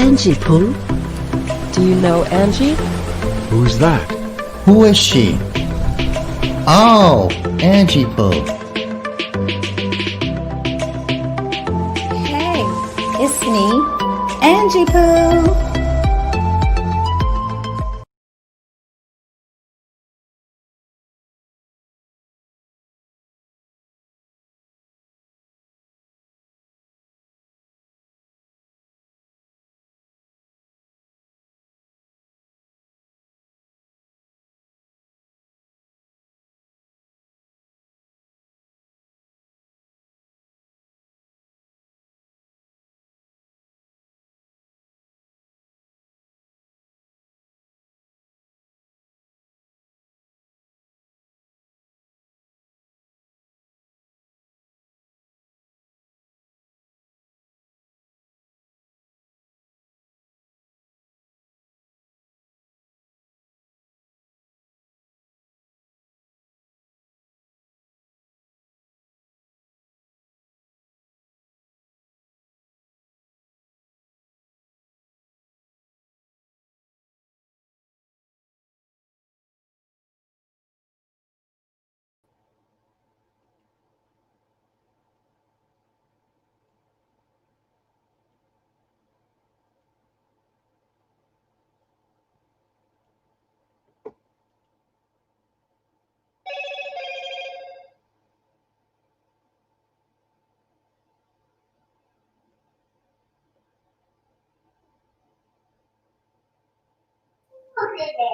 Angie Pooh. Do you know Angie? Who's that? Who is she? Oh, Angie Pooh. Hey, it's me, Angie Pooh.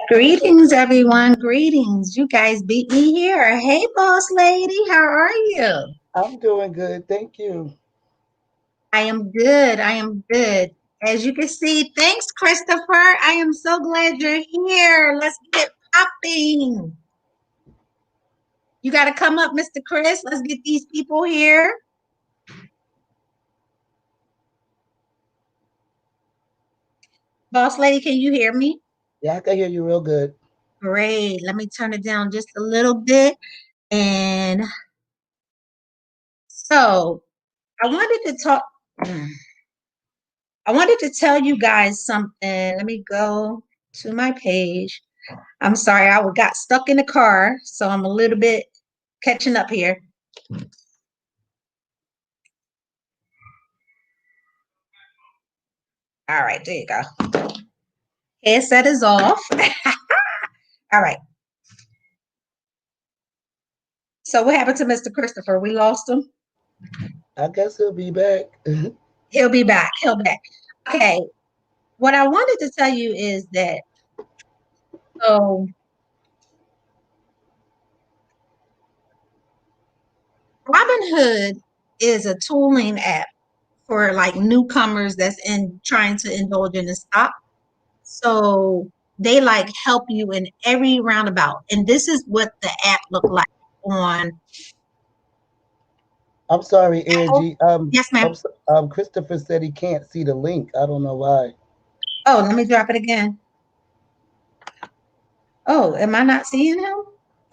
Greetings, everyone. Greetings. You guys beat me here. Hey, boss lady, how are you? I'm doing good, thank you. I am good. I am good. As you can see, thanks, Christopher. I am so glad you're here. Let's get popping. You got to come up, Mr. Chris. Let's get these people here. Boss lady, can you hear me? Yeah, I can hear you real good. Great. Let me turn it down just a little bit. And so I wanted to talk. I wanted to tell you guys something. Let me go to my page. I'm sorry, I got stuck in the car, so I'm a little bit catching up here. All right, there you go. Headset is off. All right. So what happened to Mr. Christopher? We lost him? I guess he'll be back. He'll be back. He'll be back. Okay. What I wanted to tell you is that, so Robinhood is a tooling app for like newcomers that's in trying to indulge in the stock. So they like help you in every roundabout. And this is what the app looked like on. I'm sorry, Angie. Yes, ma'am. Christopher said he can't see the link. I don't know why. Oh, let me drop it again. Oh, am I not seeing him?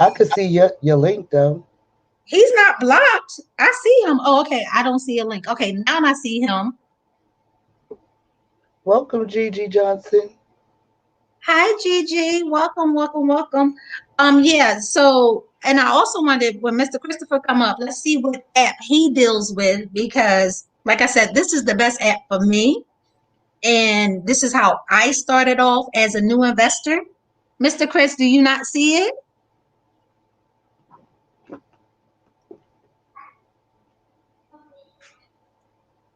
I could see your link though. He's not blocked. I see him. Oh, okay. I don't see a link. Okay, now I see him. Welcome, Gigi Johnson. Hi, Gigi. Welcome, welcome, welcome. Yeah, so, and I also wanted, when Mr. Christopher come up, let's see what app he deals with, because like I said, this is the best app for me. And this is how I started off as a new investor. Mr. Chris, do you not see it?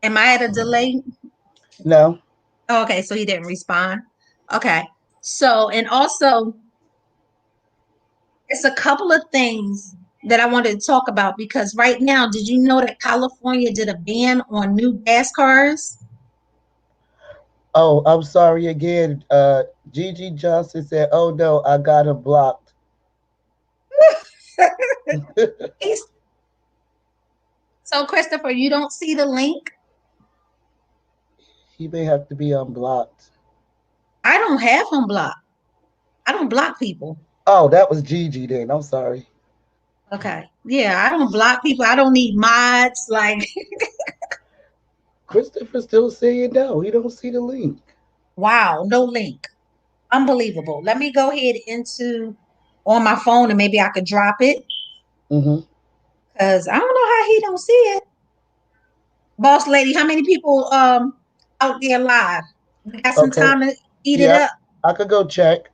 Am I at a delay? No. Oh, okay, so he didn't respond. Okay. So, and also, it's a couple of things that I wanted to talk about, because right now, did you know that California did a ban on new gas cars? Oh, I'm sorry again. Gigi Johnson said, "Oh no, I got him blocked." So, Christopher, you don't see the link? He may have to be unblocked. I don't have him blocked. I don't block people. Oh, that was Gigi then. I'm sorry. Okay. Yeah, I don't block people. I don't need mods. Like, Christopher's still saying no. He don't see the link. Wow, no link. Unbelievable. Let me go ahead into on my phone and maybe I could drop it Mm-hmm. because I don't know how he don't see it. Boss lady, how many people out there live? We got some Okay. time to eat it Yeah, up. I could go check.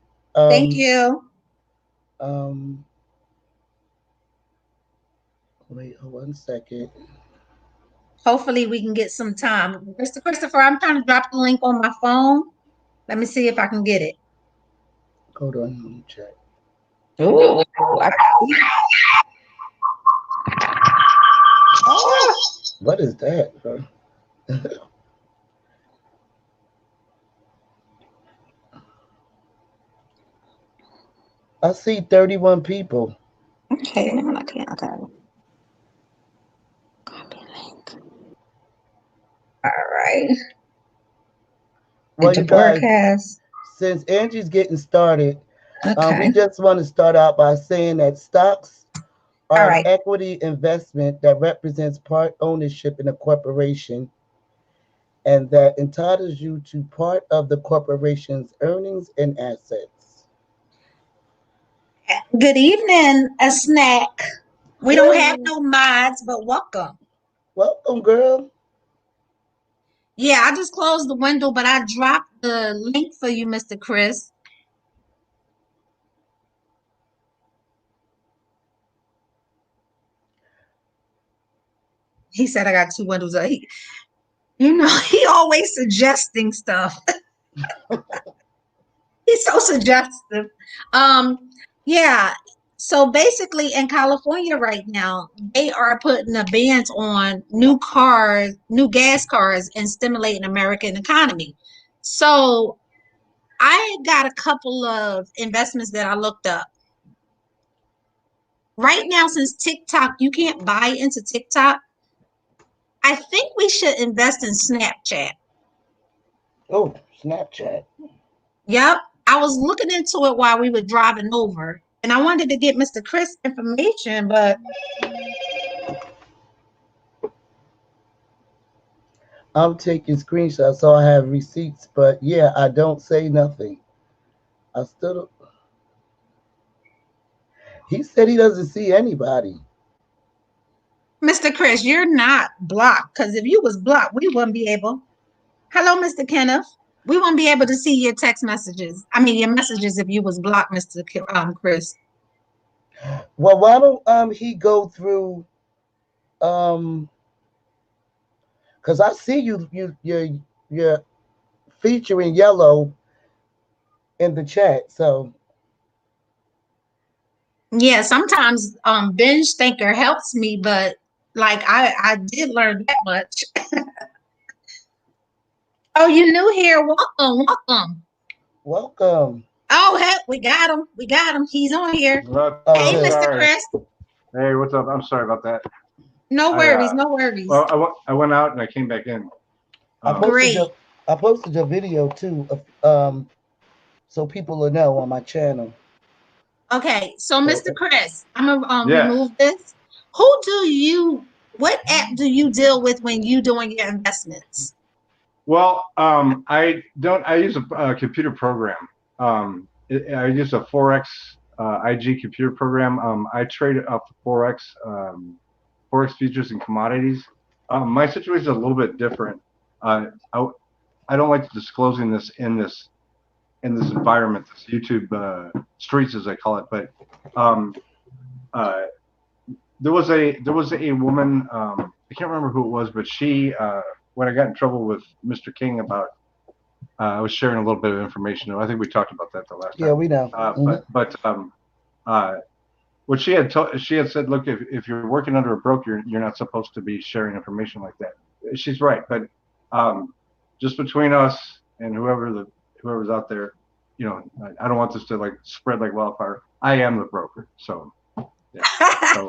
Thank Um, you. um, wait 1 second. Hopefully we can get some time. Mr. Christopher, I'm trying to drop the link on my phone. Let me see if I can get it. Hold on, let me check. Ooh, What is that, bro? I see 31 people. Okay, no, I can't. Okay. Copy link. All right. Well, To you guys, broadcast. since Angie's getting started, we Okay. just want to start out by saying that stocks All are an right. equity investment that represents part ownership in a corporation and that entitles you to part of the corporation's earnings and assets. Good evening, a snack. We don't have no mods, but welcome. Welcome, girl. Yeah, I just closed the window, but I dropped the link for you, Mr. Chris. He said I got two windows up. He always suggesting stuff. He's so suggestive. Yeah. So basically, in California right now, they are putting a ban on new cars, new gas cars, and stimulating American economy. So I got a couple of investments that I looked up. Right now, since TikTok, you can't buy into TikTok. I think we should invest in Snapchat. Oh, Snapchat. Yep. I was looking into it while we were driving over, and I wanted to get Mr. Chris information, but I'm taking screenshots so I have receipts, but yeah, I don't say nothing. I still don't. He said he doesn't see anybody. Mr. Chris, you're not blocked because if you was blocked, we wouldn't be able. Hello, Mr. Kenneth. We won't be able to see your text messages. I mean, your messages if you was blocked, Mr. Chris. Well, why don't he go through um because I see you're featuring yellow in the chat. So Yeah, sometimes binge thinker helps me, but like I did learn that much. Oh, you new here? Welcome, welcome. welcome. Oh, heck, we got him. We got him. He's on here. What? Oh, Hey, I'm good. Mr. sorry. Chris. Hey, what's up? I'm sorry about that. No I worries, no worries. I went out and I came back in. I Um, posted Great. your I posted your video too, so people will know on my channel. Okay, so So Mr. Chris, I'm gonna yes. remove this. What app do you deal with when you doing your investments? Well, I don't. I use a computer program. I use a Forex IG computer program. I trade up Forex, Forex futures and commodities. My situation is a little bit different. I don't like disclosing this in this environment, this YouTube streets as I call it. But uh, there was a woman. I can't remember who it was, but she when I got in trouble with Mr. King about I was sharing a little bit of information. I think we talked about that the last yeah, time. we know. Uh, what she had said, look, if you're working under a broker, you're not supposed to be sharing information like that. She's right, but just between us and whoever's out there, I don't want this to like spread like wildfire. I am the broker, so yeah. So,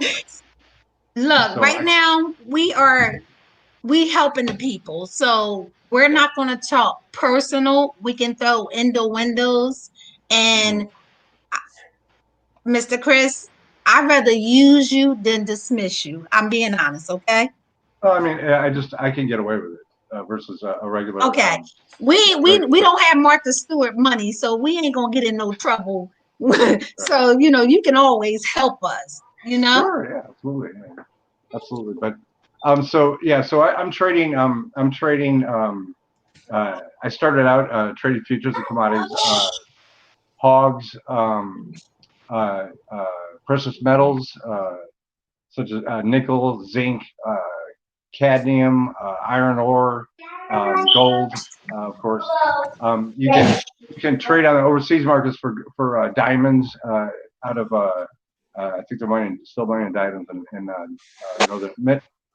Look, right now we helping the people. So we're not gonna talk personal. We can throw innuendos and Mr. Chris, I'd rather use you than dismiss you. I'm being honest, okay? well, I mean, I can get away with it. versus a regular. Okay. We don't have Martha Stewart money, so we ain't gonna get in no trouble. So you can always help us. Sure, yeah, absolutely, yeah, absolutely. But so yeah, so I'm trading. I started out trading futures and commodities, hogs, precious metals such as nickel, zinc, cadmium, iron ore, gold, of course. You can trade on the overseas markets for diamonds out of I think they're still mining diamonds in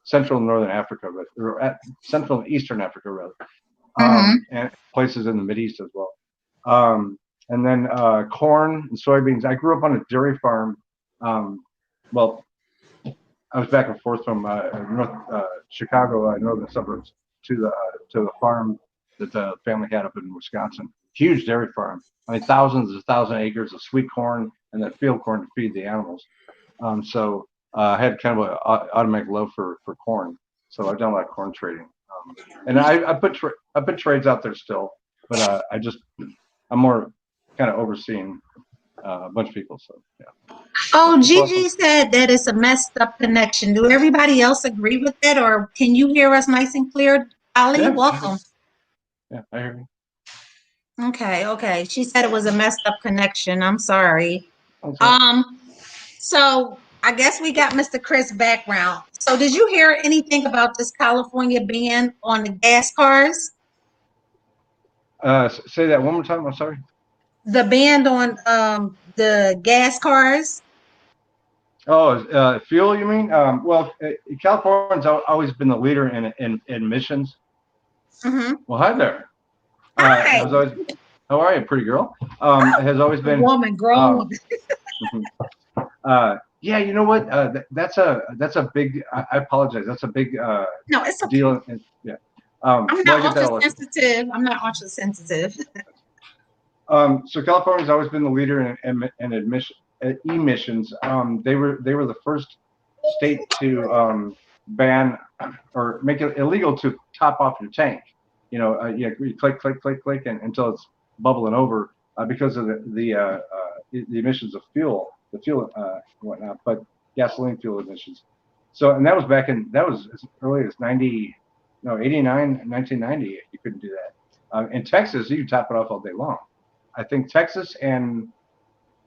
Central and Northern Africa, or Central and Eastern Africa rather, and places in the Mideast as well. And then corn and soybeans. I grew up on a dairy farm. Well, I was back and forth from North Chicago, northern suburbs, to the farm that the family had up in Wisconsin. Huge dairy farm. I mean, thousands and thousands of acres of sweet corn and then field corn to feed the animals. So I had kind of an automatic love for corn. So I've done a lot of corn trading. And I put trades out there still, but I'm more kind of overseeing a bunch of people. So yeah. Oh, Gigi said that it's a messed up connection. Do everybody else agree with that, or can you hear us nice and clear? Ali, Yeah, welcome. Yeah, I hear you. Okay. She said it was a messed up connection. I'm sorry. Okay. So I guess we got Mr. Chris background. So did you hear anything about this California ban on the gas cars? Say that one more time. I'm sorry. The ban on the gas cars. Oh, fuel, you mean? Well, California's always been the leader in emissions. Mm-hmm. Well, hi there. Hi. How are you, pretty girl? It has always been woman, grown. Yeah, you know what? That's a big. I apologize. That's a big no, it's okay. deal. Yeah. I'm not ultra sensitive. So California's always been the leader in emissions. They were the first state to ban or make it illegal to top off your tank. You click until it's bubbling over because of the emissions of fuel, and whatnot, but gasoline fuel emissions. So, and that was as early as 1990. You couldn't do that. In Texas, you could top it off all day long. I think Texas and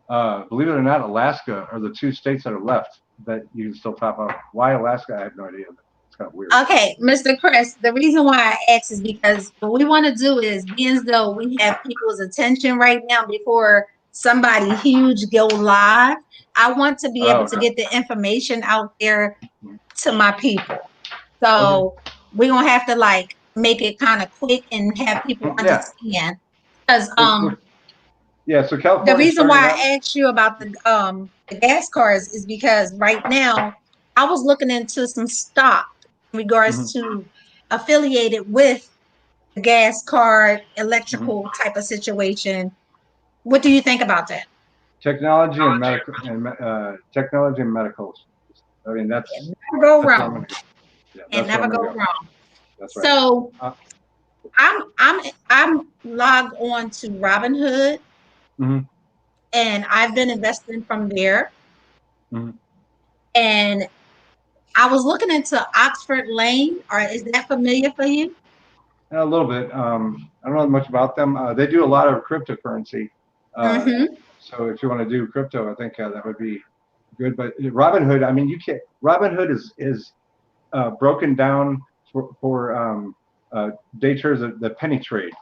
believe it or not, Alaska are the two states that are left that you can still top off. Why Alaska? I have no idea. It's kind of weird. Okay, Mr. Chris, the reason why I asked is because what we want to do is, being as though we have people's attention right now before somebody huge go live, I want to be able to get the information out there to my people. So we're going to have to make it kind of quick and have people understand. Because so California. The reason why I asked you about the gas cars is because right now I was looking into some stock in regards to affiliated with the gas card electrical type of situation. What do you think about that? Technology and medical technology and medical. I mean, that's never go wrong. Never go wrong. That's right. So I'm logged on to Robinhood. And I've been investing from there. And I was looking into Oxford Lane. Is that familiar for you? A little bit. I don't know much about them. They do a lot of cryptocurrency. So if you want to do crypto, I think that would be good. But Robinhood, I mean, you can't. Robinhood is broken down for day traders, the penny trade.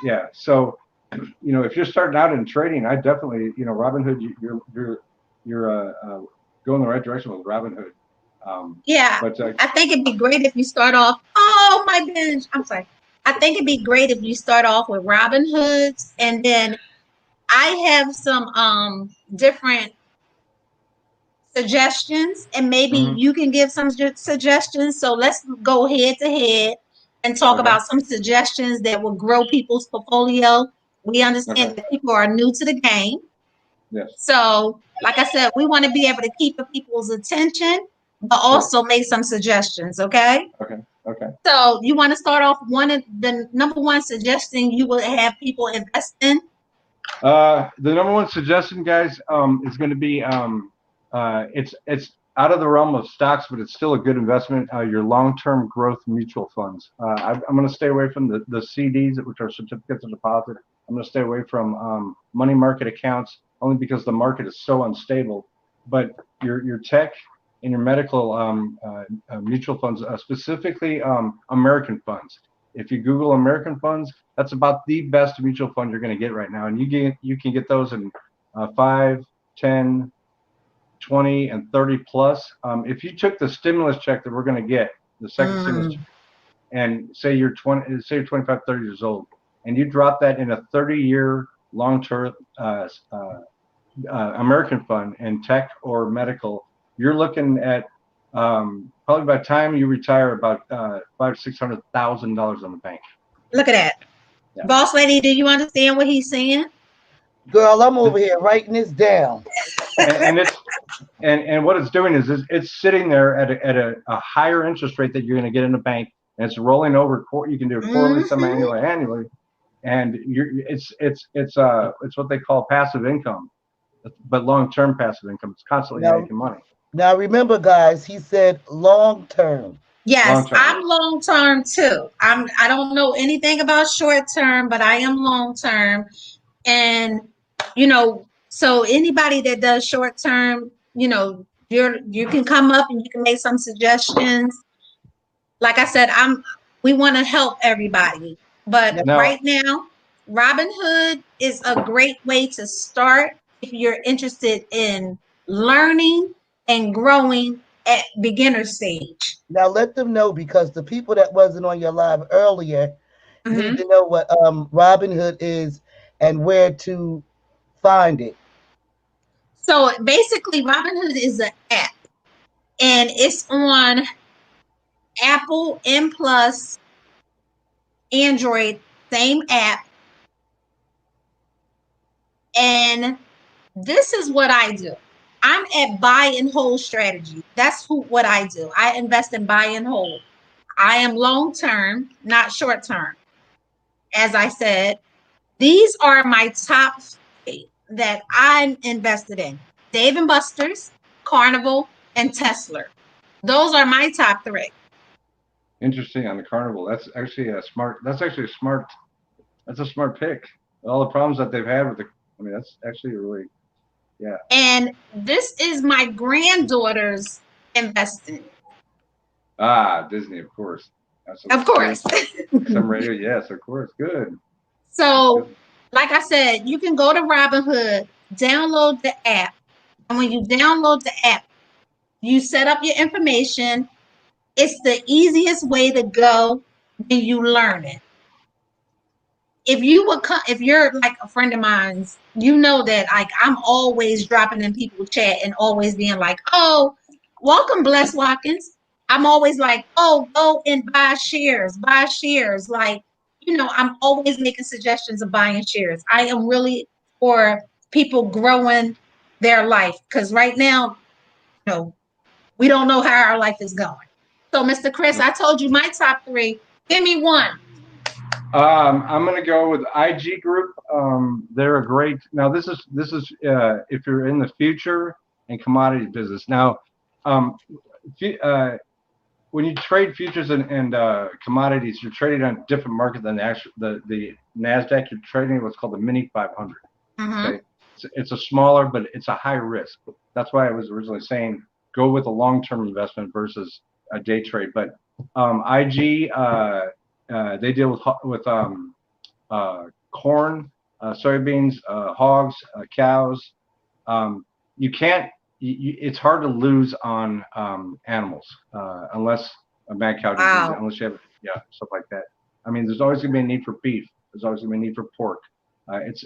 Yeah. So if you're starting out in trading, I definitely, Robinhood, you're going the right direction with Robinhood. But I think it'd be great if you start off. Oh my goodness, I'm sorry. I think it'd be great if you start off with Robinhoods, and then I have some different suggestions, and maybe you can give some suggestions. So let's go head to head and talk about some suggestions that will grow people's portfolio. We understand that people are new to the game. Yes. So, like I said, we want to be able to keep the people's attention, but also make some suggestions. Okay. Okay. So you want to start off one of the number one suggestion you would have people invest in? The number one suggestion, guys, is going to be it's out of the realm of stocks, but it's still a good investment. Your long-term growth mutual funds. I'm going to stay away from the CDs, which are certificates of deposit. I'm going to stay away from money market accounts, only because the market is so unstable. But your tech and your medical mutual funds, specifically American funds. If you Google American funds, that's about the best mutual fund you're going to get right now, and you can get those in 5, 10, 20, and 30 plus. If you took the stimulus check that we're going to get, the second stimulus check, and say you're 25, 30 years old, and you drop that in a 30-year long-term American fund in tech or medical, you're looking at probably by the time you retire about $500,000-$600,000 in the bank. Look at that. Yeah. Boss lady, do you understand what he's saying? Girl, I'm over here writing this down. And what it's doing is it's sitting there at a higher interest rate that you're going to get in the bank, and it's rolling over. You can do it quarterly, semi-annually, annually, and it's what they call passive income, but long-term passive income. It's constantly making money. Now remember, guys, he said long-term. Yes, I'm long-term too. I don't know anything about short-term, but I am long-term, and so anybody that does short-term, you can come up and you can make some suggestions. Like I said, we want to help everybody, but right now, Robinhood is a great way to start if you're interested in learning and growing at beginner stage. Now let them know, because the people that wasn't on your live earlier need to know what Robinhood is and where to find it. So basically, Robinhood is an app, and it's on Apple and Plus, Android, same app. And this is what I do. I'm at buy and hold strategy. That's what I do. I invest in buy and hold. I am long-term, not short-term. As I said, these are my top 3 that I'm invested in: Dave & Buster's, Carnival, and Tesla. Those are my top 3. Interesting on the Carnival. That's actually a smart pick. All the problems that they've had with that's actually really, yeah. And this is my granddaughter's investing. Disney, of course. Of course. Some radio, yes, of course. Good. So, like I said, you can go to Robinhood, download the app. And when you download the app, you set up your information. It's the easiest way to go when you learn it. If you're like a friend of mine, you know that I'm always dropping in people's chat and always being like, "Oh, welcome, Bless Watkins." I'm always like, "Oh, go and buy shares. Like, I'm always making suggestions of buying shares. I am really for people growing their life, because right now, we don't know how our life is going. So, Mr. Chris, I told you my top 3. Give me one. I'm going to go with IG Group. They're a great. Now, this is if you're in the future and commodity business. Now, when you trade futures and commodities, you're trading on a different market than the NASDAQ. You're trading what's called the Mini 500. Okay? It's a smaller, but it's a high risk. That's why I was originally saying go with a long-term investment versus a day trade. But IG, they deal with corn, soybeans, hogs, cows. You can't. It's hard to lose on animals unless a mad cow disease, unless you have stuff like that. There's always going to be a need for beef. There's always going to be a need for pork. It's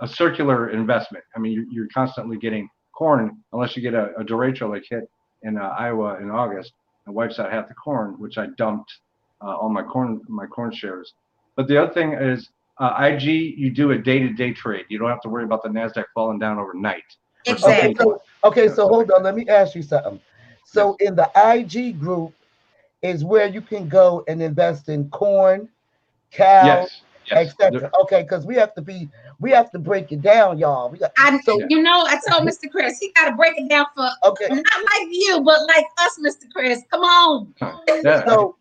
a circular investment. You're constantly getting corn unless you get a derecho like hit in Iowa in August and wipes out half the corn, which I dumped all my corn shares. But the other thing is IG, you do a day-to-day trade. You don't have to worry about the NASDAQ falling down overnight. Exactly. Okay, so hold on. Let me ask you something. So in the IG group is where you can go and invest in corn, cows, Yes. Yes. etc. Okay, because we have to break it down, y'all. So You know, I told Mr. Chris he got to break it down for okay. not like you, but like us, Mr. Chris. Come on.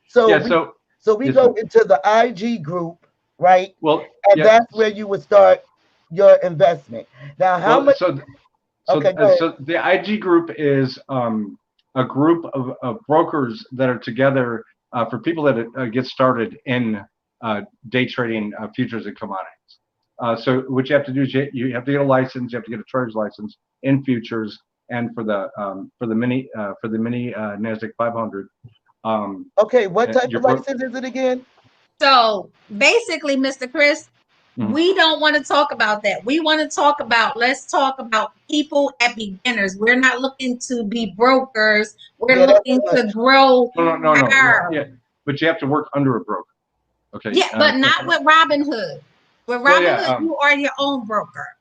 So we go into the IG group, right? Well, and that's where you would start your investment. Now, how much? So the IG group is a group of brokers that are together for people that get started in day trading futures and commodities. So what you have to do is you have to get a license. You have to get a trader's license in futures and for the mini Nasdaq 500. Okay, what type of license is it again? So basically, Mr. Chris, we don't want to talk about that. We want to talk about, let's talk about people at beginners. We're not looking to be brokers. We're looking to grow. No. Yeah, but you have to work under a broker. Okay. Yeah, but not with Robinhood. With Robinhood, you are your own broker.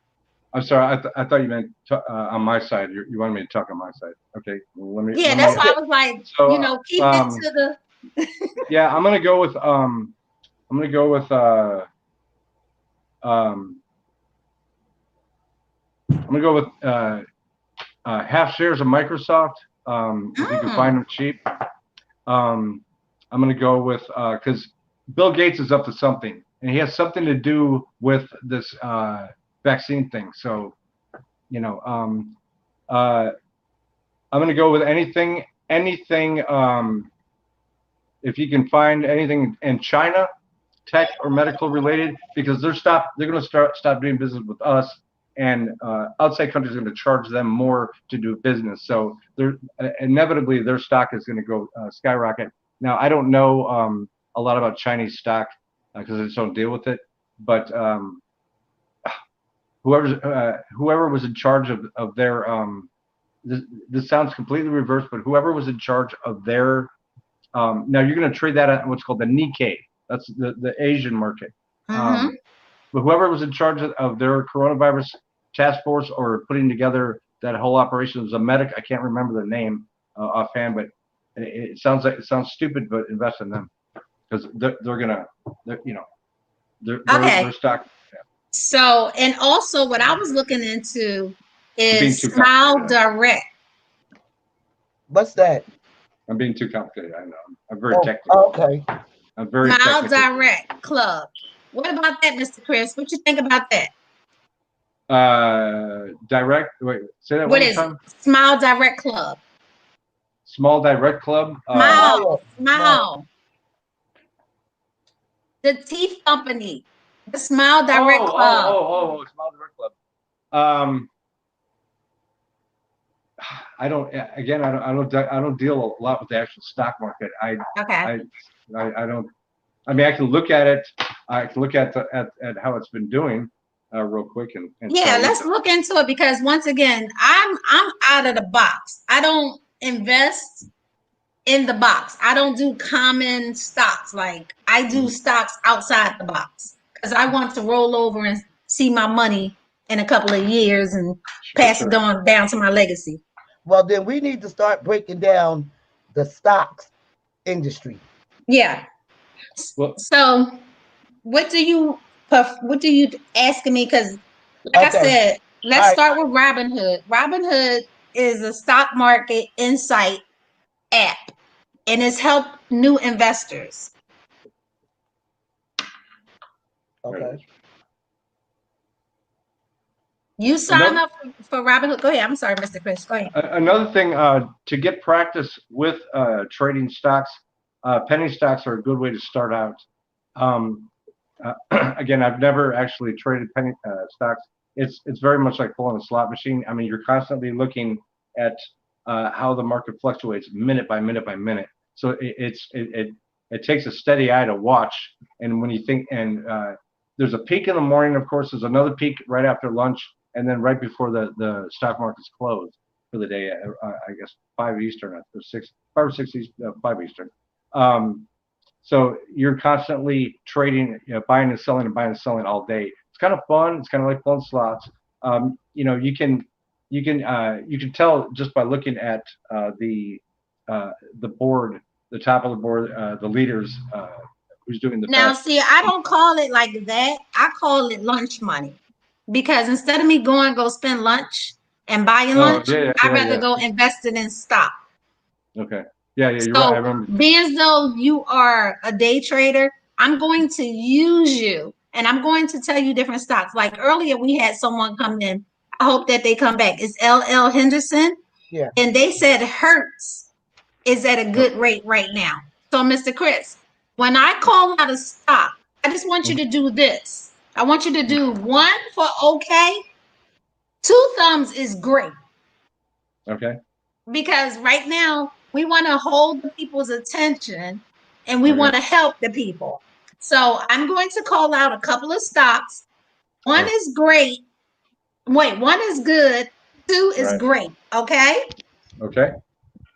I'm sorry. I thought you meant on my side. You wanted me to talk on my side. Okay. Well, that's why I was like, keep it to the. Yeah, I'm gonna go with half shares of Microsoft. If you can find them cheap. I'm gonna go with because Bill Gates is up to something, and he has something to do with this vaccine thing. So, I'm gonna go with anything. If you can find anything in China, tech or medical related, because they're going to stop doing business with us, and outside countries are going to charge them more to do business. So they're inevitably their stock is going to go skyrocket. Now I don't know a lot about Chinese stock because I just don't deal with it, but whoever was in charge of their this sounds completely reversed, but whoever was in charge of their now you're going to trade that at what's called the Nikkei. That's the Asian market. But whoever was in charge of their coronavirus task force or putting together that whole operation was a medic. I can't remember the name offhand, but it sounds stupid, but invest in them because they're stock. Yeah. So, and also what I was looking into is Smile Direct. What's that? I'm being too complicated. I know. I'm very technical. Okay. I'm very Smile technical. Direct Club. What about that, Mr. Chris? What you think about that? Direct. Wait, say that one more time. Smile Direct Club? Small Direct Club. Smile. The teeth company. The Smile Direct Club. Smile Direct Club. I don't deal a lot with the actual stock market. I don't. I mean, I can look at it. I can look at how it's been doing real quick and let's look into it because once again, I'm out of the box. I don't invest in the box. I don't do common stocks. Like I do stocks outside the box because I want to roll over and see my money in a couple of years and pass it on down to my legacy. Well, then we need to start breaking down the stocks industry. Yeah. Well, so what do you asking me? Because like I said, let's start with Robinhood. Robinhood is a stock market insight app, and it's helped new investors. Okay. You sign up for Robinhood. Go ahead. I'm sorry, Mr. Chris. Go ahead. Another thing, to get practice with trading stocks, penny stocks are a good way to start out. Again, I've never actually traded penny stocks. It's very much like pulling a slot machine. I mean, you're constantly looking at how the market fluctuates minute by minute by minute. So it takes a steady eye to watch. And when you think, there's a peak in the morning, of course, there's another peak right after lunch, and then right before the stock market's closed for the day, I guess 5 Eastern, or 5 or 6 Eastern, 5 Eastern. So you're constantly trading, buying and selling and buying and selling all day. It's kind of fun. It's kind of like pulling slots. You can tell just by looking at the the board, the top of the board, the leaders, who's doing the Now, best. see, I don't call it like that. I call it lunch money because instead of me going go spend lunch and buying Oh, lunch, yeah, I'd rather yeah. go invest it in stock. Okay. Yeah, you're right. I So, remember. being as though you are a day trader, I'm going to use you and I'm going to tell you different stocks. Like earlier, we had someone come in. I hope that they come back. It's LL Henderson. Yeah. And they said Hertz is at a good rate right now. So, Mr. Chris, when I call out a stock, I just want you to do this. I want you to do 1 for okay. 2 thumbs is great. Okay. Because right now we want to hold the people's attention and we Okay. want to help the people. So I'm going to call out a couple of stocks. 1 is great. Wait, 1 is good. 2 is Right. great. Okay. Okay.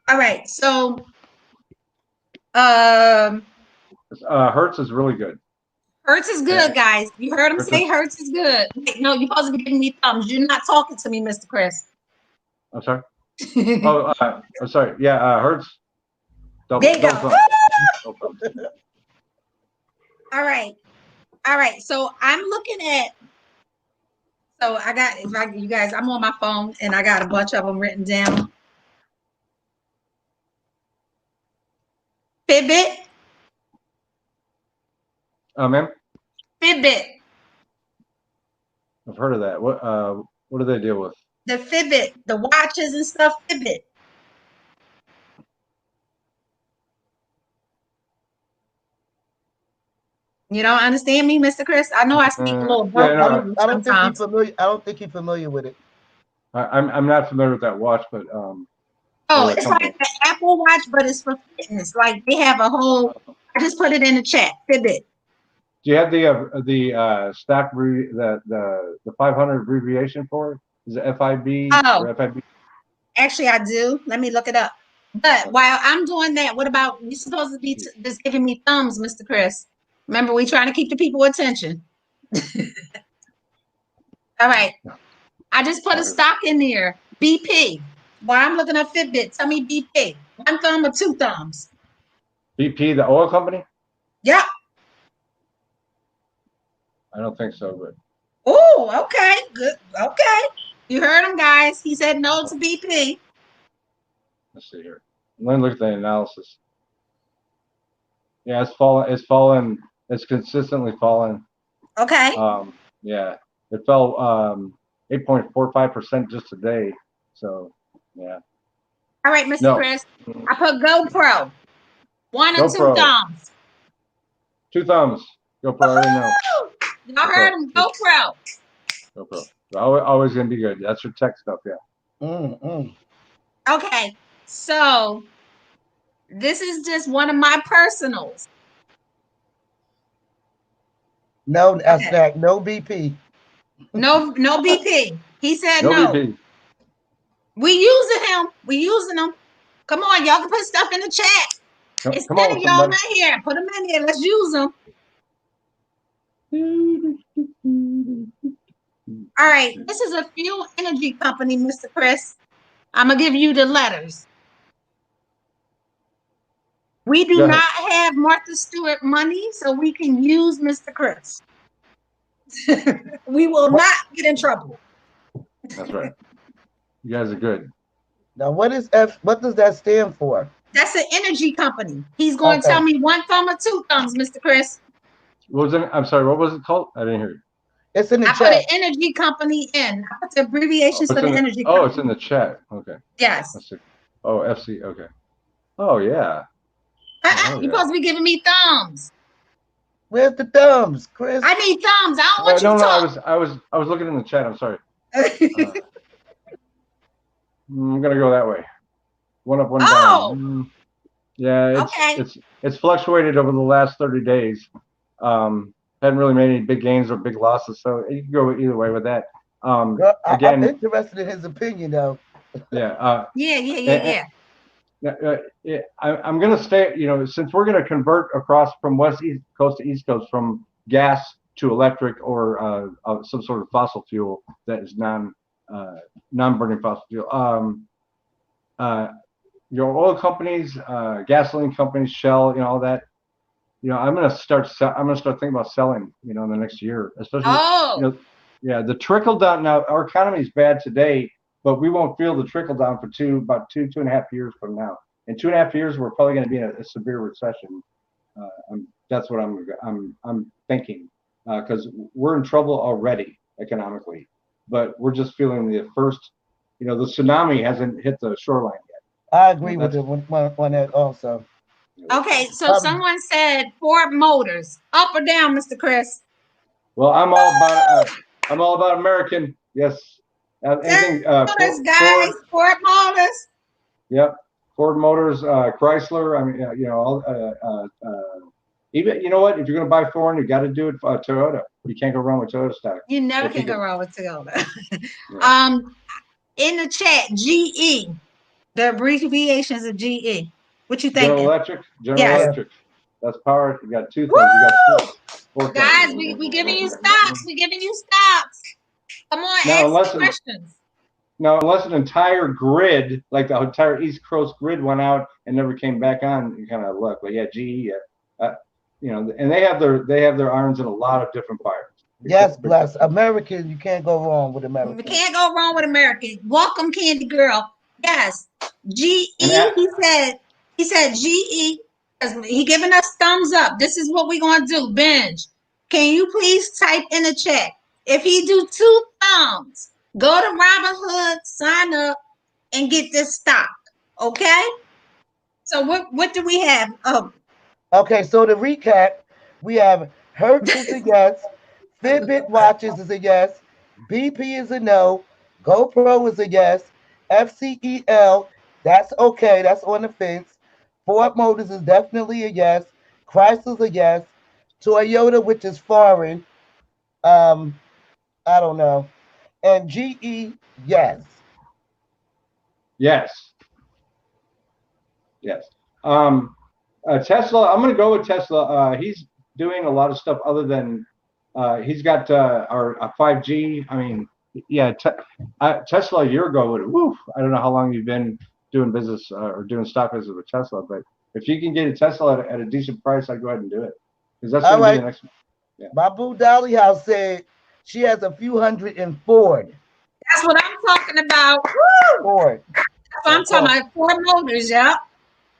All right. So Hertz is really good. Hertz is good, Yeah. guys. You heard him Hertz say is- Hertz is good. Wait, no, you're supposed to be giving me thumbs. You're not talking to me, Mr. Chris. I'm sorry. Oh, I'm sorry. Yeah, Hertz. Double, There you go. double thumbs. All right. All right. So I'm looking at. So I got, if I, you guys, I'm on my phone and I got a bunch of them written down. Fitbit. Ma'am, Fitbit. I've heard of that. What do they deal with? The Fitbit, the watches and stuff. Fitbit. You don't understand me, Mr. Chris? I know I speak a little broke no, English I don't think he's sometimes. familiar. I don't think he's familiar with it. I'm not familiar with that watch, but Oh, the it's company. like the Apple Watch, but it's for fitness. Like they have a whole. I just put it in the chat. Fitbit. Do you have the stack the 500 abbreviation for it? Is it FIB Oh. or FIB? Actually, I do. Let me look it up. But while I'm doing that, what about you? Supposed to be just giving me thumbs, Mr. Chris? Remember, we trying to keep the people attention. All right. I just put a stock in there. BP. While I'm looking up Fitbit, tell me BP. 1 thumb or 2 thumbs? BP, the oil company? Yep. I don't think so, but Oh, okay. Good. Okay. You heard him, guys. He said no to BP. let's see here. Let me look at the analysis. Yeah, it's fallen. It's fallen. It's consistently fallen. Okay. Yeah, it fell 8.45% just today. So, yeah. All right, Mr. No. Chris. I put GoPro. 1 or 2 GoPro. thumbs. 2 thumbs. GoPro. I already know. Y'all heard him. GoPro. GoPro. Always gonna be good. That's your tech stuff. Yeah. Okay, so this is just one of my personals. No, that's Okay. that. No BP. No BP. He said No no. BP. We using him. We using them. Come on, y'all can put stuff in the chat. Come Instead on, of y'all somebody. in here, put them in here. Let's use them. All right, this is a fuel energy company, Mr. Chris. I'm gonna give you the letters. We do Go ahead. not have Martha Stewart money, so we can use Mr. Chris. We will not get in trouble. That's right. You guys are good. Now, what is F? What does that stand for? That's an energy company. He's going to Okay. tell me 1 thumb or 2 thumbs, Mr. Chris. What was it? I'm sorry. What was it called? I didn't hear you. It's in the I put an chat. energy company in. I put the abbreviations for the energy Oh, company. it's in the chat. Okay. Yes. Let's see. Oh, FC. Okay. Oh, yeah. Oh, You're yeah. supposed to be giving me thumbs. Where's the thumbs, Chris? I need thumbs. I don't want No, you no. to I was looking in the chat. I'm sorry. talk. I'm gonna go that way. 1 up, 1 Oh. down. Yeah, Okay. it's fluctuated over the last 30 days. Hadn't really made any big gains or big losses, so you can go either way with that. Well, I'm Again, interested in his opinion, though. yeah. Yeah. I'm going to stay, since we're going to convert across from West East Coast to East Coast from gas to electric or some sort of fossil fuel that is non-burning fossil fuel. your oil companies, gasoline companies, Shell, all that. I'm gonna start thinking about selling, in the next year, especially, Oh, yeah, the trickle down. Now our economy is bad today, but we won't feel the trickle down for about 2.5 years from now. In 2.5 years, we're probably going to be in a severe recession. That's what I'm thinking, because we're in trouble already economically, but we're just feeling the first. The tsunami hasn't hit the shoreline yet. I agree with you on that also. okay. So someone said Ford Motors, up or down, Mr. Chris? Well, I'm all about American. Yes. Anything. Motors, guys. Ford Motors. Yep. Ford Motors, Chrysler. I mean, even you know what? If you're going to buy foreign, you got to do it Toyota. You can't go wrong with Toyota stock. You never can go wrong with Toyota. Yeah. In the chat, GE, the abbreviations of GE. What you think? General Electric. Electric. That's power. You got two things. You got four guys, we giving you stocks. We giving you stocks. Come on, ask the questions. Now, unless an entire grid, like the entire East Coast grid, went out and never came back on, you kind of look. But yeah, GE, and they have their irons in a lot of different fires. Yes, bless American. You can't go wrong with American. You can't go wrong with American. Welcome, Candy Girl. Yes, GE. He said GE. He giving us thumbs up. This is what we're gonna do. Benj, can you please type in the chat? If he do 2 thumbs, go to Robinhood, sign up, and get this stock. Okay. So what do we have? Okay, so to recap, we have Hertz is a yes, Fitbit watches is a yes, BP is a no, GoPro is a yes, FCEL, that's okay, that's on the fence. Ford Motors is definitely a yes, Chrysler's a yes, Toyota, which is foreign, I don't know, and GE, yes. Yes. Tesla, I'm going to go with Tesla. He's doing a lot of stuff other than he's got our 5G. I mean, yeah, Tesla a year ago, I don't know how long you've been doing business or doing stock business with Tesla, but if you can get a Tesla at a decent price, I'd go ahead and do it. Because that's going to be the next one. Yeah. My boo Dolly House said she has a few hundred in Ford. That's what I'm talking about. Woo! Ford. That's what I'm talking about. Ford Motors, yeah.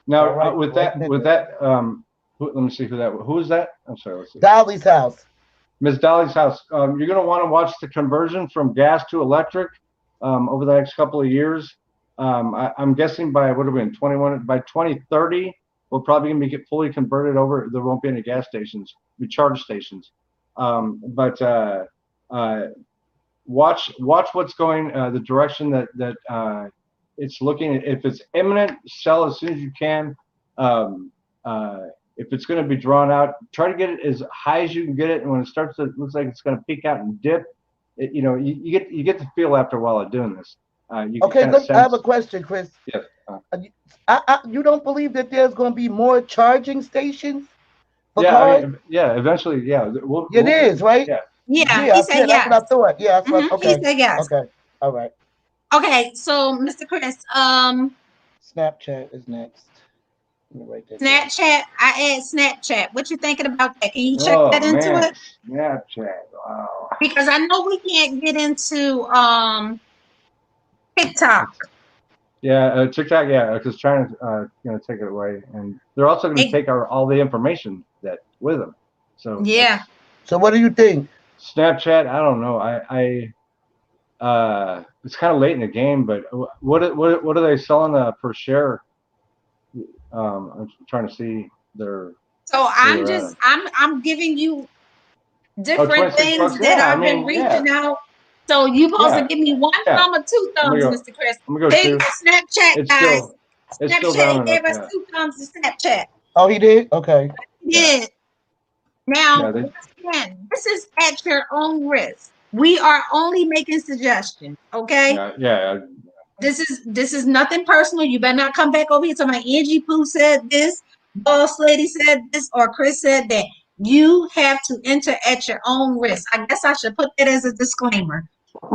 Now, with that, let me see who is that? I'm sorry. Let's see. Dolly's House. Miss Dolly's House. You're going to want to watch the conversion from gas to electric over the next couple of years. I'm guessing by by 2030, we're probably going to get fully converted over. There won't be any gas stations, charge stations. But watch what's going the direction that it's looking. If it's imminent, sell as soon as you can. If it's going to be drawn out, try to get it as high as you can get it. And when it starts to looks like it's going to peak out and dip, you get the feel after a while of doing this. Okay, look, I have a question, Chris. Yes. You don't believe that there's going to be more charging stations for cars? I mean, eventually, yeah. It is, right? Yeah. He said yes. That's what I thought. Yeah, that's what, okay. He said yes. Okay, all right. Okay, so Mr. Chris, Snapchat is next. Snapchat, I add Snapchat. What you thinking about that? Can you check that into it? Snapchat, wow. Because I know we can't get into TikTok. Yeah, TikTok, yeah, because China's going to take it away, and they're also going to take all the information that with them. So yeah. So what do you think? Snapchat, I don't know. It's kind of late in the game, but what are they selling per share? I'm trying to see their. So I'm giving you different things that I've been reaching out. So you supposed to give me 1 thumb or 2 thumbs, Mr. Chris. I'm gonna go 2. Snapchat, guys. Snapchat gave us 2 thumbs to Snapchat. Oh, he did? Okay. He did. Now, again, this is at your own risk. We are only making suggestions, okay? Yeah. This is nothing personal. You better not come back over here to my Angie Pooh said this, Boss Lady said this, or Chris said that. You have to enter at your own risk. I guess I should put that as a disclaimer.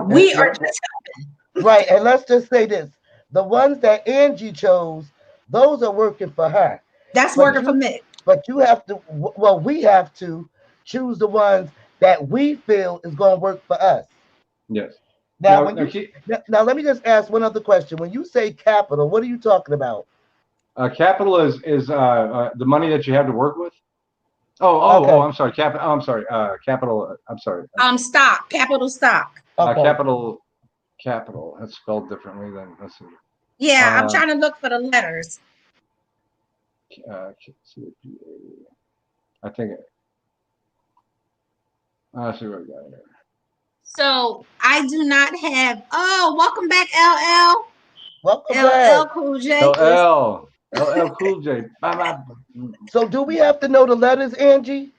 We are just helping. Right, and let's just say this. The ones that Angie chose those are working for her. That's But working for me. But you have to, well, we have to choose the ones that we feel is going to work for us. Yes. Now, now, let me just ask one other question. When you say capital, what are you talking about? Capital is the money that you have to work with. Okay. I'm sorry. I'm sorry. Capital. I'm sorry. Stock. Capital stock. Okay. Capital. That's spelled differently than. Let's see. Yeah, I'm trying to look for the letters. I think. I see what we got here. So I do not have. Oh, welcome back, LL. Welcome LL back. Cool J. LL Cool J. So do we have to know the letters, Angie?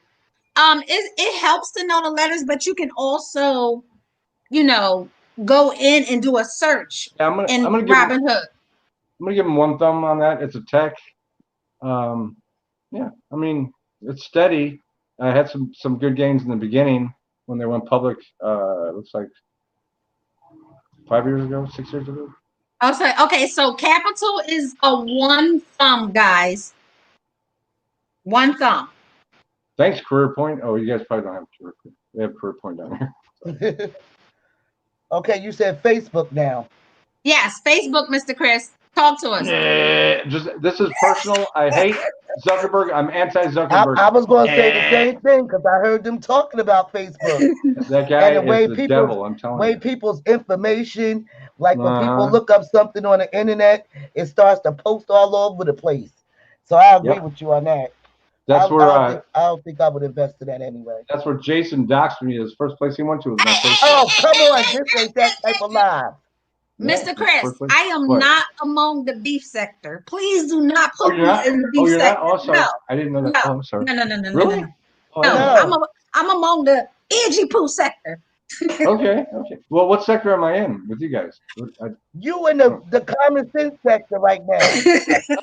It helps to know the letters, but you can also, go in and do a search Yeah, I'm gonna Robinhood. I'm gonna give him one thumb on that. It's a tech. Yeah, I mean it's steady. I had some good gains in the beginning when they went public. Looks like 5 years ago, 6 years ago. Okay, so capital is a one thumb, guys. One thumb. Thanks, Career Point. Oh, you guys probably don't have Career Point. They have Career Point down here. Okay, you said Facebook now. Yes, Facebook, Mr. Chris. Talk to us. This is personal. I hate Zuckerberg. I'm anti-Zuckerberg. I was going to say the same thing because I heard them talking about Facebook. That guy and the is the devil, I'm telling you. People's information, like when people look up something on the internet, it starts to post all over the place. So I agree with you on that. That's I don't think I would invest in that anyway. That's where Jason doxed me. His first place he went to was my Facebook. Oh, come on. This ain't that type of live. Mr. Chris, I am not among the beef sector. Please do not put me in the beef sector. Oh, sorry. No. I didn't know that. No. Oh, I'm sorry. No. Really? No. I'm among the Angie Poo sector. Okay. Well, what sector am I in with you guys? You in the common sense sector right now.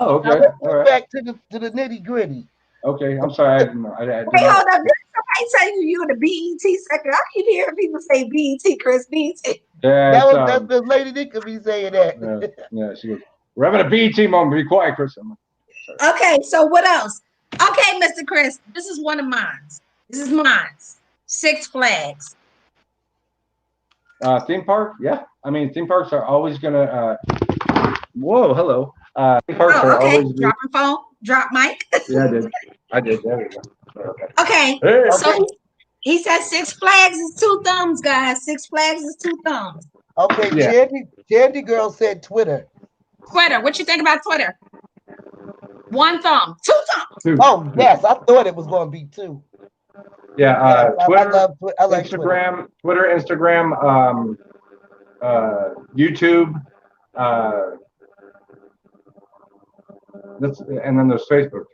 Oh, okay. Now, all right. Back to the nitty gritty. Okay, I'm sorry. I didn't Hey, hold up. Did somebody tell you the BET sector? I keep hearing people say BET, Chris, BET. Yeah, that's the lady that could be saying that. Yeah, she goes, we're having a BET moment. Be quiet, Chris. Okay, so what else? Okay, Mr. Chris, this is one of mine. This is mine. Six Flags. Theme park? Yeah. I mean, theme parks are always going to... Whoa, hello. Theme parks are always... Dropping phone. Drop mic. Yeah, I did. There we go. Okay. Hey. So he said Six Flags is two thumbs, guys. Six Flags is two thumbs. Okay, yeah. Jandy Girl said Twitter. Twitter. What you think about Twitter? One thumb. Two thumbs. Two. Oh, yes. I thought it was going to be two. Yeah. Twitter, I like Instagram, Twitter, Instagram, YouTube. And then there's Facebook,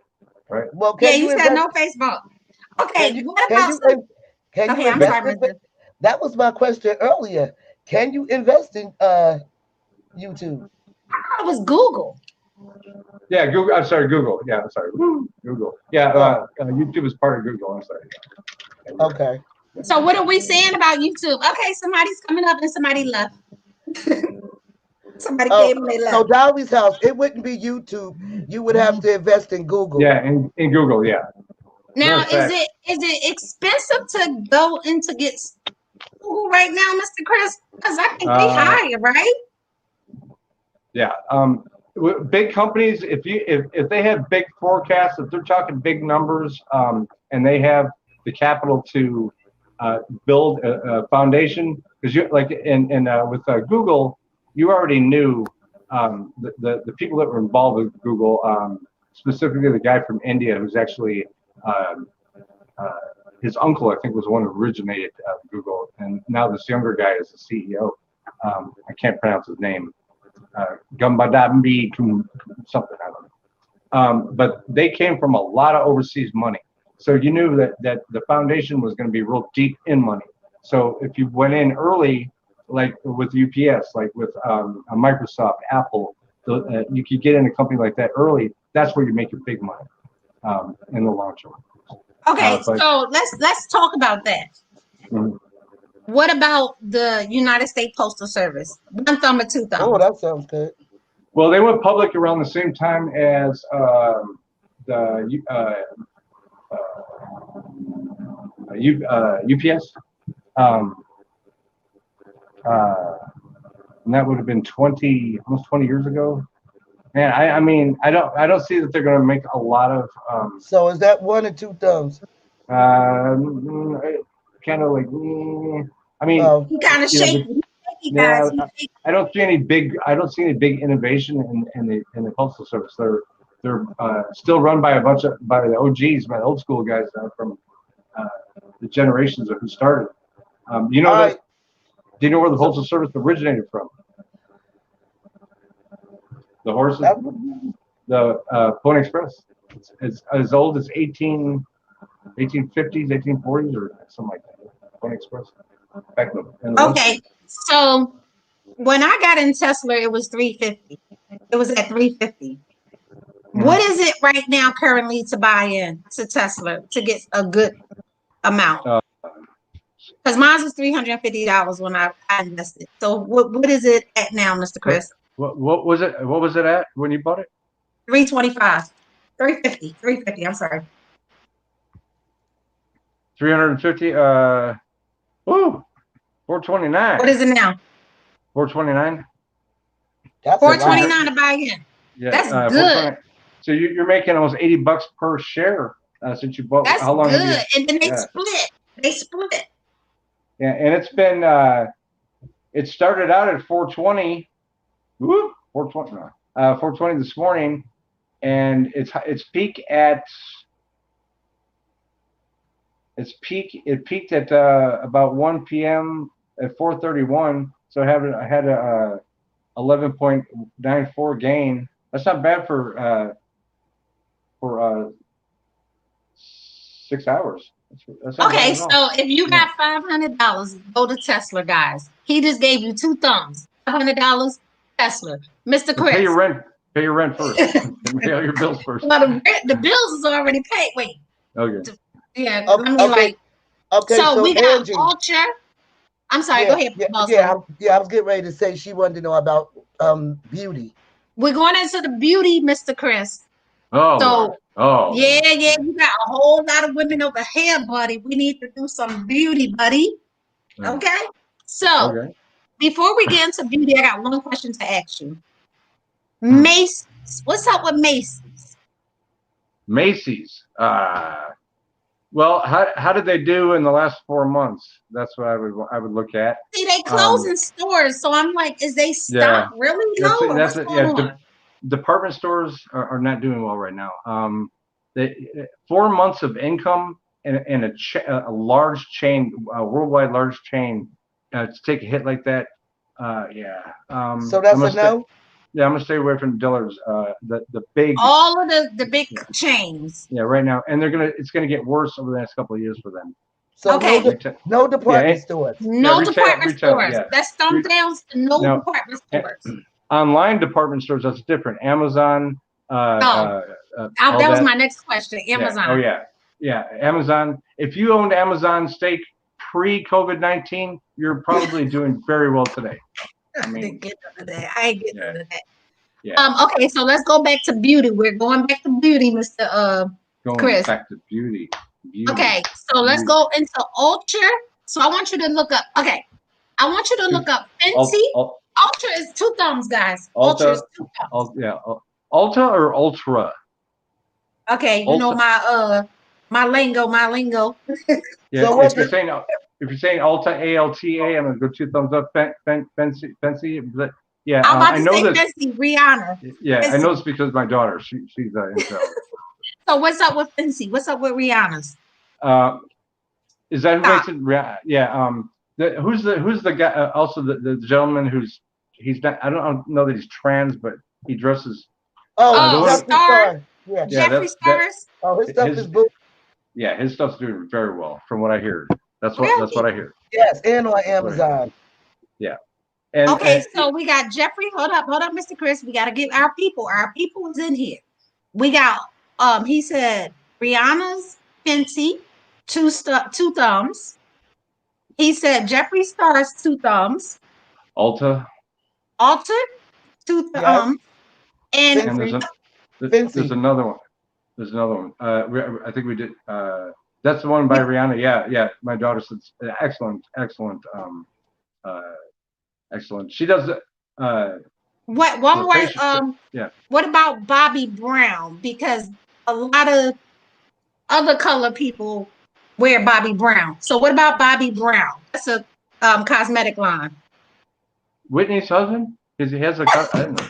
right? Well, you said no Facebook. Okay, what about I'm sorry, that was my question earlier. Can you invest in YouTube? It was Google. Yeah, Google. I'm sorry, Google. Yeah, I'm sorry, Google. Yeah, YouTube is part of Google. I'm sorry. Okay. So what are we saying about YouTube? Okay, somebody's coming up and somebody left. Somebody came and they left. So Dolly's house, it wouldn't be YouTube. You would have to invest in Google. Yeah, in Google, yeah. Now, is it expensive to go in to get Google right now, Mr. Chris? Because I think they hire, right? Yeah. Big companies, if they have big forecasts, if they're talking big numbers, and they have the capital to build a foundation, because you like with Google, you already knew the people that were involved with Google, specifically the guy from India who's actually his uncle, I think, was the one who originated Google, and now this younger guy is the CEO. I can't pronounce his name. Gumbadambi something, I don't know. But they came from a lot of overseas money. So you knew that the foundation was going to be real deep in money. So if you went in early, like with UPS, like with Microsoft, Apple, you could get in a company like that early. That's where you make your big money in the long term. Okay, so let's talk about that. Mm-hmm. What about the United States Postal Service? One thumb or two thumbs? Oh, that sounds good. Well, they went public around the same time as the UPS. And that would have been almost 20 years ago. Man, I mean, I don't see that they're going to make a lot of. So is that 1 or 2 thumbs? Kind of like. I mean, He kind of shaky. Yeah, I don't see any big innovation in the postal service. They're still run by by the OGs, by the old school guys from the generations of who started. You know that? Do you know where the postal service originated from? The horses, the Pony Express. It's as old as 1850s, 1840s, or something like that. Pony Express. Back in the Okay, so when I got in Tesla, it was 350. It was at 350. What is it right now currently to buy in to Tesla to get a good amount? Because mine was $350 when I invested. So what is it at now, Mr. Chris? What was it? What was it at when you bought it? 325, 350. I'm sorry. 350. 429. What is it now? 429. That's 429 to buy in. Yeah, That's good. So you're making almost $80 per share since you bought. That's how long? good. And then they split. They split. Yeah, and it's been. It started out at 420. Woo, 420. 420 this morning, and its peak at. It peaked at about 1 p.m. at 4:31. So I had a 11.94 gain. That's not bad for 6 hours. That's not Okay, bad at all. so if you got $500, go to Tesla, guys. He just gave you 2 thumbs. $500, Tesla. Mr. Chris. Pay your rent first. Pay all your bills first. Well, the bills is already paid. Wait. Okay. Yeah. Okay, I mean, like. Okay, So we got Angie, Ultra. I'm sorry. Go ahead. Boss I man. was getting ready to say she wanted to know about beauty. We're going into the beauty, Mr. Chris. Oh. So yeah. You got a whole lot of women over here, buddy. We need to do some beauty, buddy. Okay. So before we get into beauty, I got one question to ask you. Macy's. What's up with Macy's? Macy's. Well, how did they do in the last 4 months? That's what I would look at. See, they closing stores, so I'm like, is they stock really low? What's going on? Department stores are not doing well right now. 4 months of income in a large chain, worldwide large chain, to take a hit like that, So that's a no. Yeah, I'm gonna stay away from Dillard's. The big, all of the big chains. Yeah, right now, and it's gonna get worse over the next couple of years for them. So no department stores. No department stores. Yeah. That's thumb downs to no department stores. Online department stores, that's different. Amazon. That was my next question. Amazon. Yeah. Amazon. If you owned Amazon stake pre-COVID-19, you're probably doing very well today. I didn't get into that. I ain't getting into that. Yeah. Okay, so let's go back to beauty. We're going back to beauty, Mr. Chris. Back to beauty. Okay, so let's go into Ultra. So I want you to look up. Okay, I want you to look up Fenty. Ultra is 2 thumbs, guys. Ultra is 2 thumbs. Ulta or Ultra? Okay, you know my lingo. Yeah. So if you're saying Alta, ALTA, I'm gonna go 2 thumbs up. Fenty, but yeah, I know this. Fenty, Rihanna. Yeah, Fenty. I know this because my daughter, she's into. So what's up with Fenty? What's up with Rihanna's? Is that who makes it? Yeah. Who's the guy? Also the gentleman he's not. I don't know that he's trans, but he dresses. Star. Yeah. Jeffree Stars. His stuff is booked. Yeah, his stuff's doing very well from what I hear. That's what I hear. Yes, and on Amazon. Yeah. So we got Jeffree. Hold up, Mr. Chris. We got to get our people. Our people is in here. We got he said Rihanna's Fenty, 2 thumbs. He said Jeffree Stars, 2 thumbs. Ulta, 2 thumbs. And And Fancy. there's another one. There's another one. I think we did. That's the one by Rihanna. Yeah. My daughter said excellent. Excellent. She does. what one the more? facial- yeah. What about Bobby Brown? Because a lot of other color people wear Bobby Brown. So what about Bobby Brown? That's a cosmetic line. Whitney's husband? Because he has a. I don't know.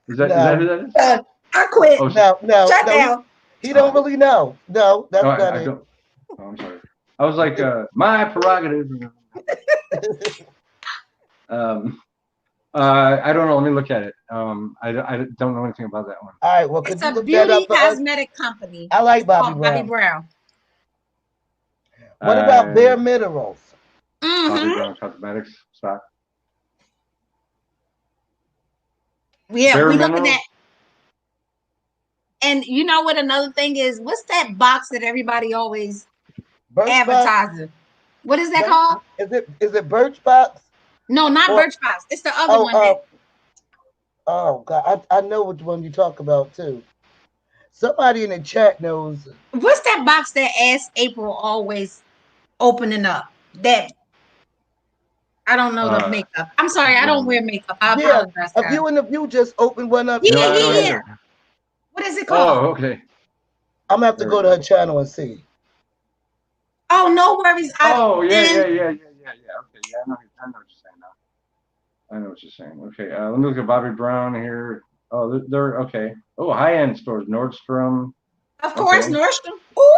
Is that who that is? I quit. Oh, No. Shut down. He don't really know. No, that's no, not I it. don't. Oh, I'm sorry. I was like, my prerogative. I don't know. Let me look at it. I don't know anything about that one. All right, well, could It's you a look that beauty up for us? cosmetic company. I like Bobby called Brown. Bobby Brown. What about Bare Minerals? Bobby Mm-hmm. Brown Cosmetics stock. Yeah, Bare we looking Minerals? at. And you know what? Another thing is, what's that box that everybody always Birchbox? advertising? What is that called? Is it Birchbox? No, not Or- Birchbox. It's the other one. Oh God, I know which one you talk about too. Somebody in the chat knows. What's that box that Ask April always opening up? That I don't know the makeup. I'm sorry, I don't wear makeup. I Yeah, apologize. a guys. view and the view just opened one up. Yeah, No, I don't yeah. either. What is it called? Oh, okay. I'm gonna have to go to her channel and see. Oh, no worries. Oh, yeah. and- Okay, yeah, I know what you're saying now. I know what you're saying. Okay, let me look at Bobby Brown here. Oh, they're okay. Oh, high-end stores, Nordstrom. Of course, Okay. Nordstrom. Ooh,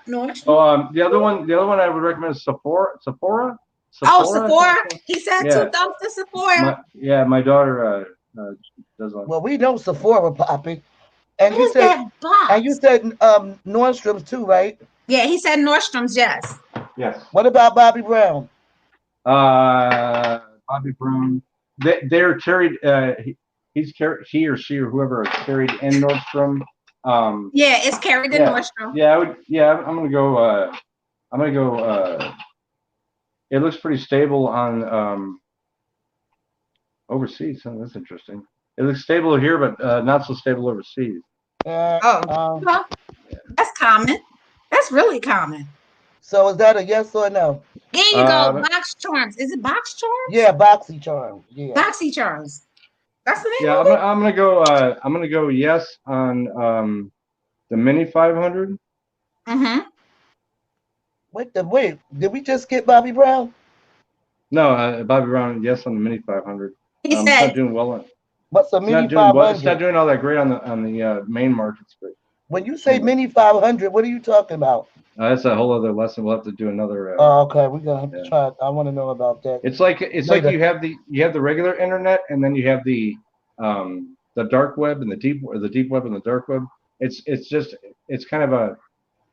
Nordstrom. Oh, the other one I would recommend is Sephora. Sephora. Sephora. He said Yeah. 2 thumbs to Sephora. My daughter does one. Well, we know Sephora, Poppy, and What you is said, that box? and you said Nordstrom's too, right? Yeah, he said Nordstrom's, yes. Yes. What about Bobby Brown? Bobby Brown. They're carried. He's carried. He or she or whoever is carried in Nordstrom. Yeah, it's carried in Yeah. Nordstrom. Yeah, I would. Yeah, I'm gonna go. It looks pretty stable on overseas. Oh, that's interesting. It looks stable here, but not so stable overseas. Well, that's common. That's really common. So is that a yes or no? There you go. Box Charms. Is it Box Charms? Yeah, Boxy Charm. Yeah. Boxy Charms. That's the name Yeah, of it? I'm gonna go. I'm gonna go yes on the Mini 500. Mm-hmm. Wait, did we just get Bobby Brown? No, Bobby Brown. Yes on the Mini 500. He It's said, not doing well. What's a It's Mini not doing well. It's 500? not doing all that great on the main markets, but When you say Mini 500, what are you talking about? that's a whole other lesson. We'll have to do another. Oh, okay, we're gonna have to try. I want to know about that. It's like Later. you have the regular internet, and then you have the dark web and the deep web and the dark web. It's kind of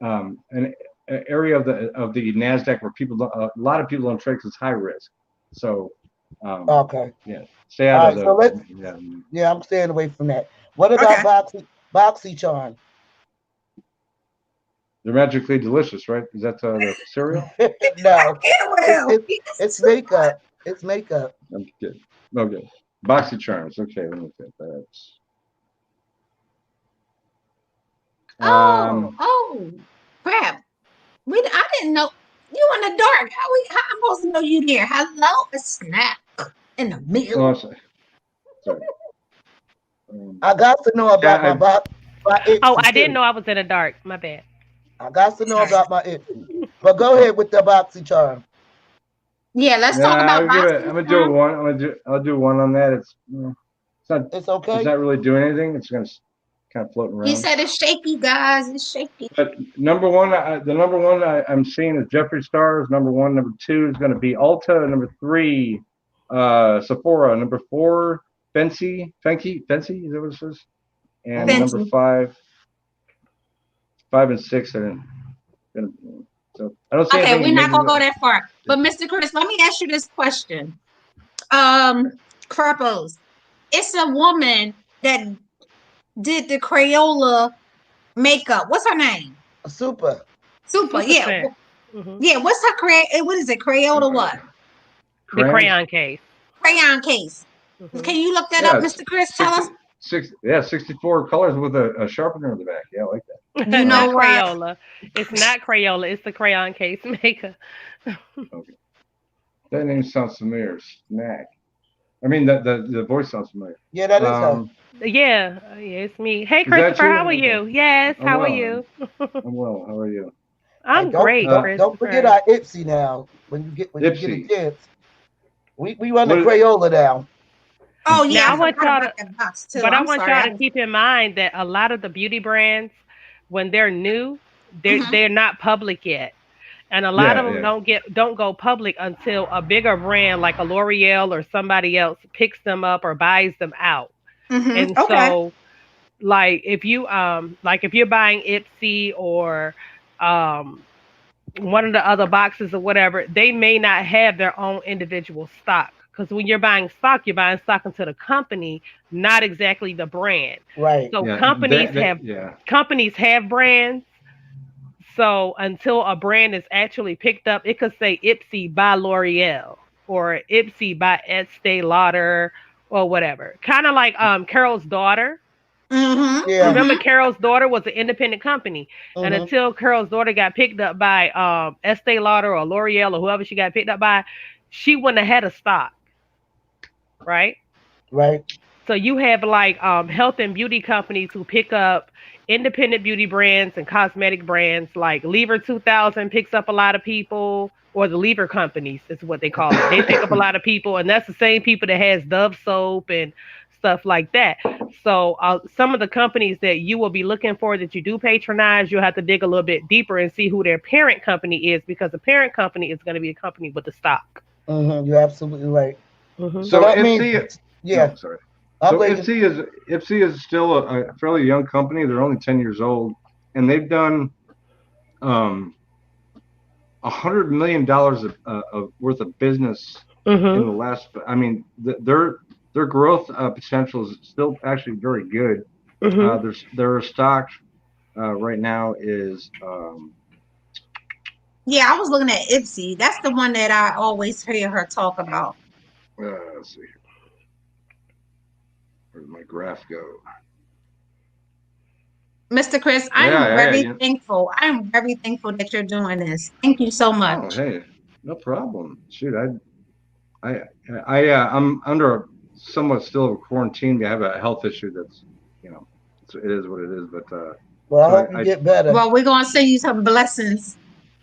an area of the Nasdaq where a lot of people don't trade because it's high risk. So Okay. yeah, stay out of All right, the. Yeah, I'm staying away from that. What about Boxy Charm? They're magically delicious, right? Is that the cereal? No, well, it's makeup. It's makeup. I'm good. Okay. Boxy Charms. Okay, let me get that. Crap. I didn't know you in the dark. How I'm supposed to know you there? Hello, a snack in the middle. Oh, sorry. I got to know about Yeah, my Ipsy Oh, I too. didn't know I was in the dark. My bad. I got to know about my Ipsy. But go ahead with the Boxy Charm. Yeah, let's talk about I'm boxing. gonna do one. I'll do one on that. It's not. It's okay. It's not really doing anything. It's gonna kind of floating around. He said it's shaky, guys. It's shaky. But number one, I'm seeing is Jeffree Star is number one. Number two is going to be Ulta. Number three, Sephora. Number four, Fenty. Is that what it says? And Fenty. number five and six are gonna. So I don't see. Okay, anything we're not gonna major- go that far. But Mr. Chris, let me ask you this question. Crapos. It's a woman that did the Crayola makeup. What's her name? Super. Super, yeah. Fan. Mhm. Yeah, what's her what is it? Crayola what? The crayon case. Crayon case. Mhm. Can you look that Yeah, up, Mr. Chris? Tell us. 64 colors with a sharpener in the back. Yeah, I like that. You know Not what? Crayola. It's not Crayola. It's the crayon case maker. That name sounds familiar. Snack. I mean, the voice sounds familiar. Yeah, that is her. Yeah, it's me. Hey, Is that Christopher, you? how are you? Yes, I'm how are well. you? I'm well. How are you? I'm And don't, great, don't forget Christopher. our Ipsy now. When you get a Ipsy. chance, we run the What is- Crayola now. Oh yeah, Now I I want forgot y'all about that box too. But I I'm want sorry. y'all to keep in mind that a lot of the beauty brands, when they're new, Mhm. they're not public yet. And a lot of them Yeah. don't go public until a bigger brand like a L'Oreal or somebody else picks them up or buys them out. And Okay. so like if you're buying Ipsy or um one of the other boxes or whatever, they may not have their own individual stock. Because when you're buying stock into the company, not exactly the brand. Right. So Yeah. companies have brands. So until a brand is actually picked up, it could say Ipsy by L'Oreal or Ipsy by Estee Lauder or whatever. Kind of like Carol's Daughter. Mm-hmm. Yeah. Remember, Carol's Daughter was an independent company, and Mhm. until Carol's Daughter got picked up by Estee Lauder or L'Oreal or whoever she got picked up by, she wouldn't have had a stock, right? Right. So you have like health and beauty companies who pick up independent beauty brands and cosmetic brands, like Lever 2000 picks up a lot of people, or the Lever companies is what they call it. They pick up a lot of people, and that's the same people that has Dove soap and stuff like that. So some of the companies that you will be looking for that you do patronize, you'll have to dig a little bit deeper and see who their parent company is, because the parent company is going to be a company with the stock. You're absolutely right. Mm-hmm. So that Ipsy. means, yeah. No, sorry. I'm So waiting. Ipsy is still a fairly young company. They're only 10 years old, and they've done $100 million of worth of business in the last. I mean, their growth potential is still actually very good. Their stock right now is. Yeah, I was looking at Ipsy. That's the one that I always hear her talk about. Let's see. Where'd my graph go? Mr. Chris, I am very thankful. I am very thankful that you're doing this. Thank you so much. Oh, hey, no problem. Shoot, I'm under somewhat still of a quarantine. I have a health issue that's, it is what it is. But well, I hope you get better. Well, we're gonna send you some blessings.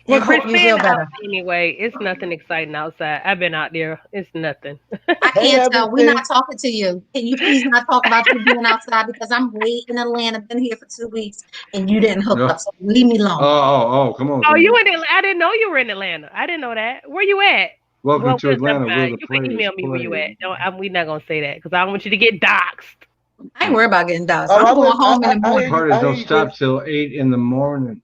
Well, Chris, you feel better. Anyway, it's nothing exciting outside. I've been out there. It's nothing. I can't tell. We're not talking to you. Can you please not talk about you being outside, because I'm way in Atlanta, been here for 2 weeks, and you didn't hook up. So leave me alone. Oh, come on. Oh, you in Atlanta? I didn't know you were in Atlanta. I didn't know that. Where you at? Welcome to Atlanta. Where the you can email me where you at. No, we're not gonna say that because I don't want you to get doxxed. I ain't worried about getting doxxed. I'm going home in the morning. Parties don't stop till 8 in the morning.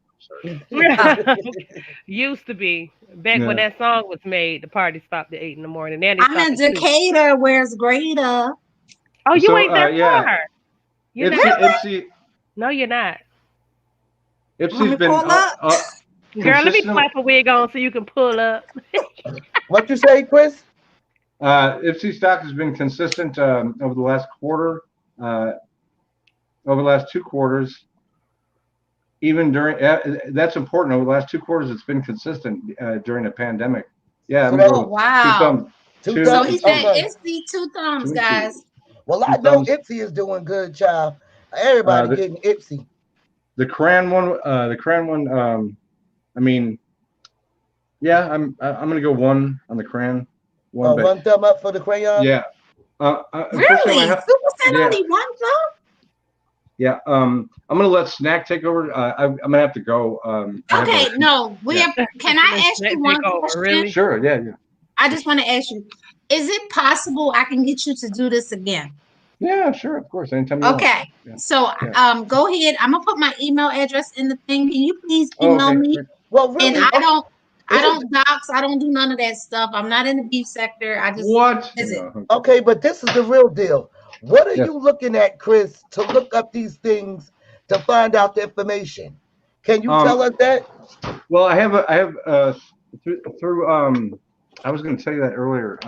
Used to be back when that song was made. The party stopped at 8 in the morning. I'm in Decatur, where it's greater. Oh, you ain't that far. You're Ipsy. No, you're not. Ipsy's been girl, let me slap a wig on so you can pull up. What you say, Chris? Ipsy stock has been consistent over the last quarter, over the last 2 quarters. Even during that's important. Over the last 2 quarters, it's been consistent during the pandemic. Yeah. Oh, wow. So he said Ipsy 2 thumbs, guys. Well, I know Ipsy is doing good, child. Everybody getting Ipsy. The crayon one. I mean, yeah, I'm gonna go 1 on the crayon. 1 thumb up for the crayon. Really? Yeah. Super said only 1 thumb? Yeah. I'm gonna let Snack take over. I'm gonna have to go. Okay. No. Can I ask you one question? Really? Sure. Yeah. I just want to ask you: is it possible I can get you to do this again? Yeah, sure. Of course. Anytime you okay. Want. So, go ahead. I'm gonna put my email address in the thing. Can you please email me? Well, really, and I don't dox. I don't do none of that stuff. I'm not in the beef sector. I just visit. Okay, but this is the real deal. What are you looking at, Chris, to look up these things to find out the information? Can you tell us that? Well, I have through I was going to tell you that earlier.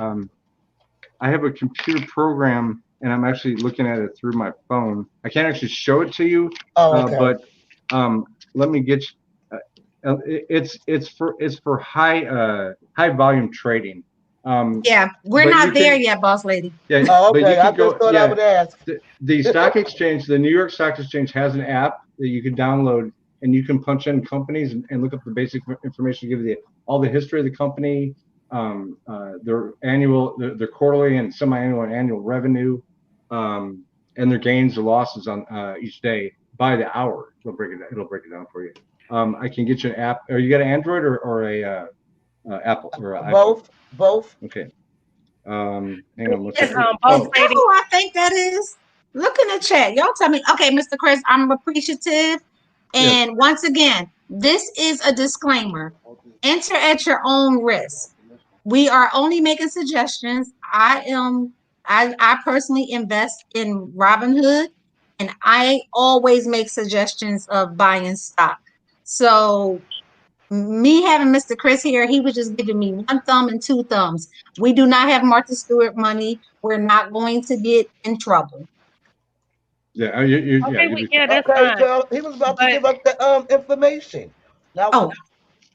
I have a computer program and I'm actually looking at it through my phone. I can't actually show it to you, Oh, okay. but let me get you. It's for high volume trading. Yeah, we're but not you there can- yet, boss lady. Yeah, Oh, but you okay. I can go. just thought I would ask. The stock exchange, the New York Stock Exchange, has an app that you can download, and you can punch in companies and look up the basic information, give you all the history of the company, their their quarterly and semi-annual and annual revenue, and their gains or losses on each day by the hour. It'll break it down for you. I can get you an app. Or you got an Android or a Apple or an iPhone? Both. Okay. Hang on. One Yes, second. boss Is that lady. who I think that is? Look in the chat. Y'all tell me. Okay, Mr. Chris, I'm appreciative. And once again, this is a disclaimer. Enter at your own risk. We are only making suggestions. I personally invest in Robinhood, and I always make suggestions of buying stock. So me having Mr. Chris here, he was just giving me one thumb and two thumbs. We do not have Martha Stewart money. We're not going to get in trouble. Yeah. Yeah, that's Okay, fine. so he was about to But- give us the information. Now, Oh,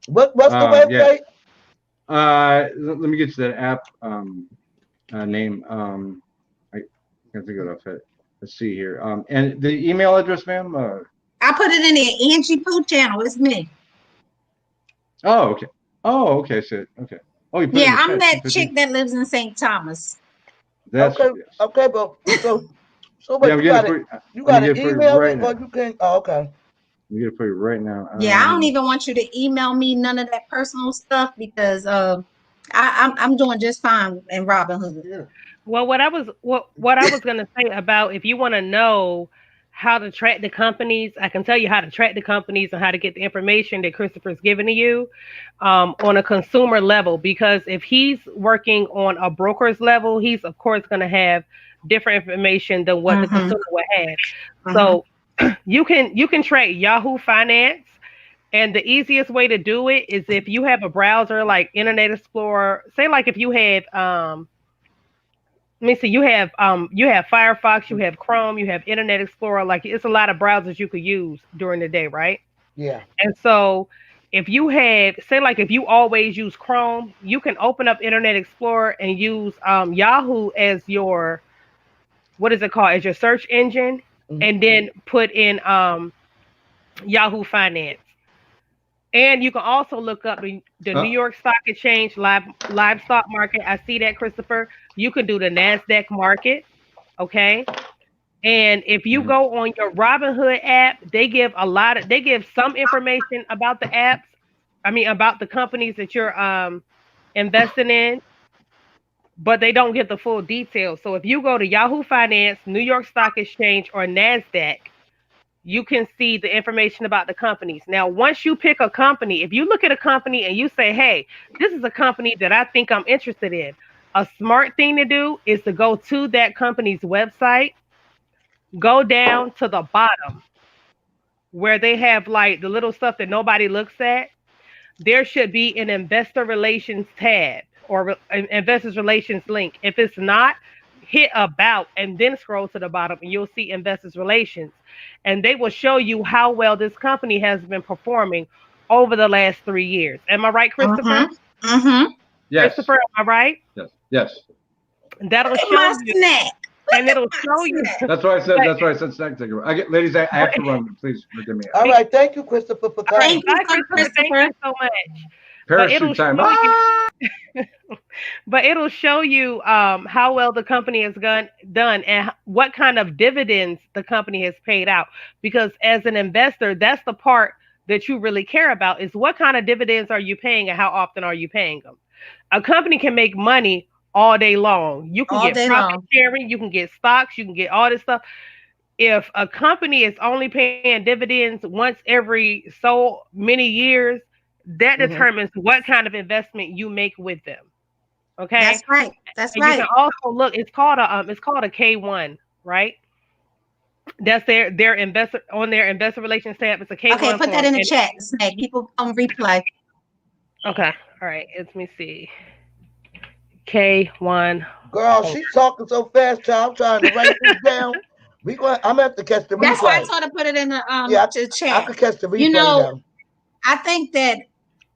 what's the Yeah. website? Let me get to that app name. I can't think of it. Let's see here. And the email address, ma'am. I put it in the Angie Pooh channel. It's me. Oh, okay. Oh, okay. So, okay. Oh, you put it in Yeah, the I'm chat. that You put chick it- that lives in St. Thomas. That's Okay, yes. okay, but so Yeah, what I'm you getting got it it? for you. You I'm got gonna to get it for you email right it, now. or you can. Oh, okay. I'm gonna get it for you right now. Yeah, I don't even want you to email me none of that personal stuff because I'm doing just fine in Robinhood. Well, what I was gonna say about if you want to know how to track the companies, I can tell you how to track the companies and how to get the information that Christopher's giving to you on a consumer level. Because if he's working on a broker's level, he's of course going to have different information than what the consumer would have. So you can track Yahoo Finance. And the easiest way to do it is if you have a browser like Internet Explorer, say like if you had let me see. You have Firefox, you have Chrome, you have Internet Explorer. Like it's a lot of browsers you could use during the day, right? Yeah. And so if you had, say, like if you always use Chrome, you can open up Internet Explorer and use Yahoo as your, what is it called, as your search engine, and then put in Yahoo Finance. And you can also look up the New York Stock Exchange live stock market. I see that, Christopher. You can do the NASDAQ market. Okay. And if you go on your Robinhood app, they give some information about the apps. I mean, about the companies that you're investing in, but they don't give the full details. So if you go to Yahoo Finance, New York Stock Exchange, or NASDAQ, you can see the information about the companies. Now, once you pick a company, if you look at a company and you say, hey, this is a company that I think I'm interested in, a smart thing to do is to go to that company's website, go down to the bottom where they have like the little stuff that nobody looks at. There should be an investor relations tab or investors relations link. If it's not, hit about and then scroll to the bottom and you'll see investors relations. And they will show you how well this company has been performing over the last 3 years. Am I right, Christopher? Yes. Christopher, am I right? Yes. Yes. That'll show you. Snack. And it'll show you. That's why I said. That's why I said snack taker. Ladies, I have to run. Please forgive me. All right. Thank you, Christopher, for coming. Thank you, Christopher. Thank you so much. Parachute time. But it'll show you how well the company has done and what kind of dividends the company has paid out. Because as an investor, that's the part that you really care about is what kind of dividends are you paying and how often are you paying them. A company can make money all day long. You can get profit sharing, you can get stocks, you can get all this stuff. If a company is only paying dividends once every so many years, that determines what kind of investment you make with them. Okay, that's right. That's and right. You can also look. It's called a K1, right? That's their investor on their investor relations tab. It's a K1. Okay, put that in the chat. Snake. People come replay. Okay, all right. Let me see. K1 Girl, she's talking so fast, child. I'm trying to write this down. I'm gonna have to catch the replay. That's why I told her to put it in the to I chat. could catch the replay You know, now. I think that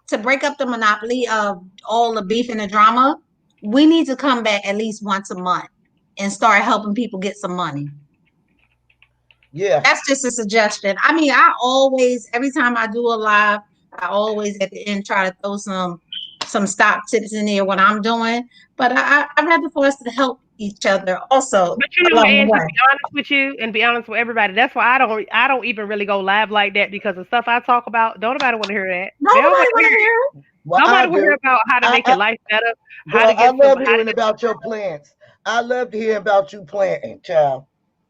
to break up the monopoly of all the beef and the drama, we need to come back at least once a month and start helping people get some money. Yeah. That's just a suggestion. I mean, I always, every time I do a live, I always at the end try to throw some stock tips in there what I'm doing. But I'd rather for us to help each other also. But you know, and to be honest with you and be honest with everybody, that's why I don't even really go live like that, because the stuff I talk about, don't nobody want to hear that. Nobody want to hear it. Well, nobody want to hear about how to make your life better. How to get I love hearing about your plants. I love to hear about you planting, child.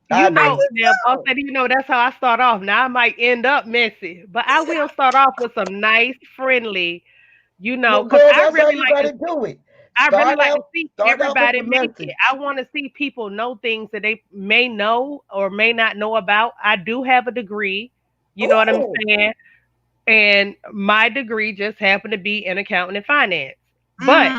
You know, now, boss lady, you know, that's how I start off. Now I might end up messy, but I will start off with some nice, friendly, you know, because I really like to do it. I really like to see everybody make it. I want to see people know things that they may know or may not know about. I do have a degree, you know what I'm saying? And my degree just happened to be in accounting and finance. But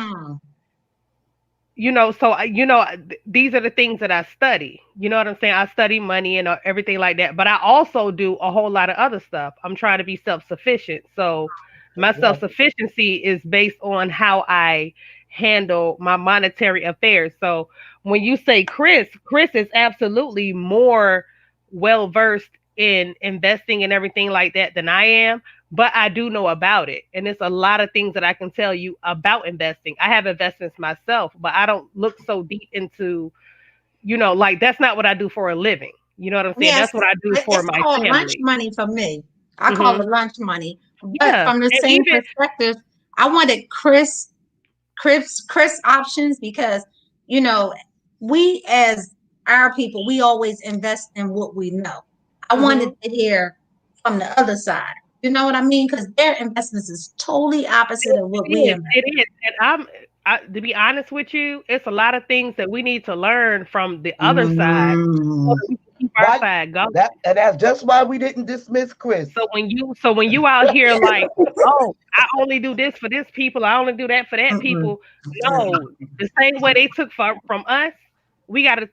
you know, so you know, these are the things that I study. You know what I'm saying? I study money and everything like that. But I also do a whole lot of other stuff. I'm trying to be self-sufficient. So my self-sufficiency is based on how I handle my monetary affairs. So when you say Chris is absolutely more well-versed in investing and everything like that than I am. But I do know about it. And there's a lot of things that I can tell you about investing. I have investments myself, but I don't look so deep into, you know, like that's not what I do for a living. You know what I'm saying? Yes, that's what I do for my family. Lunch money for me. I call it lunch money. But from the same perspective, I wanted Chris options because, you know, we as our people, we always invest in what we know. I wanted to hear from the other side. You know what I mean? Because their investments is totally opposite of what we invest. It is. And to be honest with you, it's a lot of things that we need to learn from the other side. So we can keep our side going. And that's just why we didn't dismiss Chris. So when you out here like, oh, I only do this for this people, I only do that for that people. No, the same way they took from us, we gotta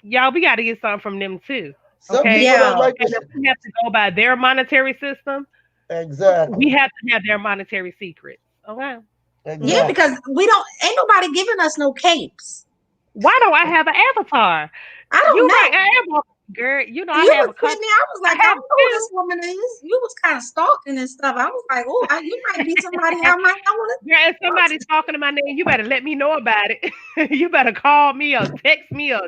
get something from them too. Okay. And if we have to go by their monetary system. Exactly. We have to have their monetary secrets. Okay. Exactly. Yeah, because ain't nobody giving us no capes. Why don't I have an avatar? I don't know. Girl, you know, I have a company. I was like, I know who this woman is. You was kind of stalking and stuff. I was like, oh, you might be somebody I might not want to. Yeah, if somebody's talking to my name, you better let me know about it. You better call me or text me or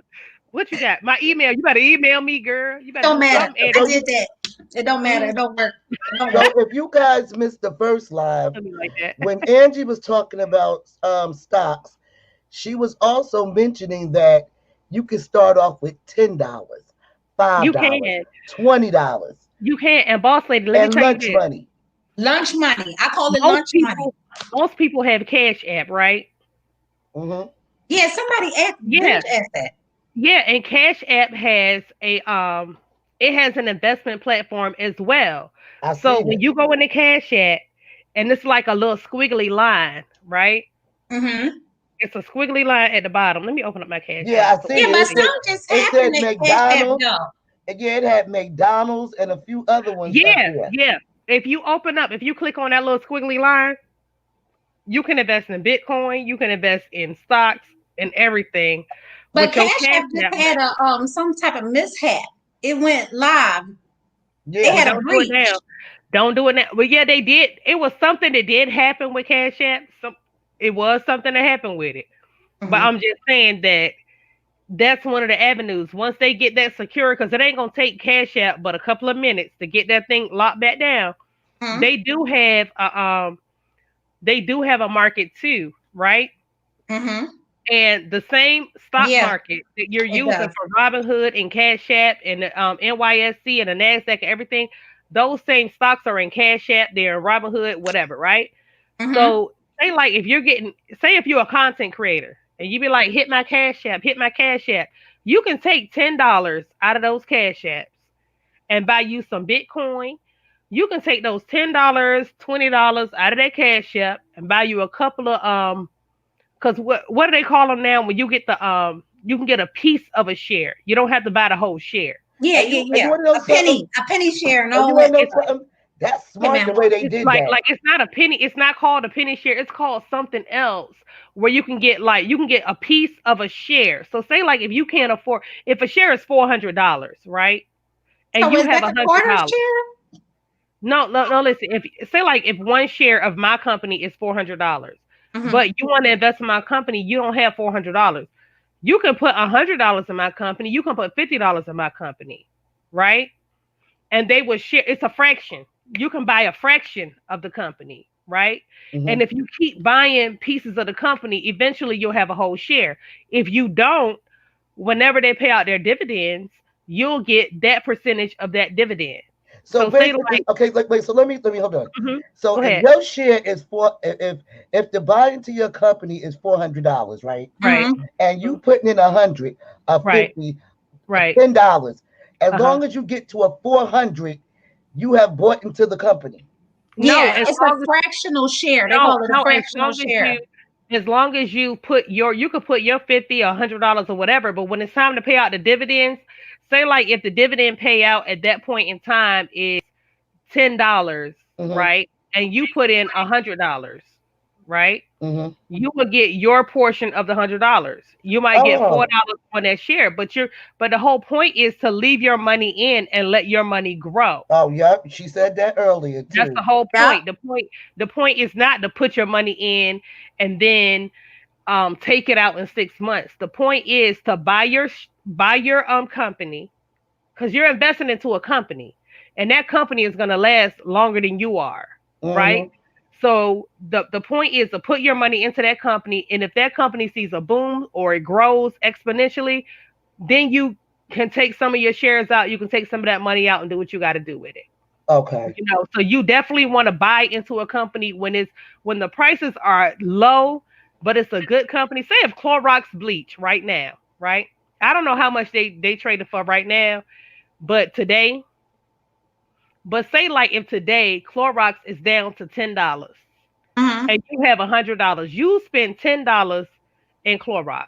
what you got? My email. You better email me, girl. You better don't matter. I did that. It don't matter. It don't work. So if you guys missed the first live, when Angie was talking about stocks, she was also mentioning that you can start off with $10, $5, $20. You can. And boss lady, let me tell you this. Money. Lunch money. I call it lunch money. Most people have Cash App, right? Mm-hmm. Yeah, somebody asked that. Yeah, and Cash App has it has an investment platform as well. So when you go into Cash App, and it's like a little squiggly line, right? Mm-hmm. It's a squiggly line at the bottom. Let me open up my Cash App. Yeah, I see. Yeah, but some just happened at McDonald's. Yeah, it had McDonald's and a few other ones. Yeah. If you click on that little squiggly line, you can invest in Bitcoin, you can invest in stocks and everything. But Cash App just had a some type of mishap. It went live. Yeah, they had a breach. Don't do it now. Well, yeah, they did. It was something that did happen with Cash App. It was something that happened with it. Mm-hmm. But I'm just saying that's one of the avenues. Once they get that secure, because it ain't gonna take Cash App but a couple of minutes to get that thing locked back down. Mm-hmm. They do have a market too, right? Mm-hmm. And the same stock market that you're using for Robinhood and Cash App and NYSE and the NASDAQ and everything, those same stocks are in Cash App, they're in Robinhood, whatever, right? Mm-hmm. So like if you're a content creator and you be like, hit my Cash App, you can take $10 out of those Cash Apps and buy you some Bitcoin. You can take those $10, $20 out of that Cash App and buy you a couple of Because what do they call them now? When you get the you can get a piece of a share. You don't have to buy the whole share. Yeah, You wanna know a penny share, and You all wanna that. know something? That's smart the way they It's did like that. it's not a penny. It's not called a penny share. It's called something else where you can get a piece of a share. So say like if you can't afford, if a share is $400, right? And So you is have that the quarter $100. share? No. Listen. If say like if one share of my company is $400, Mhm. but you want to invest in my company, you don't have $400. You can put $100 in my company. You can put $50 in my company, right? And they would share. It's a fraction. You can buy a fraction of the company, right? And if you keep buying pieces of the company, eventually you'll have a whole share. If you don't, whenever they pay out their dividends, you'll get that percentage of that dividend. So So say basically, like, okay, wait. So let me hold on. So go if ahead. your share is if the buy into your company is $400, right? Right, And you putting in 100, right, 50, right. $10. As Uh-huh. long as you get to a 400, you have bought into the company. No, Yeah, as it's long a as fractional share. They no, call it a no, fractional share. as long as you put you could put your 50 or $100 or whatever, but when it's time to pay out the dividends, say like if the dividend payout at that point in time is $10, right? And you put in $100, right? You will get your portion of the $100. You might get $4 on that share, but the whole point is to leave your money in and let your money grow. Oh, yeah, she said that earlier too. That's the whole point. The point is not to put your money in and then take it out in 6 months. The point is to buy your company, because you're investing into a company, and that company is going to last longer than you are, right? So the point is to put your money into that company, and if that company sees a boom or it grows exponentially, then you can take some of your shares out. You can take some of that money out and do what you got to do with it. Okay. You know, so you definitely want to buy into a company when the prices are low, but it's a good company. Say if Clorox bleach right now, right? I don't know how much they traded for right now, but today. But say like if today Clorox is down to $10 and you have $100, you spend $10 in Clorox,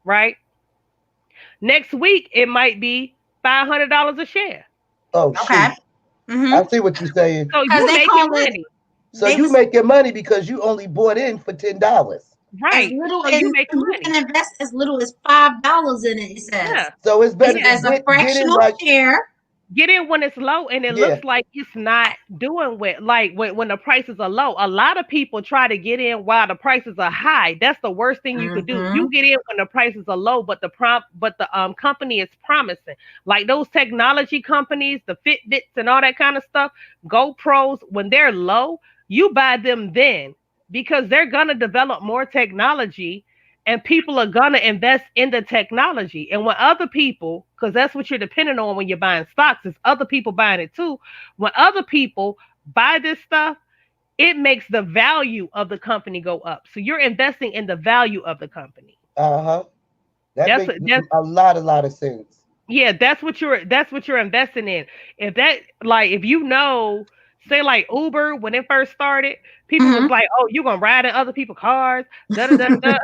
right? Next week it might be $500 a share. Oh, Okay. shoot. I see what you're saying. So you making money. So you making money because you only bought in for $10. Right. So you making you money. can invest as little as $5 in it, it says. Yeah. So it's better as a fractional share. Get in when it's low and it looks like it's not doing when the prices are low. A lot of people try to get in while the prices are high. That's the worst thing you could do. You get in when the prices are low, but the company is promising. Like those technology companies, the Fitbits and all that kind of stuff, GoPros, when they're low, you buy them then because they're gonna develop more technology. And people are going to invest in the technology. And when other people, because that's what you're depending on when you're buying stocks, is other people buying it too. When other people buy this stuff, it makes the value of the company go up. So you're investing in the value of the company. That makes a lot of sense. Yeah, that's what you're investing in. If you know, say like Uber, when it first started, people was like, oh, you're gonna ride in other people's cars, da da da da.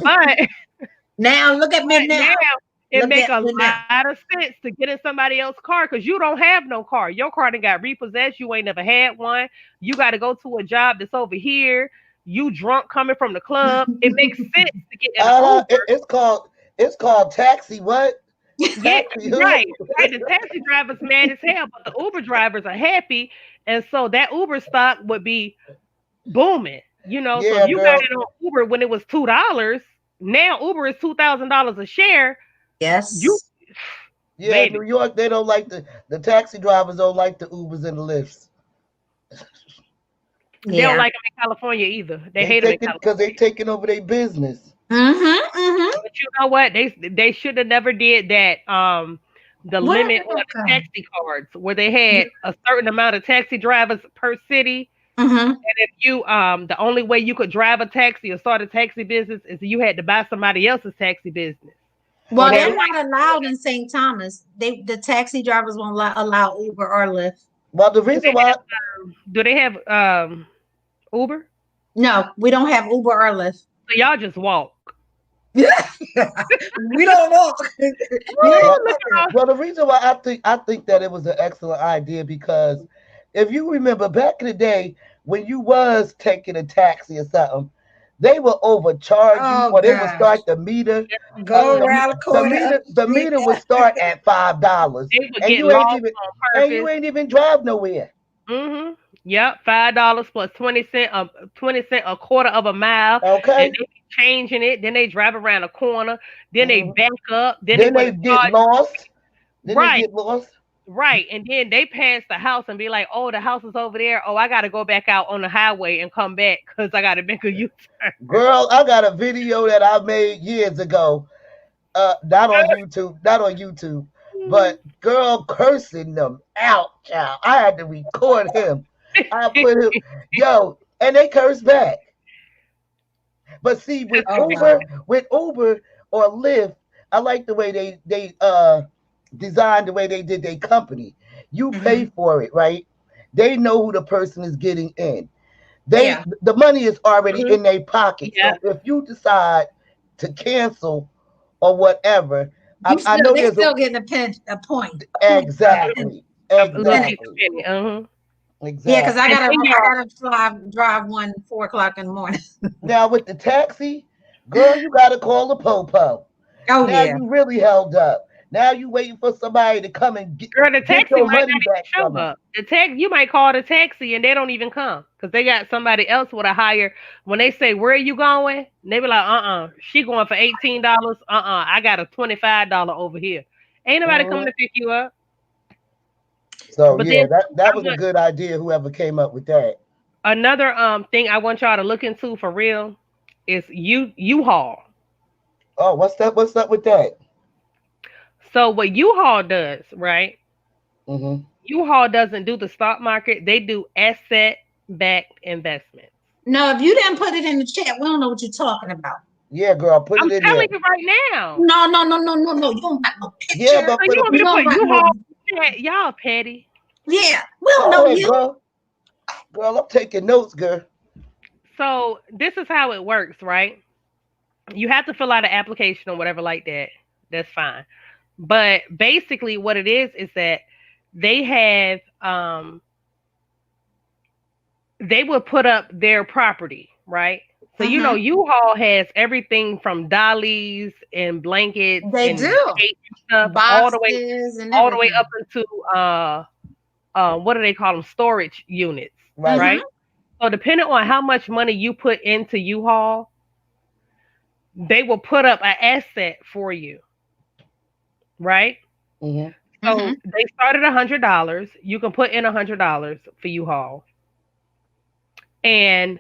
But now look at me now. It makes a lot of sense to get in somebody else's car because you don't have no car. Your car done got repossessed. You ain't never had one. You got to go to a job that's over here. You drunk coming from the club. It makes sense to get in an Uber. It's called taxi. What? Yeah, right. The taxi drivers mad as hell, but the Uber drivers are happy, and so that Uber stock would be booming. You know, so if you got it on Uber when it was $2, now Uber is $2,000 a share. Yes. In New York, they don't like the taxi drivers don't like the Ubers and the Lyfts. They don't like them in California either. They hate them in California because they're taking over their business. But you know what? They should have never did that. The limit on the taxi cards where they had a certain amount of taxi drivers per city. And if you the only way you could drive a taxi or start a taxi business is you had to buy somebody else's taxi business. Well, they're not allowed in St. Thomas. The taxi drivers won't allow Uber or Lyft. Well, the reason why do they have Uber? No, we don't have Uber or Lyft. So y'all just walk. We don't walk. Well, the reason why I think that it was an excellent idea because if you remember back in the day when you was taking a taxi or something, they would overcharge you, or they would start the meter. Go around the corner. The meter would start at $5, They would and get you ain't lost even on purpose. drive nowhere. Mm-hmm. Yep, $5 plus 20 cent, 20 cent, a quarter of a mile. Okay. And they be changing it. Then they drive around a corner. Then they back up. Then they wanna get charge- lost. Then Right. they get lost. Right. And then they pass the house and be like, oh, the house is over there. Oh, I got to go back out on the highway and come back because I got to make a U-turn. Girl, I got a video that I made years ago. Not on YouTube, but girl cursing them out, child. I had to record him. I put him, and they curse back. But see, with Uber or Lyft, I like the way they designed the way they did their company. You pay for it, right? They know who the person is getting in. The money is already in their pocket. Yeah. So if you decide to cancel or whatever, I know they there's still getting a point. Exactly. Uh-huh. Yeah, because I gotta drive one 4 o'clock in the morning. Now with the taxi, girl, you gotta call the popo. Oh now yeah. you really held up. Now you waiting for somebody to come and get Girl, the get taxi your might money not even back show from them. up. You might call the taxi and they don't even come because they got somebody else with a higher. When they say, where are you going? They be like, she going for $18. I got a $25 over here. Ain't nobody coming to pick you up. So But yeah, then- that was a good idea. Whoever came up with that. Another thing I want y'all to look into for real is U-Haul. Oh, what's up with that? So what U-Haul does, right? Mm-hmm. U-Haul doesn't do the stock market. They do asset-backed investments. No, if you didn't put it in the chat, we don't know what you're talking about. Yeah, girl, put I'm it in telling there. you right now. No. You don't got no picture. Yeah, but So you want me to don't put got U-Haul no- in the chat? Y'all petty. Yeah, we don't know you. Girl, I'm taking notes, girl. So this is how it works, right? You have to fill out an application or whatever like that. That's fine. But basically what it is that they have they will put up their property, right? So you know U-Haul has everything from dollies and blankets They and do. tape and stuff all the way up into what do they call them? Storage units, right? So depending on how much money you put into U-Haul, they will put up an asset for you, right? Mm-hmm. So they start at $100. You can put in $100 for U-Haul. And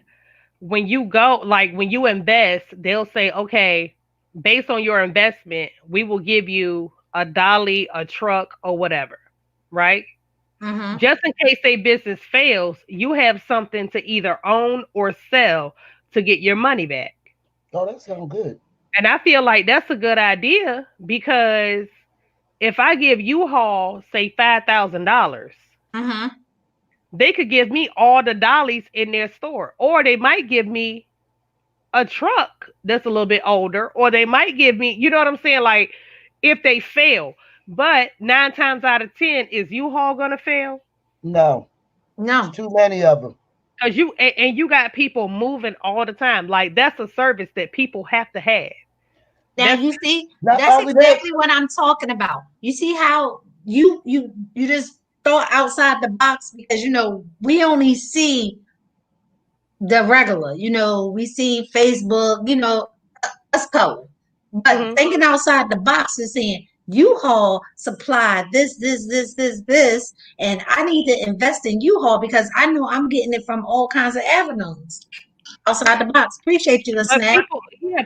when you go, like when you invest, they'll say, okay, based on your investment, we will give you a dolly, a truck, or whatever, right? Just in case their business fails, you have something to either own or sell to get your money back. Oh, that sounds good. And I feel like that's a good idea because if I give U-Haul, say $5,000, they could give me all the dollies in their store, or they might give me a truck that's a little bit older, or they might give me, you know what I'm saying? Like if they fail, but 9 times out of 10, is U-Haul gonna fail? No. Too many of them. Because you got people moving all the time. Like that's a service that people have to have. Now you see, that's exactly what I'm talking about. You see how you just thought outside the box because we only see the regular. We see Facebook. Us color, but thinking outside the box and saying U-Haul supply this, and I need to invest in U-Haul because I know I'm getting it from all kinds of avenues. Outside the box. Appreciate you, Snap.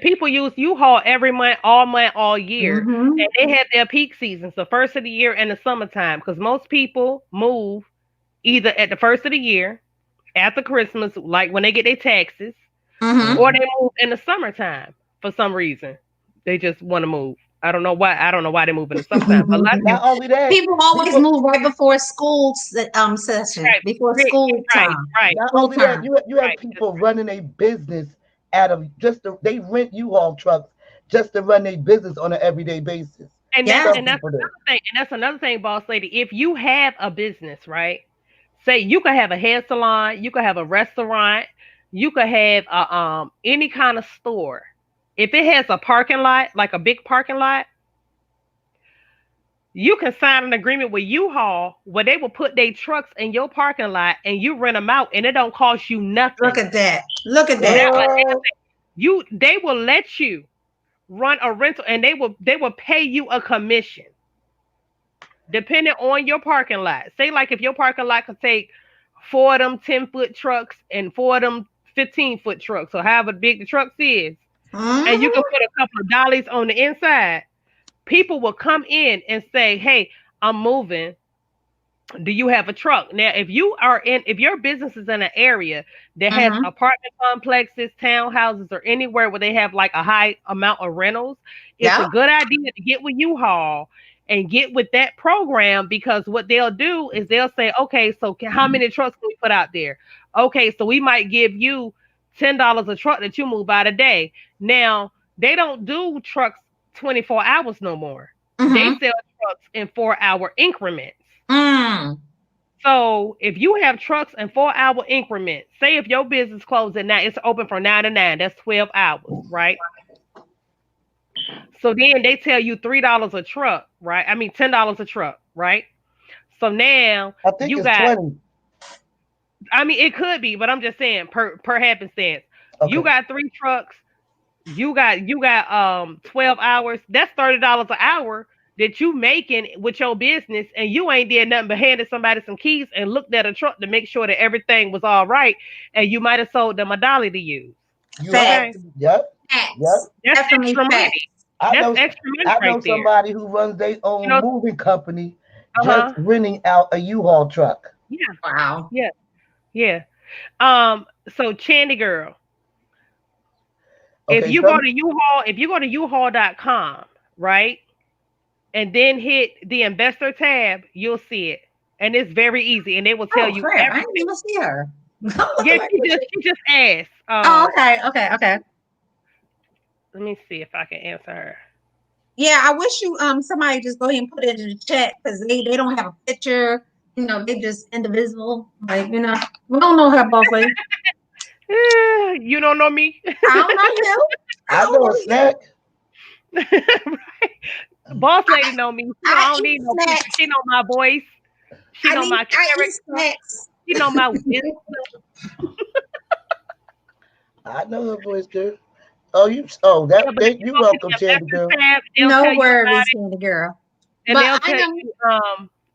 People use U-Haul every month, all year. And they have their peak seasons, the first of the year and the summertime, because most people move either at the first of the year, after Christmas, like when they get their taxes, or they move in the summertime for some reason. They just want to move. I don't know why they move in the summertime. But not only that, people always move right before school session, before school time. Right. Not only that, you have people running a business out of they rent U-Haul trucks just to run their business on an everyday basis. And Yeah. that's another thing. And that's another thing, boss lady. If you have a business, right? Say you could have a hair salon, you could have a restaurant, you could have any kind of store. If it has a parking lot, like a big parking lot, you can sign an agreement with U-Haul where they will put their trucks in your parking lot and you rent them out, and it don't cost you nothing. Look at that. Look at that. They will let you run a rental, and they will pay you a commission depending on your parking lot. Say like if your parking lot could take 4 of them 10-foot trucks and 4 of them 15-foot trucks, so however big the trucks is, and you can put a couple of dollies on the inside, people will come in and say, hey, I'm moving. Do you have a truck? Now, if your business is in an area that has apartment complexes, townhouses, or anywhere where they have like a high amount of rentals, it's a good idea to get with U-Haul and get with that program, because what they'll do is they'll say, okay, so how many trucks can we put out there? Okay, so we might give you $10 a truck that you move out a day. Now, they don't do trucks 24 hours no more. They sell trucks in 4-hour increments. So if you have trucks in 4-hour increments, say if your business closes at 9, it's open from 9 to 9, that's 12 hours, right? So then they tell you $3 a truck, right? I mean $10 a truck, right? So now I think you it's got 20. I mean it could be, but I'm just saying per happenstance. Okay. You got 3 trucks, you got 12 hours, that's $30 an hour that you making with your business, and you ain't did nothing but handed somebody some keys and looked at a truck to make sure that everything was all right, and you might have sold them a dolly to use. Facts. Yep. That's Definitely extra money. That's extra money I know right there. somebody who runs their own moving company, Uh-huh. just renting out a U-Haul truck. Yeah. Wow. Yeah. So Chandy girl, Okay, if you go to U-Haul.com, right? And then hit the investor tab, you'll see it. And it's very easy. And they will tell you crap. I everything. didn't even see her. Yeah, she just asked. Okay. Let me see if I can answer her. Yeah, I wish you somebody just go ahead and put it in the chat, because they don't have a picture. You know, they just indivisible. Like, you know, we don't know her both ways. You don't know me. I don't know you. I know a snack. Right. Boss lady know me. I don't need no picture. She know my voice. She know my character. She know my wisdom. I know her voice, girl. You welcome, Chandy girl. No worries, Chandy girl. And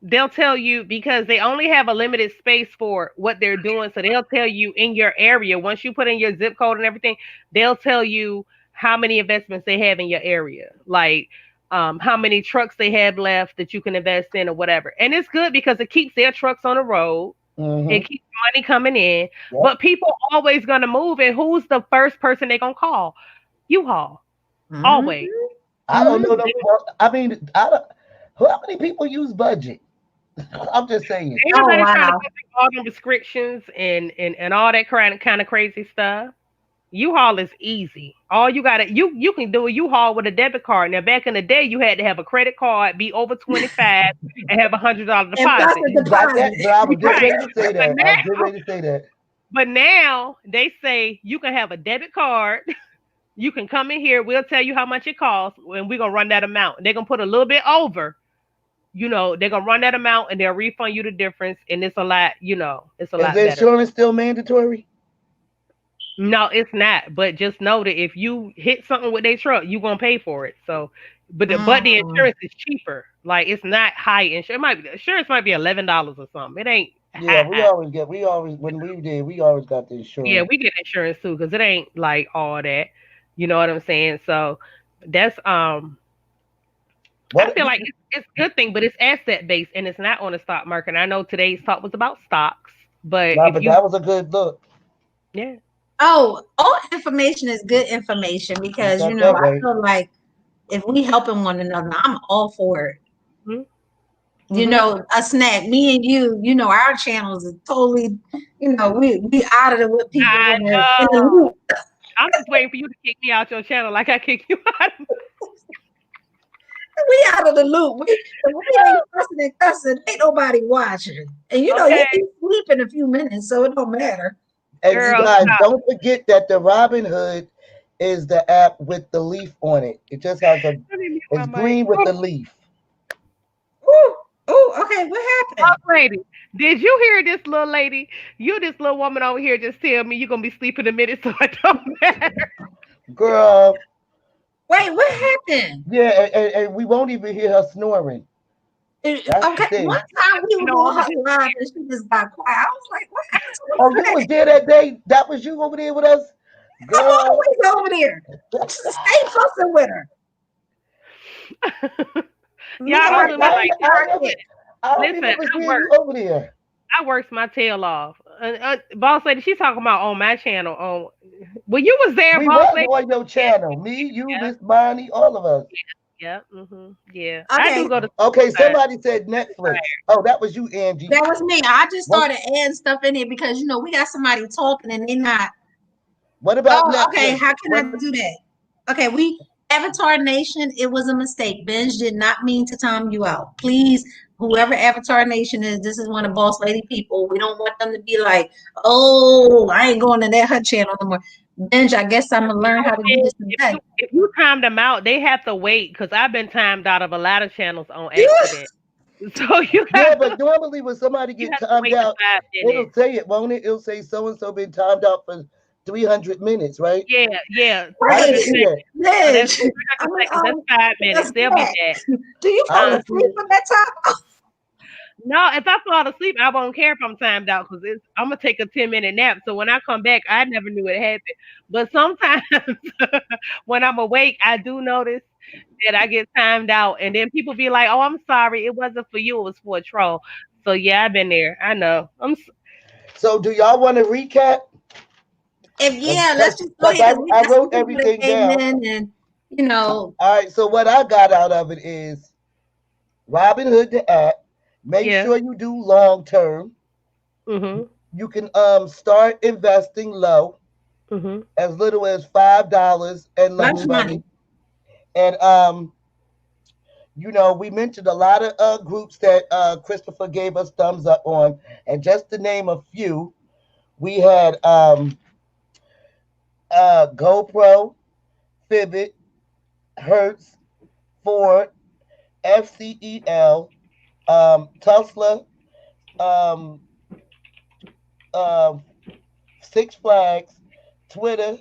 they'll tell you because they only have a limited space for what they're doing. So they'll tell you in your area, once you put in your zip code and everything, they'll tell you how many investments they have in your area. Like how many trucks they have left that you can invest in or whatever. And it's good because it keeps their trucks on the road. It keeps money coming in. Yep. But people always going to move. And who's the first person they're going to call? U-Haul. Always. I don't know. I mean, how many people use budget? I'm just saying. Everybody's trying to put all the restrictions and all that kind of crazy stuff. U-Haul is easy. All you you can do a U-Haul with a debit card. Now, back in the day, you had to have a credit card, be over 25, and have $100 deposit. I was getting ready to say that. But now they say you can have a debit card. You can come in here. We'll tell you how much it costs, and we're gonna run that amount. They're gonna put a little bit over. You know, they're gonna run that amount, and they'll refund you the difference. And it's a lot. You know, it's a lot. Is insurance still mandatory? No, it's not. But just know that if you hit something with their truck, you're gonna pay for it. So, but the insurance is cheaper. Like it's not high insurance. Insurance might be $11 or something. It ain't. Yeah, we always got the insurance. Yeah, we get insurance too because it ain't like all that. You know what I'm saying? So that's I feel like it's a good thing, but it's asset based and it's not on the stock market. I know today's talk was about stocks, but that was a good look. Yeah. Oh, all information is good information because I feel like if we helping one another, I'm all for it. You know, a snack, me and you know, our channels are totally, you know, we out of it with people in the loop. I'm just waiting for you to kick me out your channel like I kicked you out. We out of the loop. We ain't fussing and cussing. Ain't nobody watching. And you know, Okay. you sleep in a few minutes, so it don't matter. And Girl, you guys, stop. don't forget that the Robin Hood is the app with the leaf on it. It just has a, Let me mute it's my green mic. with the leaf. Ooh, okay, what happened? Boss lady, did you hear this little lady? You, this little woman over here, just tell me you're gonna be sleeping in a minute, so it don't matter. Girl, Wait, what happened? yeah, and we won't even hear her snoring. That's the Okay, thing. one time we were No, on I'm her live and she just got quiet. I was like, what happened to Oh, you was there that day? That was you over there with us? I'm Girl, always over there. Stay fussing with her. Me Y'all and don't her do me got like to argue. I don't Listen, remember I seeing work. you over there. I worked my tail off. Boss lady, she's talking about on my channel. Well, you was there, We boss was lady. on your channel. Me, you, Yeah. Miss Bonnie, all of us. Yeah, yeah. I Okay, do go to. Okay, somebody said Netflix. Oh, that was you, Angie. that was me. I just What- started adding stuff in here because you know we got somebody talking and they not. What about Oh, Netflix? okay. How can I What- do that? Okay, we Avatar Nation. It was a mistake. Benj did not mean to time you out. Please, whoever Avatar Nation is, this is one of Boss Lady people. We don't want them to be like, oh, I ain't going to that her channel no more. Benj, I guess I'm gonna learn how to do this today. If you time them out, they have to wait because I've been timed out of a lot of channels on accident. So you Yeah, have, but normally when somebody you get have to timed wait out, the 5 it'll minutes. say it, won't it? It'll say so and so been timed out for 300 minutes, right? Yeah. I 300 didn't see seconds. that. So that's Benj, 300 seconds. That's 5 minutes. what's They'll be that? back. Do you I fall didn't see asleep it. at that time? No, if I fall asleep, I won't care if I'm timed out because I'm gonna take a 10-minute nap. So when I come back, I never knew it happened. But sometimes when I'm awake, I do notice that I get timed out, and then people be like, "Oh, I'm sorry, it wasn't for you; it was for a troll." So yeah, I've been there. I know. So do y'all want to recap? Let's just go Because ahead. 'Cause we I got some wrote people that everything came down. in and you know, All right, so what I got out of it is Robin Hood the app. Make Yeah. sure you do long term. Mhm. You can start investing low, Mhm. as little as $5 and lunch lunch money. money. And you know, we mentioned a lot of groups that Christopher gave us thumbs up on, and just to name a few, we had GoPro, Fitbit, Hertz, Ford, FCEL, Tesla, um, Six Flags, Twitter,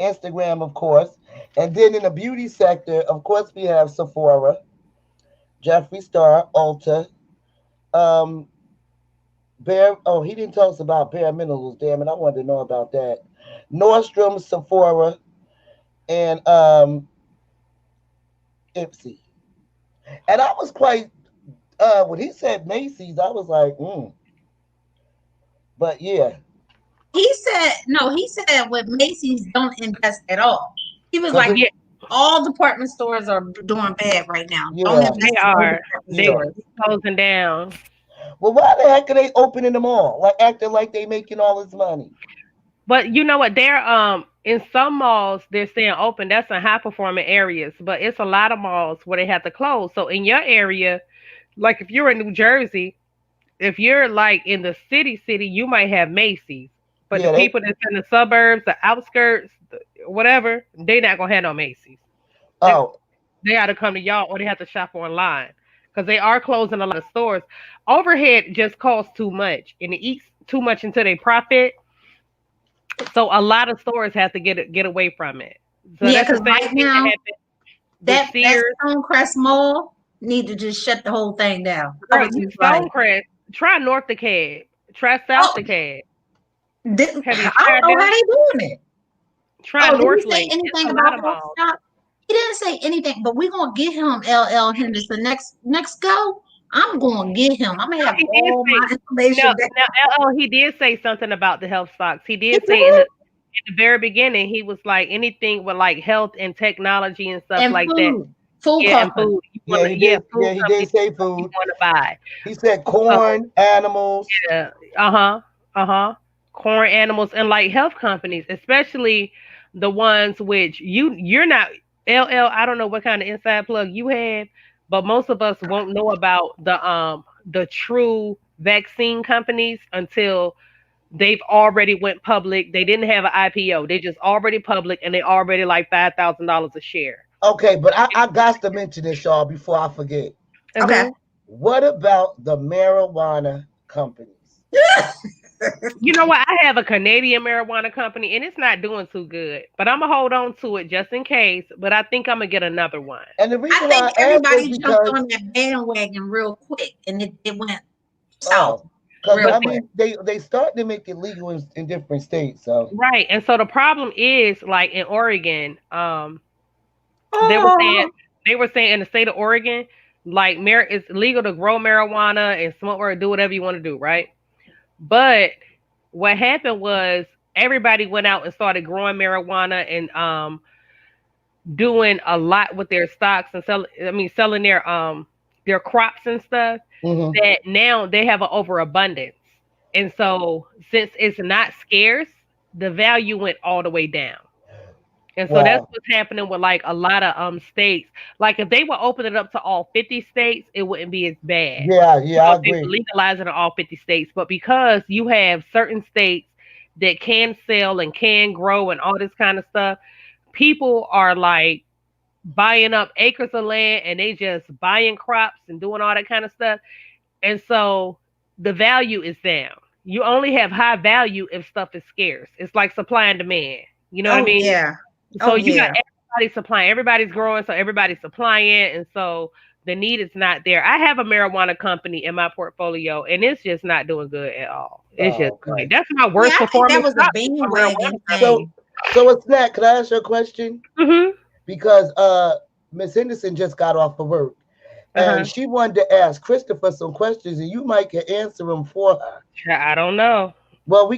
Instagram, of course. And then in the beauty sector, of course, we have Sephora, Jeffree Star, Ulta, Bare. Oh, he didn't tell us about Bare Minerals. Damn it, I wanted to know about that. Nordstrom, Sephora, and Ipsy. And I was quite when he said Macy's, I was like, But yeah. He said with Macy's don't invest at all. He was like, Yeah. all department stores are doing bad right now. Yeah. Don't invest They in are. department They stores. closing down. Well, why the heck are they opening them all? Like acting like they making all this money. But you know what? They're in some malls they're staying open. That's in high performing areas. But it's a lot of malls where they have to close. So in your area, like if you're in New Jersey, if you're like in the city, you might have Macy's. But Yeah, the people that's in the suburbs, the outskirts, whatever, they're not gonna have no Macy's. Oh, They got to come to y'all, or they have to shop online because they are closing a lot of stores. Overhead just costs too much, and it eats too much into their profit. So a lot of stores have to get away from it. So Yeah, that's the 'cause same right thing now, that happened with that Sears. Stonecrest Mall need to just shut the whole thing down. I Girl, was you just like, Stonecrest. Try North DeKalb. Try South DeKalb. Have you I tried don't know how them? they doing it. Try Did North he say Lake. It's anything a lot about of that malls. stop? He didn't say anything, but we're gonna get him LL Henderson next go. I'm gonna get him. I'm gonna have He did all say my information no. down. Now, LL, he did say something about the health stocks. He He did say did? in the very beginning, he was like anything with like health and technology and stuff And like that. food Yeah, and company. food. You yeah, wanna, he yeah, did. food Yeah, he companies did say you food. want to buy. He said corn, animals. Yeah, corn animals and like health companies, especially the ones which you're not LL. I don't know what kind of inside plug you have, but most of us won't know about the true vaccine companies until they've already went public. They didn't have an IPO. They just already public and they already like $5,000 a share. Okay, but I got to mention this, y'all, before I forget. Okay. What about the marijuana companies? You know what? I have a Canadian marijuana company and it's not doing too good, but I'm gonna hold on to it just in case. But I think I'm gonna get another one. And the I reason think why I asked everybody is jumped because on that bandwagon real quick, and it went south. because real I quick. mean they started to make it legal in different states. So Right. And so the problem is like in Oregon, they were saying Oh, in the state of Oregon, like it's legal to grow marijuana and smoke or do whatever you want to do, right? But what happened was everybody went out and started growing marijuana and doing a lot with their stocks and selling their crops and stuff mhm. that now they have an overabundance. And so since it's not scarce, the value went all the way down. And so that's Wow. what's happening with like a lot of states. Like if they would open it up to all 50 states, it wouldn't be as bad. Yeah, You I know, if they would agree. legalize it in all 50 states. But because you have certain states that can sell and can grow and all this kind of stuff, people are like buying up acres of land and they just buying crops and doing all that kind of stuff. And so the value is down. You only have high value if stuff is scarce. It's like supply and demand. You know what I oh mean? yeah. So Oh you got yeah. everybody supplying, everybody's growing, so everybody's supplying, and so the need is not there. I have a marijuana company in my portfolio, and it's just not doing good at all. It's just Oh, like okay. that's my Yeah, worst I think that performing was a stock. Is my bandwagon marijuana So thing. so a snack. Can I ask you a question? company. Because Miss Henderson just got off of work and Uh-huh. she wanted to ask Christopher some questions and you might can answer them for her. I don't know, Well,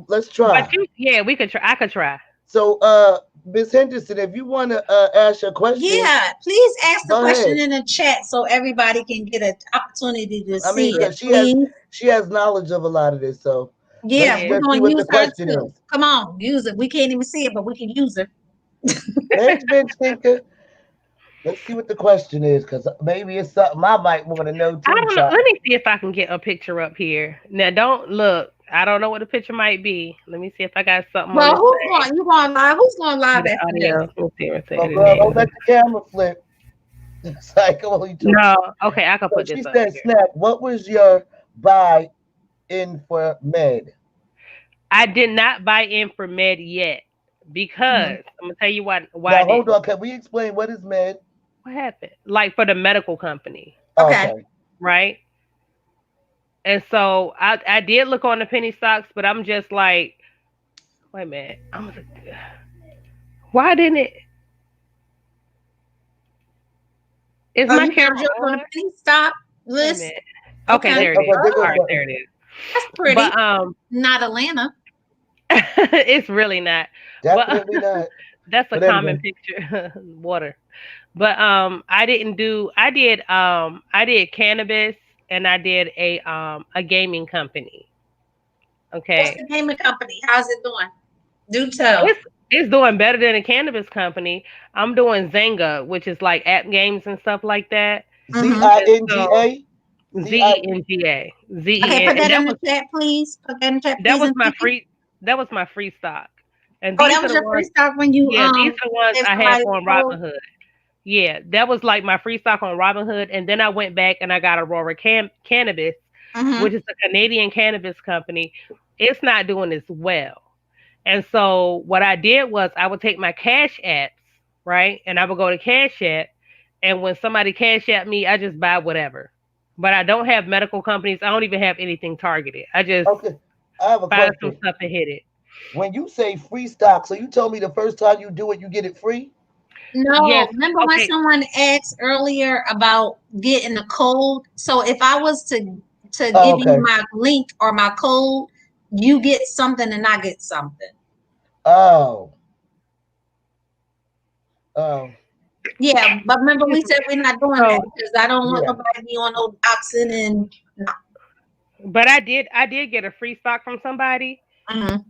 let's but try. we could try. I could try. So Miss Henderson, if you want to ask your question, Yeah, please ask the go question ahead. in the chat so everybody can get an opportunity to I mean, see it. because Please. she has knowledge of a lot of this. So Yeah, Yeah. we're let's see gonna what the use her question too. is. Come on, use it. We can't even see it, but we can use her. Hey, bench thinker. Let's see what the question is, because maybe it's something I might want to know I too, don't know. child. Let me see if I can get a picture up here. Now, don't look. I don't know what the picture might be. Let me see if I got something on Well, this who's thing. going? You going live? Who's going Do live the after audio. this? Let me see if I Oh, say the girl, don't name. let the camera flip. It's like, oh, you told. No. Okay, I can So put she this up said, here. Snack, what was your buy in for med? I did not buy in for med yet Mhm. because I'm gonna tell you why I Now, hold didn't. on. Can we explain what is med? What happened? Like for the medical company, Oh, Okay. okay. right? And so I did look on the penny stocks, but I'm just like, wait a minute. Why didn't it? Is Oh, my you found camera yours on the on? penny stock Wait a list? minute. Okay, Okay. there it is. Okay, there All goes right, Oh, something. there it is. that's pretty. But Not Atlanta. it's really not. But Definitely not. that's a But common anyway, picture. Water. But I did cannabis and I did a gaming company. What's Okay. the gaming company? How's it doing? Do tell. It's doing better than a cannabis company. I'm doing Zynga, which is like app games and stuff like that. Mm-hmm. And so Zinga. Z-I. Zenga. Okay, put And that in the chat, please. Put that in the chat, that please. was And my thank you. free that was my free stock. And Oh, that these are was the your free ones stock when you yeah, these are the ones gave I have somebody the on code. Robinhood. Yeah, that was like my free stock on Robinhood, and then I went back and I got Aurora Cannabis, Mm-hmm. which is a Canadian cannabis company. It's not doing as well, and so what I did was I would take my Cash apps, right, and I would go to Cash App, and when somebody Cash App me, I just buy whatever. But I don't have medical companies. I don't even have anything targeted. I just Okay. I have a find some question. stuff and hit it. When you say free stock, so you told me the first time you do it, you get it free? No, Yes. remember when Okay. someone asked earlier about getting a code? So if I was to Oh, give you okay. my link or my code, you get something and I get something. Oh. Oh. Yeah, but remember we said we're not doing that So, because I don't want Yeah. nobody to be on no doxing and no. but I did get a free stock from somebody. Mhm.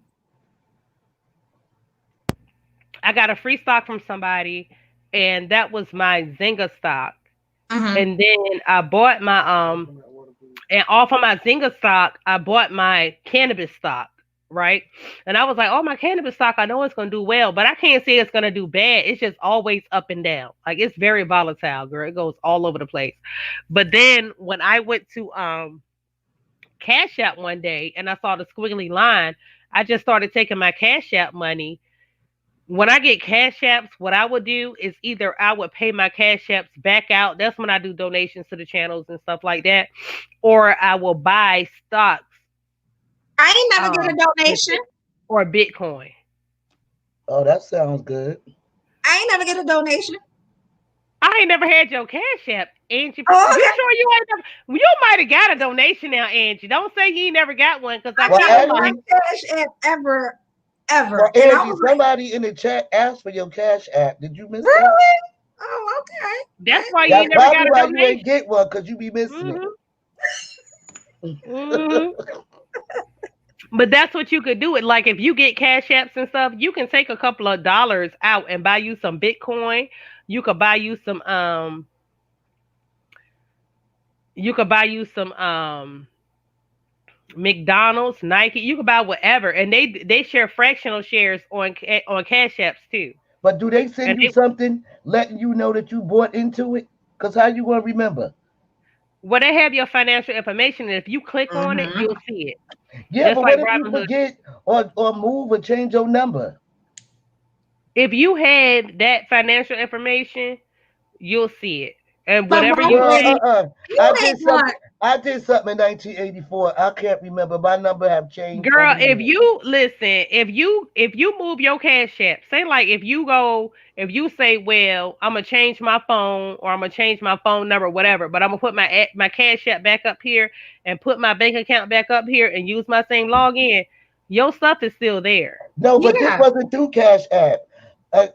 I got a free stock from somebody, and that was my Zynga stock. Mhm. And then I bought my and off of my Zynga stock, I bought my cannabis stock, right? And I was like, oh, my cannabis stock, I know it's gonna do well, but I can't say it's gonna do bad. It's just always up and down. Like it's very volatile, girl. It goes all over the place. But then when I went to Cash App one day and I saw the squiggly line, I just started taking my Cash App money. When I get Cash Apps, what I would do is either I would pay my Cash Apps back out. That's when I do donations to the channels and stuff like that. Or I will buy stocks I ain't never get a donation. or Bitcoin. Oh, that sounds good. I ain't never get a donation. I ain't never had your Cash App, Angie. Oh, You okay. sure you ain't never? You might have got a donation now, Angie. Don't say you ain't never got one, because I I Well, feel never like got Cash App ever. Well, And I Angie, was like, somebody in the chat asked for your Cash App. Did you miss that? really? Oh, okay. that's why you That's ain't never probably got a why you ain't donation. get one, because you be missing Mhm. But that's what you could do. It like if you get Cash Apps and stuff, you can take a couple of dollars out and buy you some Bitcoin. You could buy you some McDonald's, Nike. You could buy whatever, and they share fractional shares on Cash Apps too. But do they send And you something letting you know that you bought into it? Because how you gonna remember? well, they have your financial information, and if you click on it, Mhm. you'll see it. Yeah, Just but like what if you Robinhood. forget or move or change your number? If you had that financial information, you'll see it. And But whatever why you Girl, pay, you I ain't did something. I did something in 1984. I can't remember. My number have changed girl, over the if years. you listen, if you move your Cash App, say like if you say, well, I'm gonna change my phone or I'm gonna change my phone number, whatever, but I'm gonna put my Cash App back up here and put my bank account back up here and use my same login, your stuff is still there. No, but this Yeah. wasn't through Cash App. And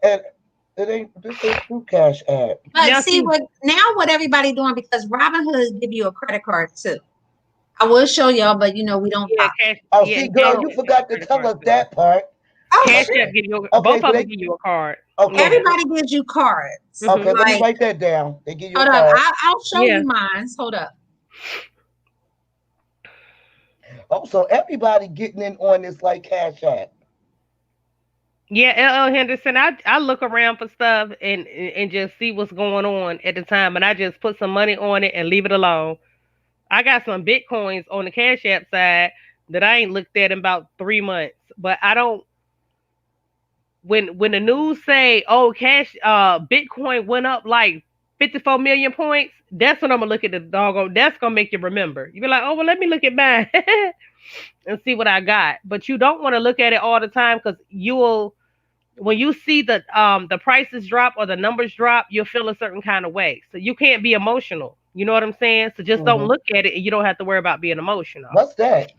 it ain't. This ain't through Cash App. But Now see see, what everybody doing, because Robinhood give you a credit card too. I will show y'all, but we don't yeah, talk. Oh, yeah, see, girl, Cash you App got forgot to credit tell cards us too. that part. Oh Cash shit. App give you Okay, both so of they. them give you a card. Okay, Yeah. Everybody gives you cards. Mhm. okay. Let me Like, write that down. They give you a hold up. card. I'll show Yeah. you mine. Hold up. Oh, so everybody getting in on this like Cash App. Yeah, LL Henderson. I look around for stuff and just see what's going on at the time, and I just put some money on it and leave it alone. I got some Bitcoins on the Cash App side that I ain't looked at in about 3 months, but I don't. When the news say, oh, Bitcoin went up like 54 million points, that's when I'm gonna look at the doggone. That's gonna make you remember. You be like, oh well, let me look at mine and see what I got. But you don't want to look at it all the time, because you'll when you see the prices drop or the numbers drop, you'll feel a certain kind of way. So you can't be emotional. You know what I'm saying? So just don't Mhm. look at it, and you don't have to worry about being emotional. What's that?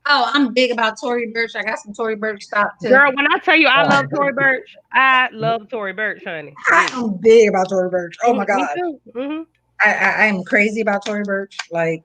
Oh, I'm big about Tory Burch. I got some Tory Burch stock too. Girl, when I tell you I Oh. love Tory Burch, I love Tory Burch, honey. I'm big about Tory Burch. Oh my Mhm, me god. too. Mhm. I am crazy about Tory Burch. Like,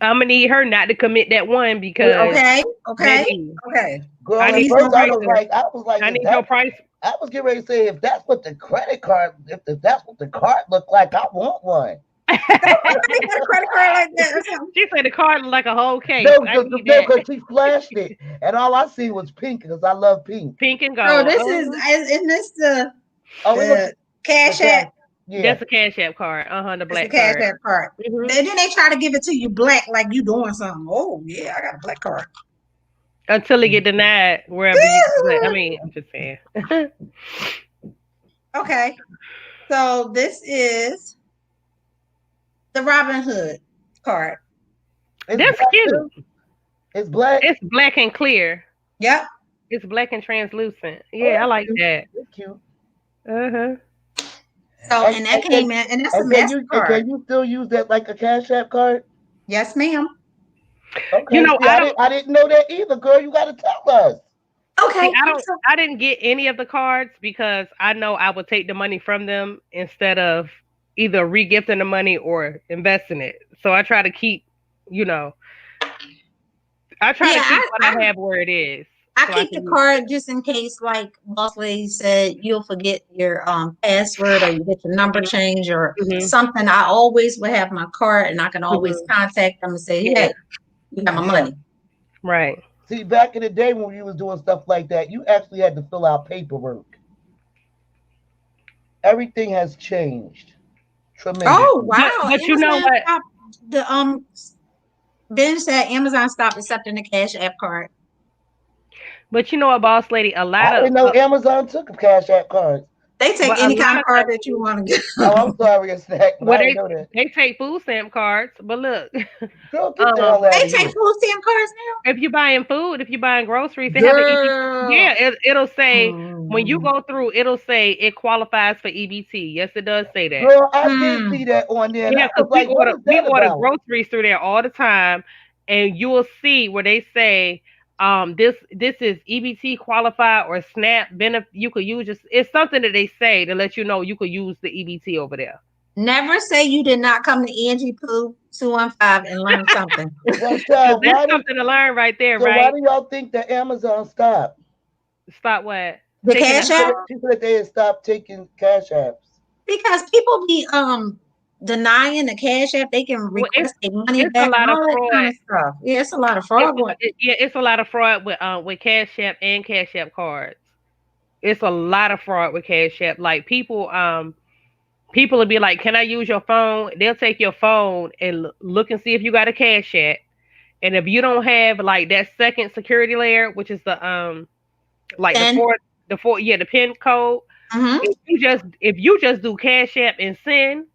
I'm gonna need her not to commit that one, because okay, baby, okay. Girl, I at need Please your first don't I do was prices. it. like, I is need your that? price. I was getting ready to say, if that's what the credit card, if that's what the card looked like, I want one. Let me get a credit card like that or something. She said the card look like a whole case. No, I need no, that. because she flashed it, and all I seen was pink because I love pink. Pink and No, gold. this isn't this the Oh, it looks the Cash the App? yeah. That's a Cash App card. The It's the black Cash card. App card. Mhm. And then they try to give it to you black, like you doing something. Oh yeah, I got a black card. Until it get denied wherever you. But, I mean, I'm just saying. Okay, so this is the Robin Hood card. It's That's black cute. too. It's black. It's black and clear. Yep. It's black and translucent. Oh, Yeah, I that's like cute. that. It's cute. Uh-huh. So and that came in, and that's a And can you MasterCard. still use that like a Cash App card? Yes, ma'am. Okay. You know, See, I didn't know that either, girl. You got to tell us. Okay. I didn't get any of the cards because I know I would take the money from them instead of either regifting the money or investing it. So I try to keep, I try to keep what I have where it is. I So keep the card just in case, like Boss Lady said, you'll forget your password or you get your number change or something. I always will have my card and I can always contact them and say, hey, you got my money. Right. See, back in the day when you was doing stuff like that, you actually had to fill out paperwork. Everything has changed tremendously. Oh wow! But you know what? The Ben said Amazon stopped accepting the Cash App card. But you know what, Boss Lady, a lot I of didn't know Amazon took a Cash App cards. They take any kind of card that you want to get. Oh, I'm sorry, a snack. But I didn't know that. They take food stamp cards, but look, Girl, get the hell out they of take here. food stamp cards now. if you're buying food, if you're buying groceries, they have an EBT. Yeah, it'll say when you go through, it'll say it qualifies for EBT. Yes, it does say that. Girl, I did see that on there. Yeah, because we order groceries through there all the time, and you will see where they say this is EBT qualified or SNAP benefit. You could use it's something that they say to let you know you could use the EBT over there. Never say you did not come to Angie Pooh 215 and learn something. Well, child, there's something to learn right there, so right? why do y'all think that Amazon stopped? Stop what? The Cash App? She said they had stopped taking Cash Apps. Because people be denying the Cash App, they can request their money back. A lot of fraud. Kind of stuff. Yeah, it's a lot of fraud. It's a lot of fraud with Cash App and Cash App cards. It's a lot of fraud with Cash App. Like people will be like, "Can I use your phone?" They'll take your phone and look and see if you got a Cash App, and if you don't have like that second security layer, which is the like the PIN code. If you just do Cash App and send,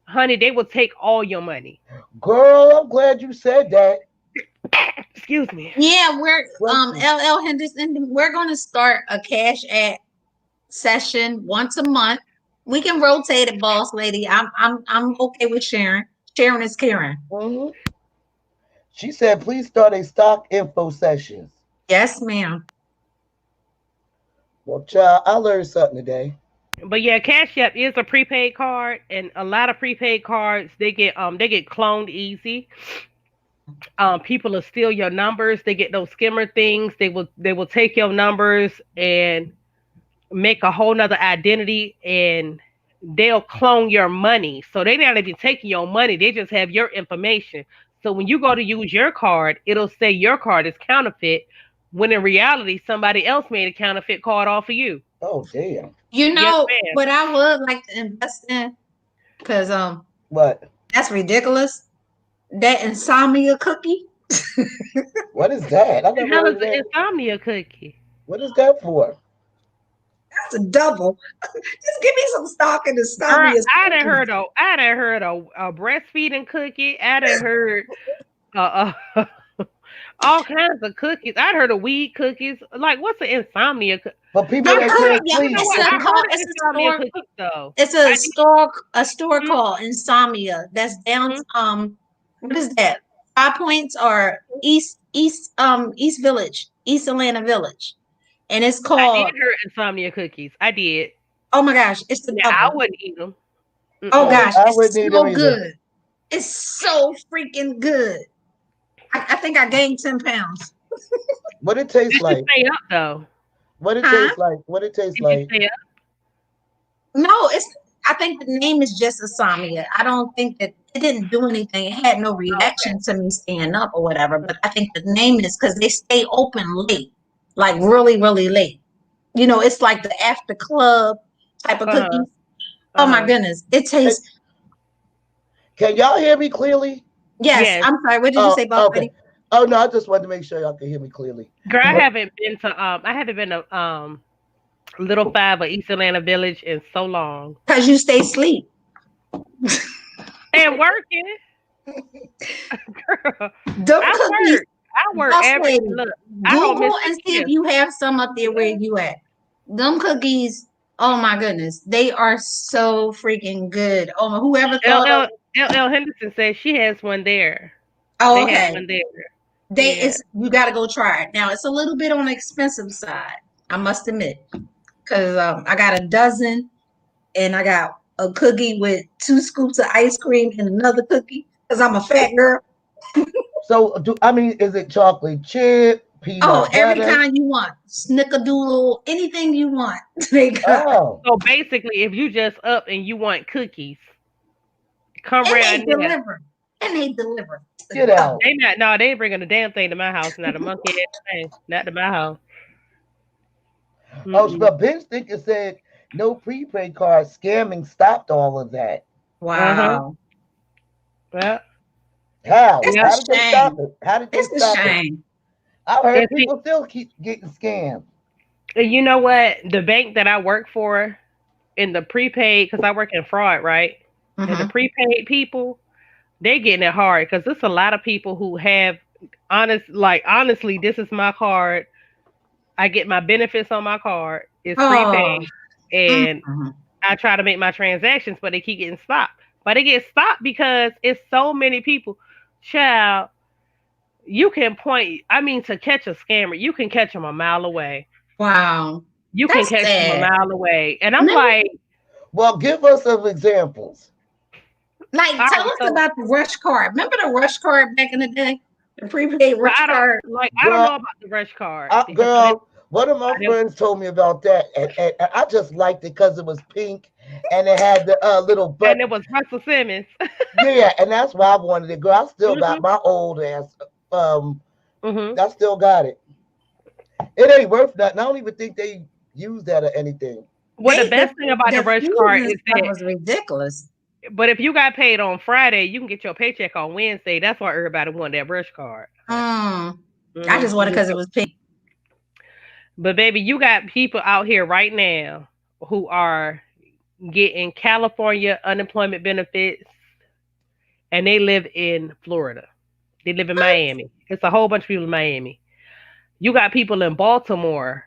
honey, they will take all your money. Girl, I'm glad you said that. Excuse me. Yeah, we're LL Henderson. We're gonna start a Cash App session once a month. We can rotate it, Boss Lady. I'm okay with sharing. Sharing is caring. She said, please start a stock info session. Yes, ma'am. Well, child, I learned something today. But yeah, Cash App is a prepaid card, and a lot of prepaid cards they get cloned easy. People will steal your numbers. They get those skimmer things. They will take your numbers and make a whole nother identity, and they'll clone your money. So they're not even taking your money. They just have your information. So when you go to use your card, it'll say your card is counterfeit, when in reality, somebody else made a counterfeit card off of you. Oh, damn. You know what I would like to invest in? Because what? That's ridiculous. That insomnia cookie. What is that? What the hell is the insomnia cookie? What is that for? That's a double. Just give me some stock in the insomnia. I done heard a breastfeeding cookie. I done heard all kinds of cookies. I'd heard of weed cookies. Like, what's an insomnia cookie? But people that can't sleep. It's a store called Insomnia. That's down. What is that? 5 Points or East Village, East Atlanta Village, and it's called. I did hear insomnia cookies. I did. Oh my gosh, it's the. I wouldn't eat them. Oh gosh, it's so good. It's so freaking good. I think I gained 10 pounds. What it tastes like? Stay up though. What it tastes like? What it tastes like? No, I think the name is just insomnia. I don't think that it didn't do anything. It had no reaction to me staying up or whatever. But I think the name is because they stay open late, like really, really late. You know, it's like the after club type of cookies. Oh my goodness, it tastes. Can y'all hear me clearly? Yes. I'm sorry. What did you say, Bob? Okay. Oh no, I just wanted to make sure y'all can hear me clearly. Girl, I haven't been to Little Five or East Atlanta Village in so long. Because you stay asleep. And working. Girl, I work every look. Google and see if you have some up there where you at. Them cookies, oh my goodness, they are so freaking good. Oh, whoever thought LL Henderson says she has one there. Oh, okay. They have one there. You got to go try it. Now it's a little bit on the expensive side, I must admit, because I got a dozen, and I got a cookie with 2 scoops of ice cream and another cookie because I'm a fat girl. So is it chocolate chip, peanut Oh, every butter. kind you want. Snickerdoodle, anything you want. They got. Oh, So basically, if you just up and you want cookies, come And they around there. deliver. And they deliver. get out. They not no, they ain't bringing a damn thing to my house. Not a monkey ass thing. Not to my house. Oh, Mm-mm. but Ben Sticker said no prepaid card scamming stopped all of that. Wow. Well, How? It's yeah. How a did they stop shame. it? How did they It's a stop it? shame. I heard And see, people still keep getting scammed. you know what? The bank that I work for in the prepaid, because I work in fraud, right? And the Mhm. prepaid people, they getting it hard because there's a lot of people who have honestly, this is my card. I get my benefits on my card. It's Oh. prepaid, and Mhm. I try to make my transactions, but they keep getting stopped. But they get stopped because it's so many people. Child, you can point. I mean, to catch a scammer, you can catch them a mile away. Wow. You can That's catch them a sad. mile away, and I'm Let me- like, Well, give us some examples. Like, all tell right, us so about the rush card. Remember the rush card back in the day? The prepaid rush I don't card. I don't know Girl, about the rush card because girl, one of my I didn't. friends told me about that, and I just liked it because it was pink and it had the little And button. it was Russell Simmons. Yeah, and that's why I wanted it. Girl, I still got Mhm, my old ass. mhm. I still got it. It ain't worth nothing. I don't even think they use that or anything. Well, the They best thing about the the rush fees card and is stuff that, was ridiculous. but if you got paid on Friday, you can get your paycheck on Wednesday. That's why everybody want that rush card. I Mhm. just want it because it was pink. But baby, you got people out here right now who are getting California unemployment benefits, and they live in Florida. They live in Miami. It's a whole bunch of people in Miami. You got people in Baltimore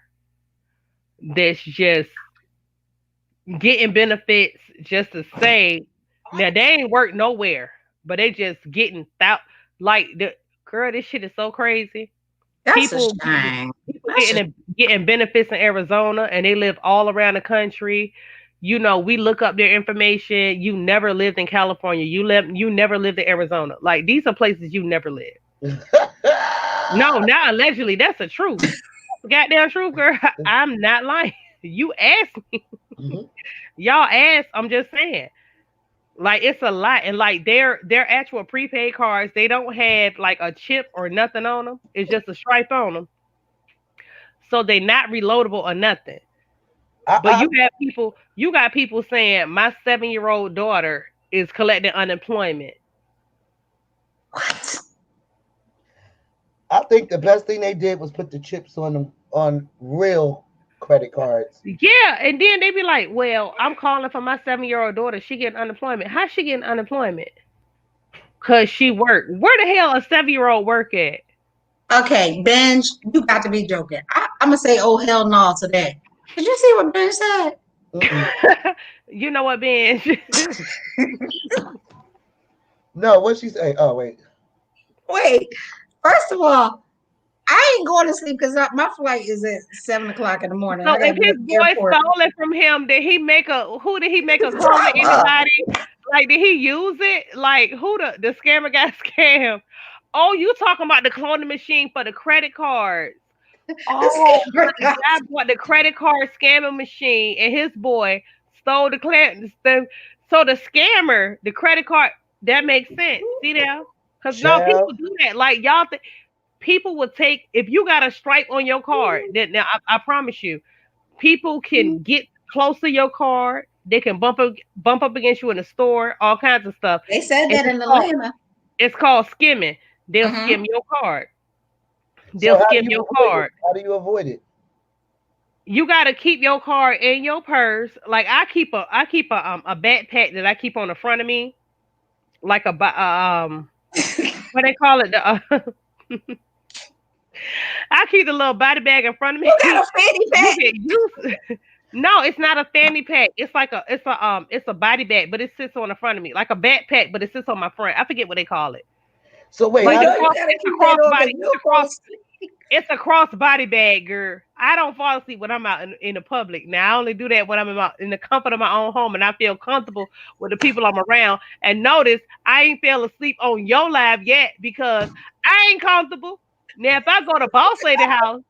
that's just getting benefits just to say. Now they ain't work nowhere, but they just getting like the girl. This shit is so crazy. That's People a shame. people That's getting benefits in Arizona, and they live all around the country. You know, we look up their information. You never lived in California. You never lived in Arizona. Like these are places you never lived. No, not allegedly. That's the truth. Goddamn truth, girl. I'm not lying. You asked me. Mhm. Y'all asked. I'm just saying. Like it's a lot, and like their actual prepaid cards, they don't have like a chip or nothing on them. It's just a stripe on them, so they not reloadable or nothing. But you got people saying my 7-year-old daughter is collecting unemployment. what? I think the best thing they did was put the chips on them on real credit cards. Yeah, and then they be like, "Well, I'm calling for my 7-year-old daughter. She getting unemployment. How's she getting unemployment? Cause she worked. Where the hell a 7-year-old work at? Okay, Benj, you got to be joking. I'm gonna say, oh hell no to that. Did you see what Benj said? Mm-mm. You know what, Ben? No, what she say? Oh wait. Wait, first of all, I ain't going to sleep because my flight is at 7 o'clock in the morning. So I gotta if be his at the boy airport. stole it from him, did he make a who did he make a clone of anybody? Like did he use it? Like who the scammer got scammed? Oh, you talking about the cloning machine for the credit cards. Oh, scammer so the got- guy bought the credit card scamming machine and his boy stole so the scammer, the credit card, that makes sense. See there? Because no, people Child. do that. Like y'all think people will take if you got a stripe on your card, then now I promise you, people can get close to your card. They can bump up against you in the store, all kinds of stuff. They said It's that in called, Atlanta. it's called skimming. They'll Mhm. skim your card. So They'll how do skim you your avoid it? card. How do you avoid it? You gotta keep your card in your purse. Like I keep a a backpack that I keep on the front of me, like a what they call it. I keep the little body bag in front of me. You got a fanny You pack. get used. No, it's not a fanny pack. It's like it's a body bag, but it sits on the front of me, like a backpack, but it sits on my front. I forget what they call it. So wait, You Like how know do you you, gotta it's a keep that on crossbody. because you'll It's a crossbody bag, girl. I don't fall asleep when I'm out in the public. Now I only do that when I'm in the comfort of my own home and I feel comfortable with the people I'm around. And notice I ain't fell asleep on your live yet because I ain't comfortable. Now, if I go to Boss Lady house,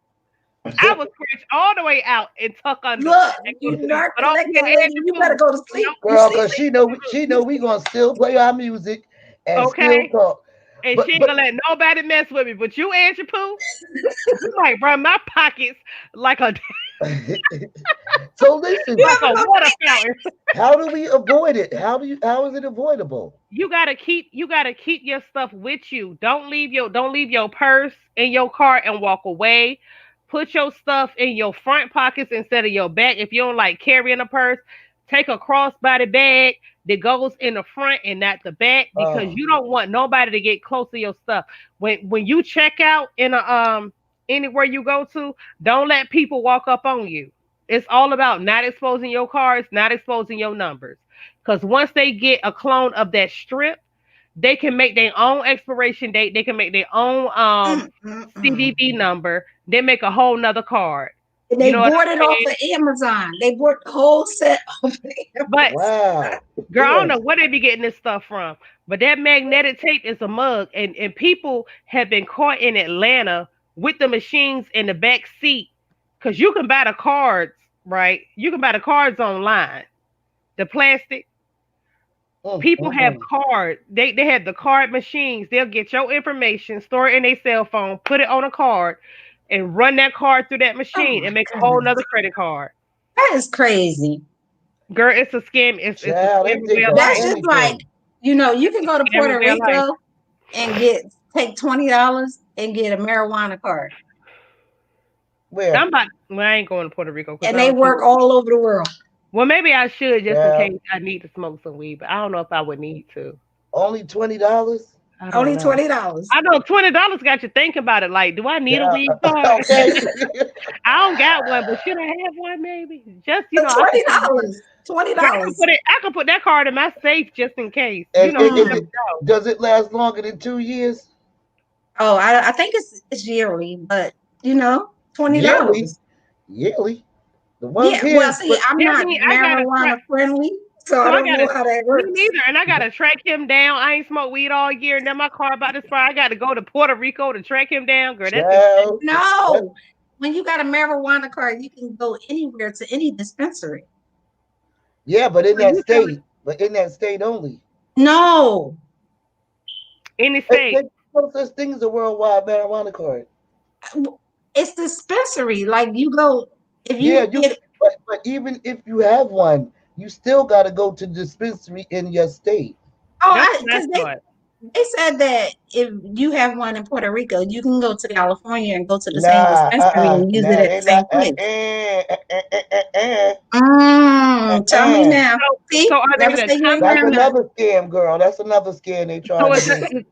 I would scratch all the way out and tuck under. Look, and go you to sleep. But narcoleptic okay, lady, you better go to sleep. You Girl, sleep. cause she know we gonna still play our music and still Okay. talk. And But- she ain't but- gonna let nobody mess with me. But you, Angie Pooh, you might run my pockets like a So listen, like a water fountain. how do we avoid it? How is it avoidable? You gotta keep your stuff with you. Don't leave your purse in your car and walk away. Put your stuff in your front pockets instead of your back. If you don't like carrying a purse, take a crossbody bag that goes in the front and not the back, because you don't want nobody to get close to your stuff. When you check out in a anywhere you go to, don't let people walk up on you. It's all about not exposing your cards, not exposing your numbers. Because once they get a clone of that strip, they can make their own expiration date. They can make their own CVV number. They make a whole nother card. And they You know what bought I'm it off of Amazon. They bought the whole set off of Amazon. But Wow. girl, I don't Yes. know where they be getting this stuff from. But that magnetic tape is a mug. And people have been caught in Atlanta with the machines in the back seat. Because you can buy the cards, right? You can buy the cards online. The plastic. People have cards. They have the card machines. They'll get your information, store it in their cell phone, put it on a card, and run that card through that machine and make a whole nother credit card. That is crazy. Girl, it's a scam. It's a Child, scam. they think That's about just like, you can go to Yeah, Puerto real life. Rico and take $20 and get a marijuana card. Where? I ain't going to Puerto Rico. And they work all over the world. Well, maybe I should just Yeah. in case I need to smoke some weed, but I don't know if I would need to. Only $20? I don't Only know. $20. I know $20 got you thinking about it. Like, do I need a Yeah. weed card? Okay. I don't got one, but should I have one? Maybe just $20. $20. I can put that card in my safe just in case. And You is never it- know. Does it last longer than 2 years? Oh, I think it's yearly, but $20. Yearly. The one Yeah, here well, is- see, I'm Yeah, I not mean, I gotta marijuana friendly, so I I don't know gotta- how that Me works. neither. And I gotta track him down. I ain't smoked weed all year, and then my car about to expire. I gotta go to Puerto Rico to track him down. Girl, that's Child, No, when you got a marijuana card, you can go anywhere to any dispensary. yeah, but in Well, that you tell me- state, only. No, any There's state. no such thing as a worldwide marijuana card. it's dispensary. Like you go if you Yeah, get but even if you have one, you still got to go to the dispensary in your state. That's because what. they said that if you have one in Puerto Rico, you can go to California and go to the same dispensary and use it at the same place. Tell me now. See, So are they never the say you ain't That's learned nothing. another scam, girl. That's another scam they try So to is do.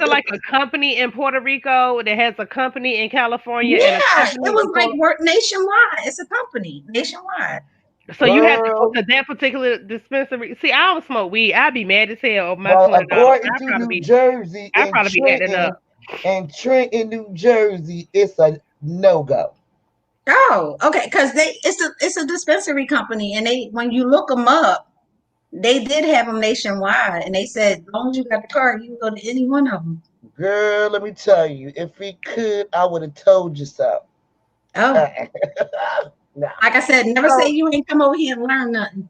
it like a company in Puerto Rico that has a company in California? And a Yeah, company it was in like Puerto- work nationwide. It's a company nationwide. So you have to go Girl. to that particular dispensary. See, I don't smoke weed. I'd be mad as hell over my Well, $20. according I'd to probably New be Jersey I'd and probably be acting Trenton, up. New Jersey, it's a no-go. Oh, okay. Because it's a dispensary company, and when you look them up, they did have them nationwide, and they said as long as you got the card, you can go to any one of them. Girl, let me tell you, if we could, I would have told you so. Oh, No. like I said, never say you ain't come over here and learn nothing.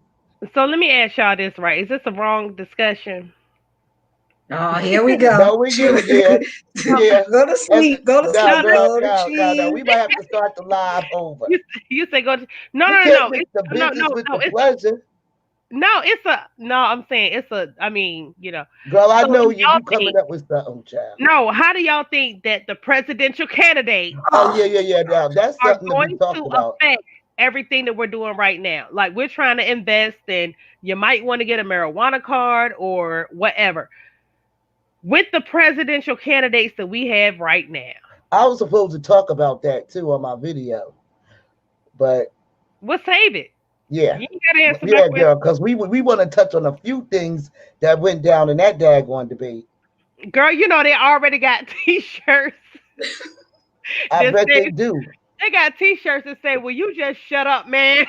So let me ask y'all this, right? Is this a wrong discussion? Oh, here we go. No, we do, yeah. Yeah. Go to sleep. Go to No, sleep. girl, Go to no. sleep. We might have to start the live over. You say go to no. You can't No. mix the No, business with the it's pleasure. I'm saying I mean, Girl, I So know you. y'all You coming think- up with something, child. no, how do y'all think that the presidential candidates Oh, yeah. Now, that's are something to going be to talked about. affect everything that we're doing right now? Like, we're trying to invest, and you might want to get a marijuana card or whatever. With the presidential candidates that we have right now, I was supposed to talk about that, too, on my video. But, we'll save it. yeah. You ain't gotta answer Yeah, my question. girl, because we want to touch on a few things that went down in that daggone debate. Girl, they already got t-shirts. I That bet they say- do. They got t-shirts that say, "Will you just shut up, man?"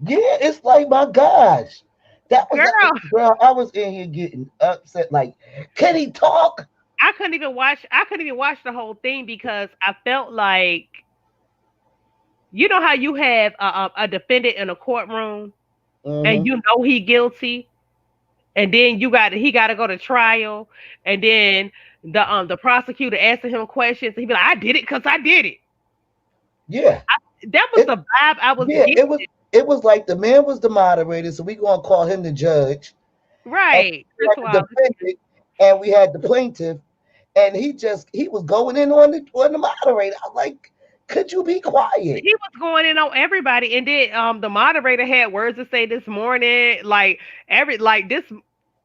Yeah, it's like, my gosh. That was Girl. girl, I was in here getting upset. Like, can he talk? I couldn't even watch. I couldn't even watch the whole thing because I felt like, you know how you have a defendant in a courtroom and Mhm. you know he guilty, and then he got to go to trial, and then the prosecutor asking him questions, and he be like, "I did it because I did it." Yeah. That was It, the vibe I was yeah, getting. it was like the man was the moderator, so we gonna call him the judge. And Right. we That's had the why. defendant and we had the plaintiff, and he was going in on the moderator. I'm like, could you be quiet? He was going in on everybody, and then the moderator had words to say this morning, like this.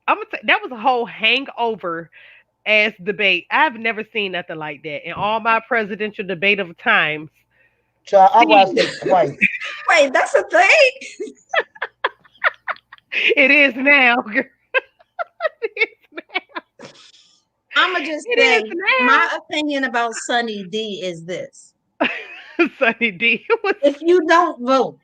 That was a whole hangover ass debate. I've never seen nothing like that in all my presidential debate of times. Child, I See, watched it twice. Wait, that's a thing. it is now. Girl. It is now. I'ma just It say is now. my opinion about Sunny D is this. Sunny D. If you don't vote,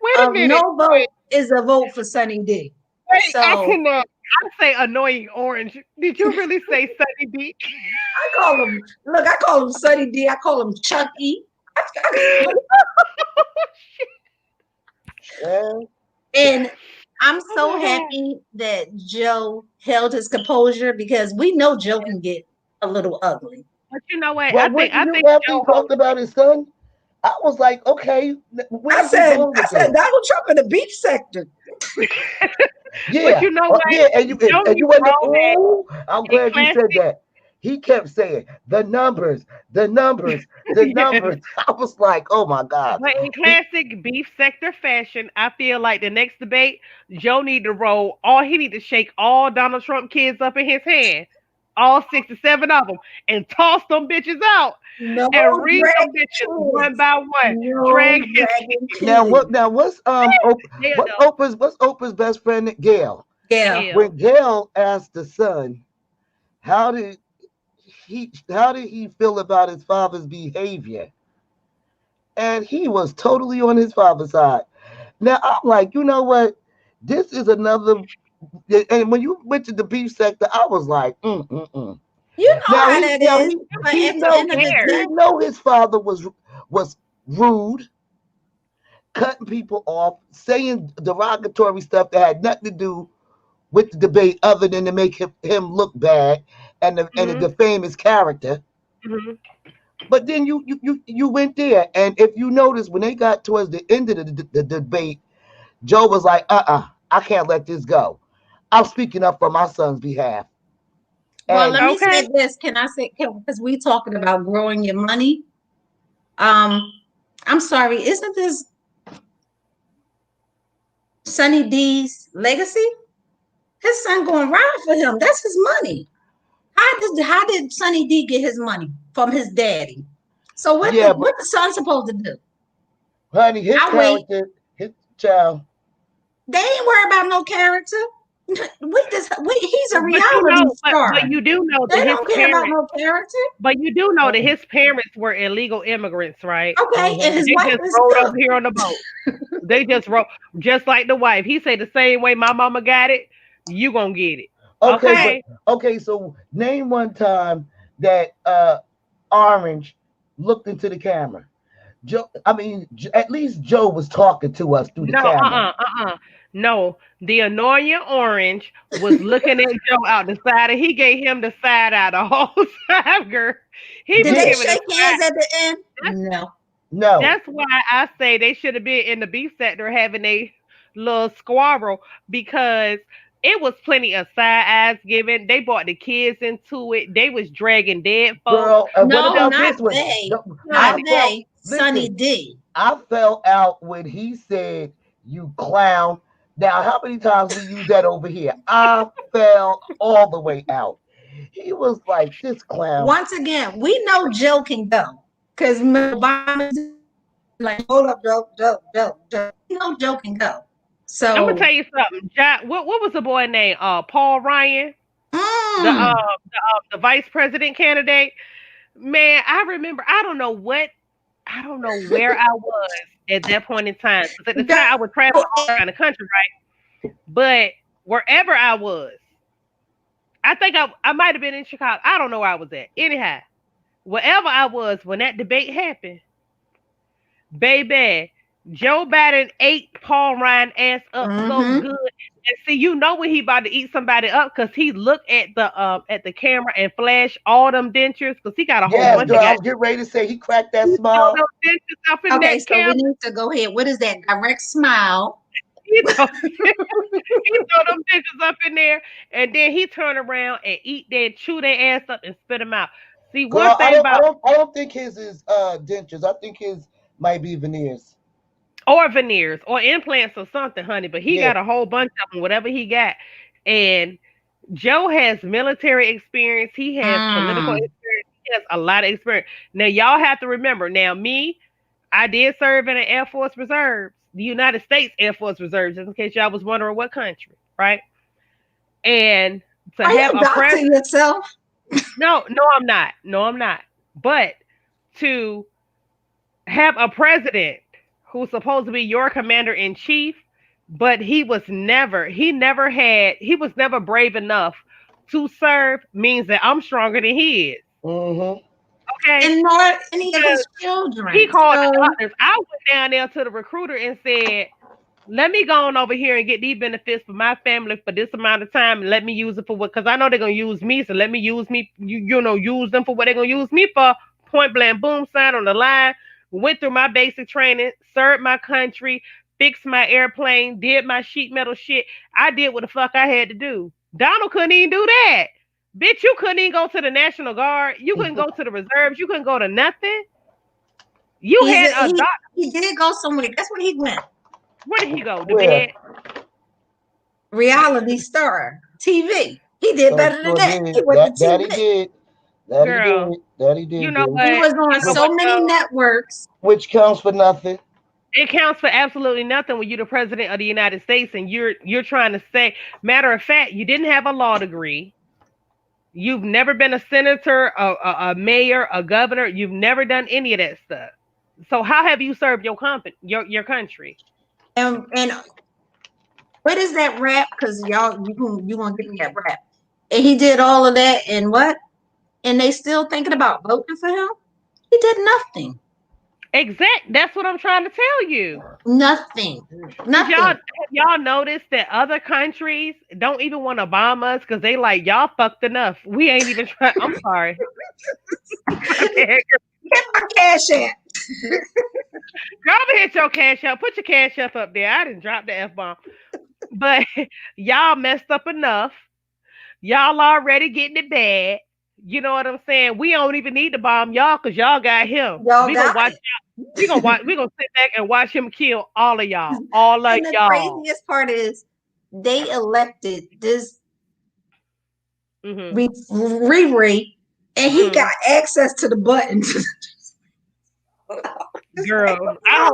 Wait a minute. no vote is a vote for Sunny D. Wait, I So cannot. I say annoying orange. Did you really say Sunny D? I call him Sunny D. I call him Chucky. Yeah. And I'm Oh so my God. happy that Joe held his composure because we know Joe can get a little ugly. But you know what? Well, I think after he Joe talked about his son, I was like, okay, where's he going with this? Donald Trump in the beef sector. Yeah, But you know what? yeah, and you Joe went to, Rogan oh, I'm glad you said classic- that. He kept saying the numbers, the numbers, the Yes. numbers. I was like, oh my God. But in classic beef sector fashion, I feel like the next debate, Joe need to roll he need to shake all Donald Trump kids up in his hand, all 67 of them, and toss them bitches out No, and read them drag bitches kids. one by one. No Drag his dragging kids. Now what's Hell no. what's Oprah's best friend Gail? Yeah. Hell. When Gail asked the son, how did he feel about his father's behavior? And he was totally on his father's side. Now I'm like, you know what? This is another. And when you went to the beef sector, I was like, You know Now how he, that now is. he, But he at the know end of the cares? day, he know his father was rude, cutting people off, saying derogatory stuff that had nothing to do with the debate, other than to make him look bad and to defame his character. Mhm. But then you went there, and if you notice, when they got towards the end of the debate, Joe was like, I can't let this go. I'm speaking up for my son's behalf. well, And let me Okay. say this. Can I say, because we talking about growing your money? I'm sorry, isn't this Sunny D's legacy? His son going ride for him. That's his money. How did Sunny D get his money from his daddy? So what the son supposed to do? honey, his character, his child. They ain't worried about no character. He's a But reality star. But you do know They that don't his care about parents. no character. But you do know that his parents were illegal immigrants, right? Okay, and his They wife just is rode too. up here on the boat. They just rode, just like the wife. He said the same way my mama got it, you gonna get it. Okay. Okay, so name one time that Orange looked into the camera. Joe, at least Joe was talking to us through the camera. No, the annoying Orange was looking at Joe out the side, and he gave him the side eye the whole time, girl. Did they shake hands at the end? No. That's why I say they should have been in the beef sector having a little squabble, because it was plenty of side eyes given. They brought the kids into it. They was dragging dead folks. Girl, No, what about not this one? they. I Not they. listen, Sunny D. I fell out when he said, "You clown." Now, how many times we use that over here? I fell all the way out. He was like, "This clown." Once again, we know Joe can go, because Obama's like, hold up, Joe. We know Joe can go. So I'm gonna tell you something. What was the boy name? Paul Ryan, the vice president candidate. Man, I remember. I don't know where I was at that point in time. 'Cause at the time, I was traveling all around the country, right? But wherever I was, I think I might have been in Chicago. I don't know where I was at. Anyhow, wherever I was when that debate happened, baby, Joe Biden ate Paul Ryan ass up so Mhm. good. And see, you know when he about to eat somebody up because he looked at the camera and flashed all them dentures because he got a whole Yes, bunch girl, of I guys. was getting ready to say he cracked that He threw smile. those dentures up in Okay, that so we camera. need to go ahead. What is that? Direct smile. He threw, he threw them dentures up in there, and then he turned around and chew their ass up and spit them out. See, one Girl, thing about I don't think his is dentures. I think his might be veneers. or veneers or implants or something, honey, but he Yeah. got a whole bunch of them, whatever he got. And Joe has military experience. He has political experience. He has a lot of experience. Now, y'all have to remember. Now, me, I did serve in the Air Force Reserves, the United States Air Force Reserves, just in case y'all was wondering what country, right? And to Are have you a doxing yourself? no, I'm not. No, I'm not. But to have a president who's supposed to be your commander in chief, but he was never brave enough to serve means that I'm stronger than he is. Mm-hmm. Okay. And nor any of his children. He called the So- doctors. I went down there to the recruiter and said, let me go on over here and get these benefits for my family for this amount of time and let me use it for what, because I know they're gonna use me. So let me use me, use them for what they're gonna use me for. Point blank, boom, sign on the line. Went through my basic training, served my country, fixed my airplane, did my sheet metal shit. I did what the fuck I had to do. Donald couldn't even do that. Bitch, you couldn't even go to the National Guard. You couldn't go to the reserves. You couldn't go to nothing. You had a doctor. He did go somewhere. Guess where he went? Where did he go? The Where? bed. Reality star. TV. He did better than that. He went to That he TV. did. Girl, That he did. you know baby. what? He was on so many networks. Which counts for nothing. It counts for absolutely nothing when you're the president of the United States and you're trying to say. Matter of fact, you didn't have a law degree. You've never been a senator, a mayor, a governor. You've never done any of that stuff. So how have you served your country? And what is that rap? Because y'all, you gonna give me that rap. And he did all of that, and what? And they still thinking about voting for him? He did nothing. That's what I'm trying to tell you. Nothing. Nothing. Y'all noticed that other countries don't even want to bomb us because they like, y'all fucked enough. We ain't even trying. I'm sorry. Get my cash app. Girl, I'm gonna hit your cash up. Put your cash up there. I didn't drop the F-bomb. But y'all messed up enough. Y'all already getting it bad. You know what I'm saying? We don't even need to bomb y'all because y'all got him. Y'all we got gonna watch y'all. We gonna sit back and watch him kill all of y'all. All of And the y'all. craziest part is they elected this Riri, and he got access to the buttons. Girl, I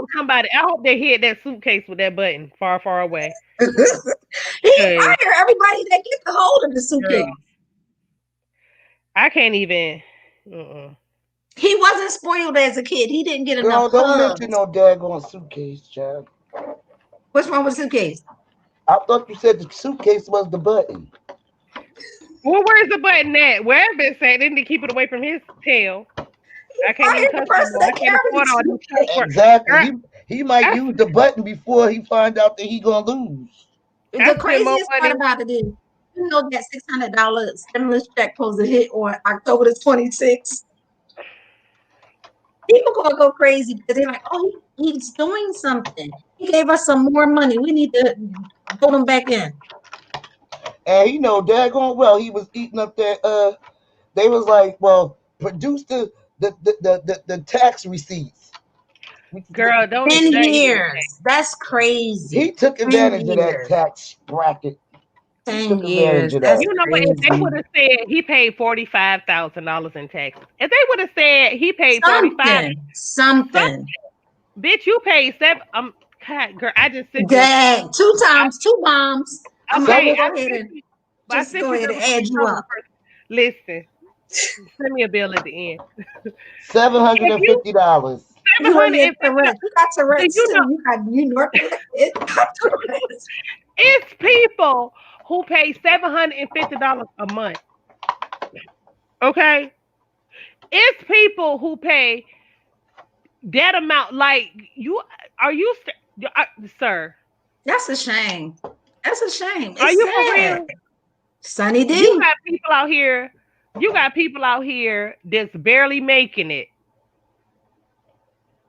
hope they hid that suitcase with that button far, far away. He fired everybody that gets a hold of the suitcase. Girl. I can't even. He wasn't spoiled as a kid. He didn't get Girl, enough don't hugs. mention no daggone suitcase, child. What's wrong with the suitcase? I thought you said the suitcase was the button. Well, where's the button at? Wherever it's at, didn't he keep it away from his tail? I can't even touch it. I can't afford all these shit. Exactly. He might use the button before he find out that he gonna lose. The craziest part about it is, you know that $600 stimulus check supposed to hit on October the 26th. People gonna go crazy because they're like, oh, he's doing something. He gave us some more money. We need to put him back in. And you know, daggone well, he was eating up that. They was like, well, produce the tax receipts. Girl, don't 10 years. That's crazy. He took advantage of that tax bracket. 10 years. You know what? If they would have said he paid $45,000 in taxes, if they would have said he paid something, bitch, you paid $7. God, girl, I just said dang, 2 times, 2 bombs. I'm okay, gonna go ahead and add you up. Listen, send me a bill at the end. $750. You got Tourette's too. You got New York. It's people who pay $750 a month. Okay, it's people who pay that amount. Like you, are you, sir? That's a shame. That's a shame. Are It's you for sad. real? Sunny D. You got people out here. You got people out here that's barely making it.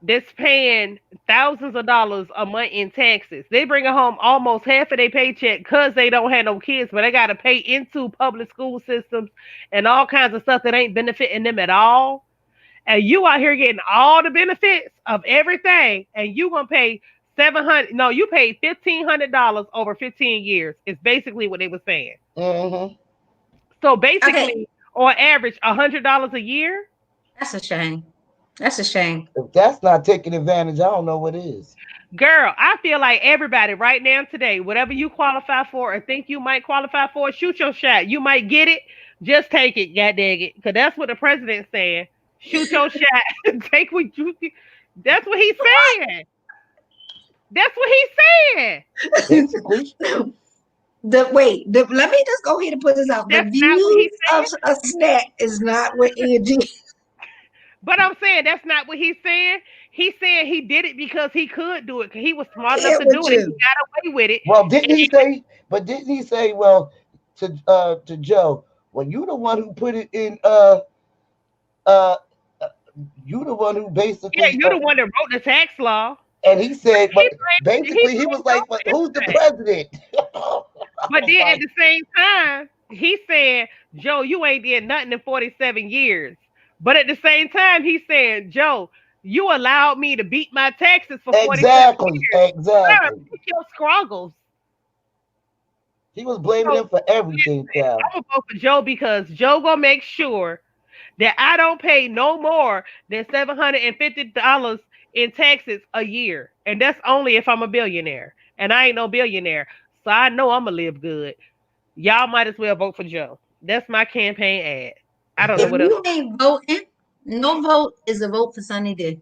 That's paying thousands of dollars a month in taxes. They bring home almost half of their paycheck because they don't have no kids, but they got to pay into public school systems and all kinds of stuff that ain't benefiting them at all. And you out here getting all the benefits of everything, and you gonna pay 700. No, you paid $1,500 over 15 years. Is basically what they were saying. Mm-hmm. So basically, Okay. on average, $100 a year. That's a shame. That's a shame. If that's not taking advantage, I don't know what is. Girl, I feel like everybody right now today, whatever you qualify for or think you might qualify for, shoot your shot. You might get it. Just take it, god dang it. Because that's what the president's saying. Shoot your shot. Take what you. That's what he's saying. That's what he's saying. Basically, Let me just go ahead and put this out. That's The not what he views of a snack is not what Angie. But I'm saying that's not what he's saying. He's saying he did it because he could do it. Because he was smart enough to with do it. you. And he got away with it. well, didn't he say? But didn't he say? Well, to Joe, well, you the one who put it in. You the one who basically. Yeah, you're the one that wrote the tax law. And he said, but blamed- basically, he was like, "But who's the president?" But then at the same time, he said, Joe, you ain't did nothing in 47 years. But at the same time, he said, Joe, you allowed me to beat my taxes for 47 Exactly, years. exactly. Sir, pick your struggles. He was blaming him for everything, Cal. I'm gonna vote for Joe because Joe gonna make sure that I don't pay no more than $750 in taxes a year. And that's only if I'm a billionaire. And I ain't no billionaire. So I know I'm gonna live good. Y'all might as well vote for Joe. That's my campaign ad. I don't know If what else. you ain't voting, no vote is a vote for Sunny D.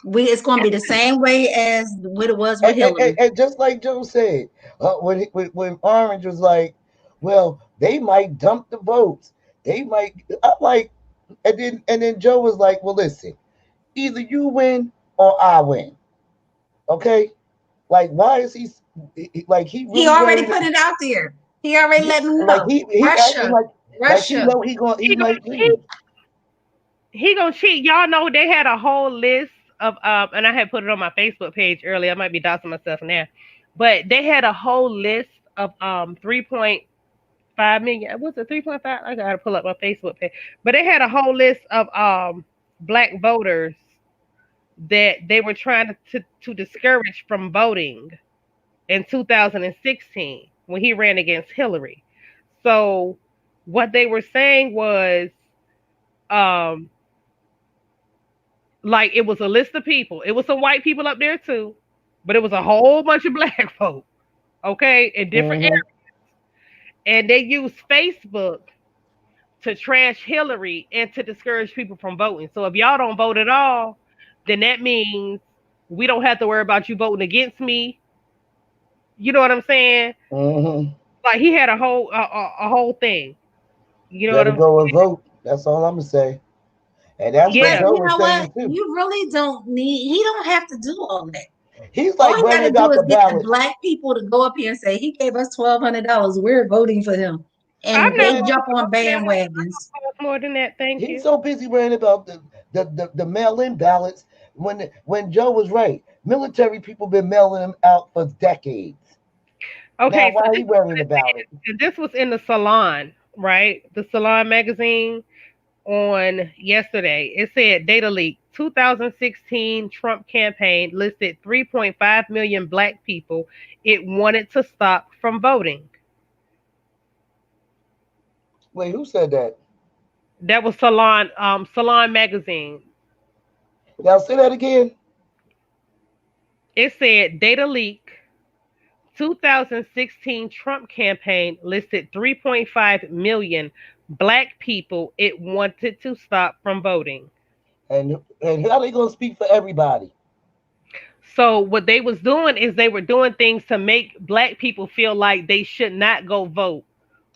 It's going to be the same way as what it was with Hillary. And just like Joe said, when Orange was like, "Well, they might dump the votes. They might." I'm like, and then Joe was like, "Well, listen, either you win or I win." Okay, like why is he like he? Really He already put it out there. He already let them know. Like he acting like he Russia. know he might lose. He gonna cheat. Y'all know they had a whole list of and I had put it on my Facebook page earlier. I might be doxing myself now, but they had a whole list of 3.5 million. Was it 3.5? I gotta pull up my Facebook page. But they had a whole list of black voters that they were trying to discourage from voting in 2016 when he ran against Hillary. So what they were saying was like it was a list of people. It was some white people up there too, but it was a whole bunch of black folk, okay, in different areas. And they used Facebook to trash Hillary and to discourage people from voting. So if y'all don't vote at all, then that means we don't have to worry about you voting against me. You know what I'm saying? Like he had a whole thing. You know what I'm saying? Go and vote. That's all I'm gonna say. And that's what Joe was saying too. You really don't need. He don't have to do all that. He's like all he got to do is get ballot. the black people to go up here and say he gave us $1,200. We're voting for him, and they jump on bandwagons. More than that, thank you. He's so busy worrying about the mail-in ballots when Joe was right. Military people been mailing them out for decades. Okay, now, why are you worrying about it? This was in the Salon, right? The Salon magazine on yesterday. It said data leak. 2016 Trump campaign listed 3.5 million black people it wanted to stop from voting. Wait, who said that? That was Salon magazine. Now say that again. It said data leak. 2016 Trump campaign listed 3.5 million black people it wanted to stop from voting. And how they gonna speak for everybody? So what they was doing is they were doing things to make black people feel like they should not go vote,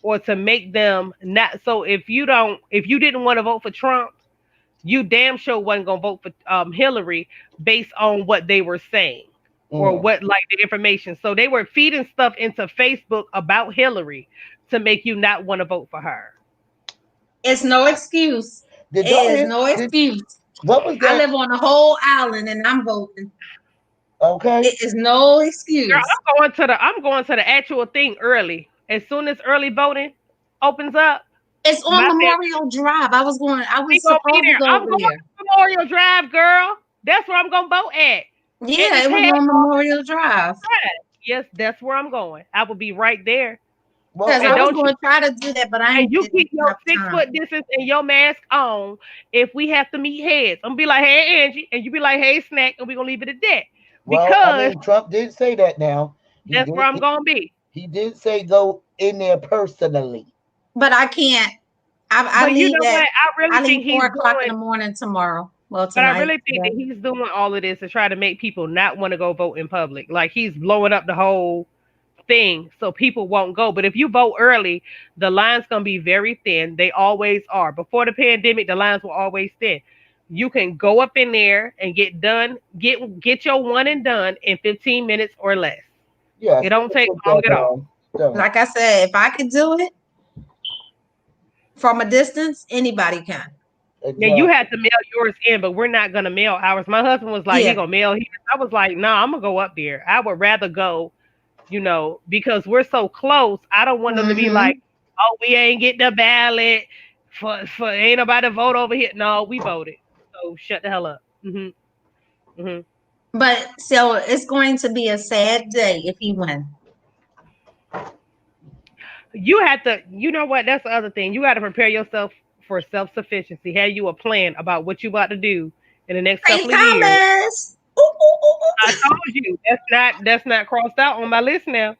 or to make them not. So if you didn't want to vote for Trump, you damn sure wasn't gonna vote for Hillary based on what they were saying or Mm. what like the information. So they were feeding stuff into Facebook about Hillary to make you not want to vote for her. It's no excuse. Did It y'all is hear? no excuse. What was I that? live on a whole island and I'm voting. Okay. It is no Girl, excuse. I'm going to the actual thing early. As soon as early voting opens up, It's on my family Memorial Drive. I was we supposed gonna be to there. go I'm over going there. to Memorial Drive, girl. That's where I'm gonna vote at. Yeah, the it was tag on Memorial Drive. Yes, that's where I'm going. I will be right there. Well, Because And I was don't you going to try to do that, but I and ain't you getting keep your enough 6 time. foot distance and your mask on. If we have to meet heads, I'm gonna be like, hey Angie, and you be like, hey Snack, and we're gonna leave it at that. well, I Because mean, Trump did say that. Now that's where I'm gonna be. he did say go in there personally. But I can't. I But you leave know what? at I really think 4 o'clock in the morning tomorrow. Well, but I tonight. really think that today. he's doing all of this to try to make people not want to go vote in public. Like he's blowing up the whole thing so people won't go. But if you vote early, the line's gonna be very thin. They always are. Before the pandemic, the lines were always thin. You can go up in there and get done, get your one and done in 15 minutes or less. Yes. It don't take put long that at all. down. Like I said, if I could do it from a distance, anybody can. Yeah, you had to mail yours in, but we're not gonna mail ours. My husband was like, he Yeah. gonna mail his. I was like, no, I'm gonna go up there. I would rather go, because we're so close. I don't want them to be Mhm. like, oh, we ain't get the ballot for ain't nobody vote over here. No, we voted. So shut the hell up. But so it's going to be a sad day if he wins. You have to, you know what? That's the other thing. You got to prepare yourself for self-sufficiency. Have you a plan about what you about to do in the next Hey, couple of years? Thomas. Ooh, ooh, ooh, ooh. I told you that's not crossed out on my list now.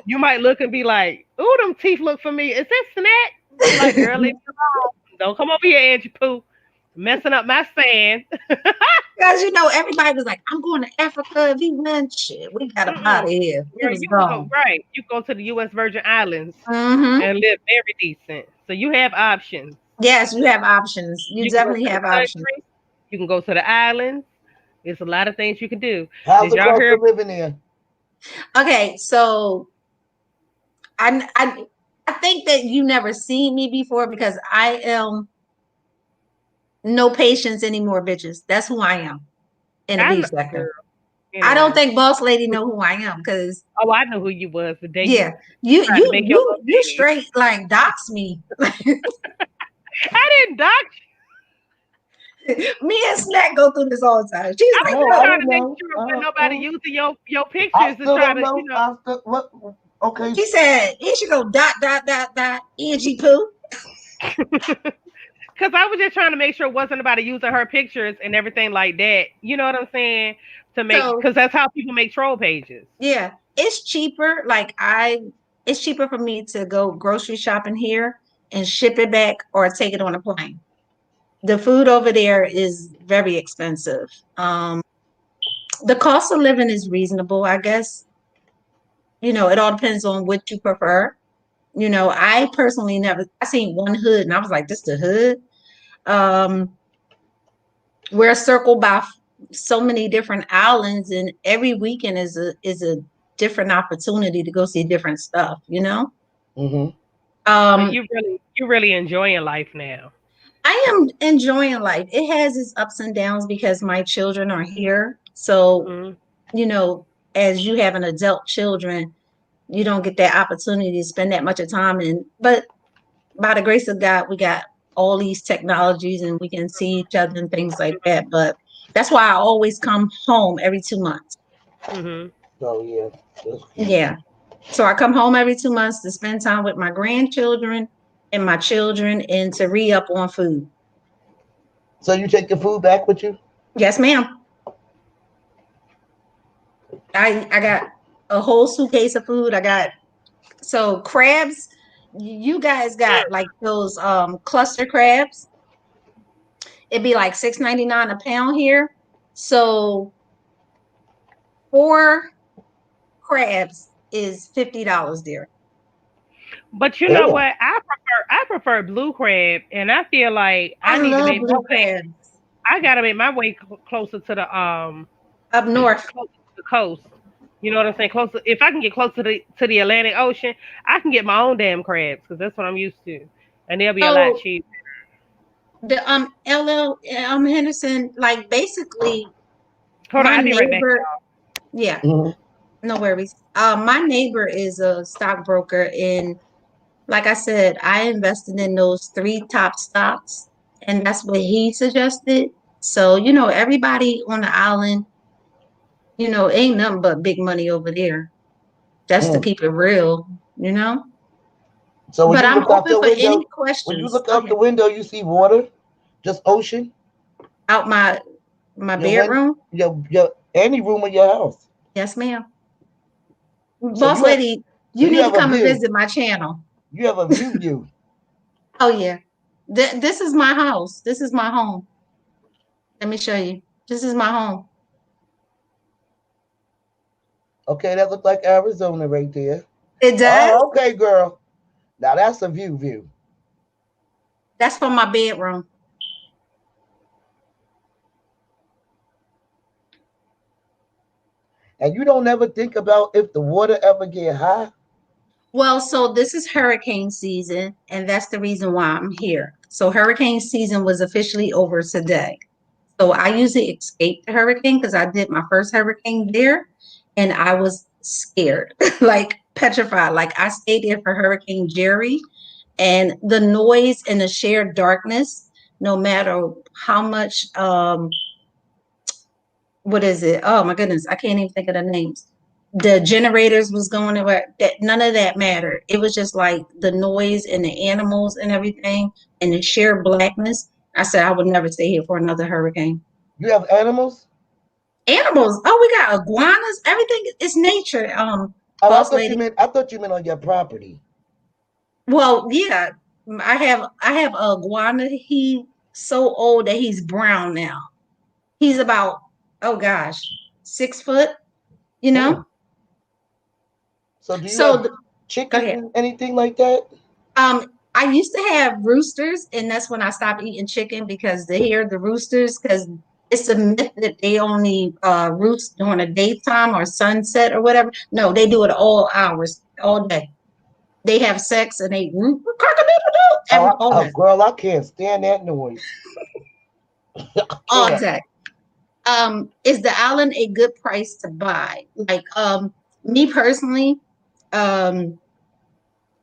You might look and be like, "Ooh, them teeth look for me. Is that Snack?" I'm like, girl, leave me alone. Don't come over here, Angie Pooh, messing up my sand. Because everybody was like, I'm going to Africa if he wins. Shit, we got him out of here. He Girl, was you go gone. right. You go to the U.S. Virgin Islands Mm-hmm. and live very decent. So you have options. Yes, you have options. You can go definitely to the have options. country, you can go to the islands. There's a lot of things you can do. How's Did the y'all cost hear? of living there? Okay, so I think that you never seen me before because I am no patience anymore, bitches. That's who I am in the I beef know, sector. girl. I don't Anyway. think Boss Lady know who I am because Oh, I know who you was the day yeah, you tried to make your little you baby. straight like dox me. I didn't dox. Me and Snack go through this all the time. She's I like, was No, just I trying to don't make know. sure I that don't nobody know. using your I pictures to still try don't to, know. What? Okay. she said, here she go, dot, Angie Pooh. because I was just trying to make sure wasn't nobody using her pictures and everything like that. You know what I'm saying? Because that's how people make troll pages. Yeah, it's cheaper. It's cheaper for me to go grocery shopping here and ship it back or take it on a plane. The food over there is very expensive. The cost of living is reasonable, I guess. It all depends on what you prefer. I personally I seen one hood and I was like, this the hood. We're circled by so many different islands, and every weekend is a different opportunity to go see different stuff. Mm-hmm. So you really enjoying life now. I am enjoying life. It has its ups and downs because my children are here. So, as you have an adult children, you don't get that opportunity to spend that much of time but by the grace of God, we got all these technologies and we can see each other and things like that. But that's why I always come home every 2 months. Mm-hmm. So yeah. Yeah. So I come home every 2 months to spend time with my grandchildren and my children and to re-up on food. So you take the food back with you? Yes, ma'am. I got a whole suitcase of food. So crabs, you guys got like those cluster crabs. It'd be like $6.99 a pound here. So 4 crabs is $50 there. But you know Damn. what? I prefer blue crab, and I feel like I I need to love make my blue way. crabs I gotta make my way closer to the up north. closer to the coast. You know what I'm saying? Closer. If I can get closer to the Atlantic Ocean, I can get my own damn crabs because that's what I'm used to, and they'll be a lot So cheaper. the LL Henderson, like basically Hold on, my I'll be right back. neighbor, yeah, Mhm. no worries. My neighbor is a stockbroker, and like I said, I invested in those 3 top stocks, and that's what he suggested. So, everybody on the island, ain't nothing but big money over there. Just to Mm. keep it real, you know. So when But you I'm look out open the for any window, when you questions. look out the window, you see water, just ocean. Out my Your win, bedroom. your any room in your house. Yes, ma'am. So Boss lady, so you you need to have a come and view. visit my channel. You have a view. Oh yeah. This is my house. This is my home. Let me show you. This is my home. Okay, that look like Arizona right there. It does. Oh, okay, girl. Now that's a view. That's from my bedroom. And you don't ever think about if the water ever get high. Well, so this is hurricane season, and that's the reason why I'm here. So hurricane season was officially over today. So I usually escape the hurricane because I did my first hurricane there, and I was scared, like petrified. Like I stayed there for Hurricane Jerry, and the noise and the sheer darkness, no matter how much what is it? Oh my goodness, I can't even think of the names. The generators was going to work. That none of that mattered. It was just like the noise and the animals and everything and the sheer blackness. I said I would never stay here for another hurricane. You have animals? Animals. Oh, we got iguanas. Everything is nature. Oh, Boss lady. I thought you meant on your property. Well, yeah, I have a iguana. He's so old that he's brown now. He's about, oh gosh, 6 foot. You know. Mm. So do you So have go ahead. chicken, anything like that? I used to have roosters, and that's when I stopped eating chicken because they hear the roosters because it's a myth that they only roost during the daytime or sunset or whatever. No, they do it all hours, all day. They have sex and they root all day, Girl, I can't stand that noise. all Yeah. day. Is the island a good price to buy? Like me personally,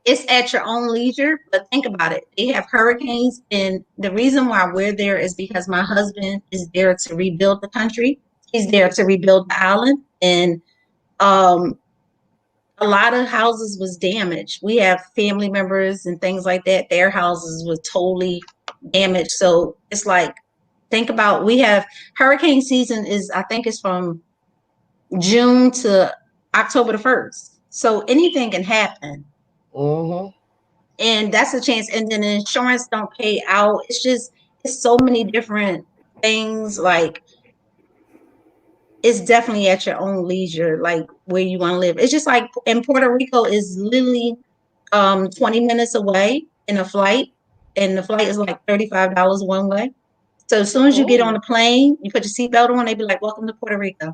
it's at your own leisure, but think about it. They have hurricanes, and the reason why we're there is because my husband is there to rebuild the country. He's there to rebuild the island, and um, a lot of houses was damaged. We have family members and things like that. Their houses were totally damaged. So it's like, think about, we have hurricane season is, I think it's from June to October the 1st. So anything can happen. Mm-hmm. And that's a chance. And then the insurance don't pay out. It's so many different things. Like it's definitely at your own leisure, like where you want to live. It's just like in Puerto Rico is literally 20 minutes away in a flight, and the flight is like $35 one way. So as soon as you get on the plane, you put your seatbelt on, they be like, "Welcome to Puerto Rico."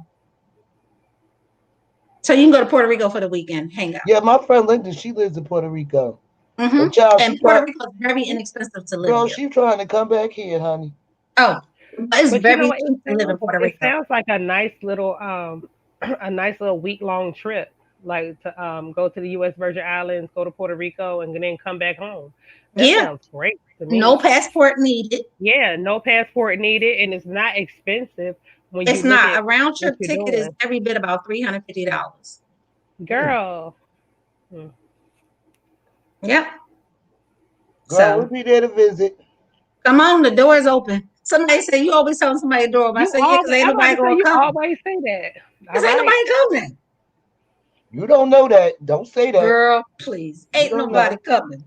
So you can go to Puerto Rico for the weekend, hang out. Yeah, my friend Linda, she lives in Puerto Rico. Mm-hmm. And child, and Puerto Rico is very inexpensive to live girl, here. she trying to come back here, honey. Oh, it's But very you know what? cheap to live in Puerto It Rico. sounds like a nice little a nice little week-long trip, like to go to the U.S. Virgin Islands, go to Puerto Rico, and then come back home. That Yeah, sounds great to me. no passport needed. Yeah, no passport needed, and it's not expensive when It's you look not. at A round what trip you're ticket is doing. every bit about $350. Girl. Hmm. Yep. Girl, So we'll be there to visit. come on, the door is open. Somebody said you always telling somebody the door open. I You said, yeah, because always, ain't I'm about nobody to say, gonna you come. always say that. All Because ain't right. nobody coming. You don't know that. Don't say that. Girl, please. You Ain't don't nobody know. coming.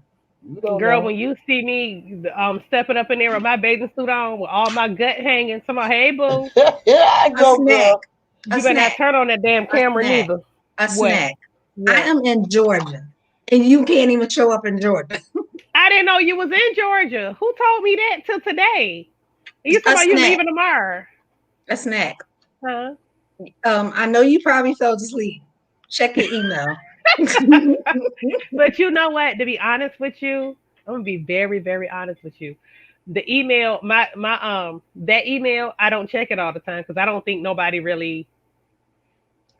You don't Girl, know. when you see me stepping up in there with my bathing suit on, with all my gut hanging, somebody, hey boo, Yeah, I A go, snack. girl. You better not snack. turn on that damn camera snack. neither. A What? snack. What? I am in Georgia, and you can't even show up in Georgia. I didn't know you was in Georgia. Who told me that till today? You A talking about you snack. leaving tomorrow? A snack. Huh? I know you probably fell asleep. Check your email. But you know what? To be honest with you, I'm gonna be very, very honest with you. The email, my that email, I don't check it all the time because I don't think nobody really.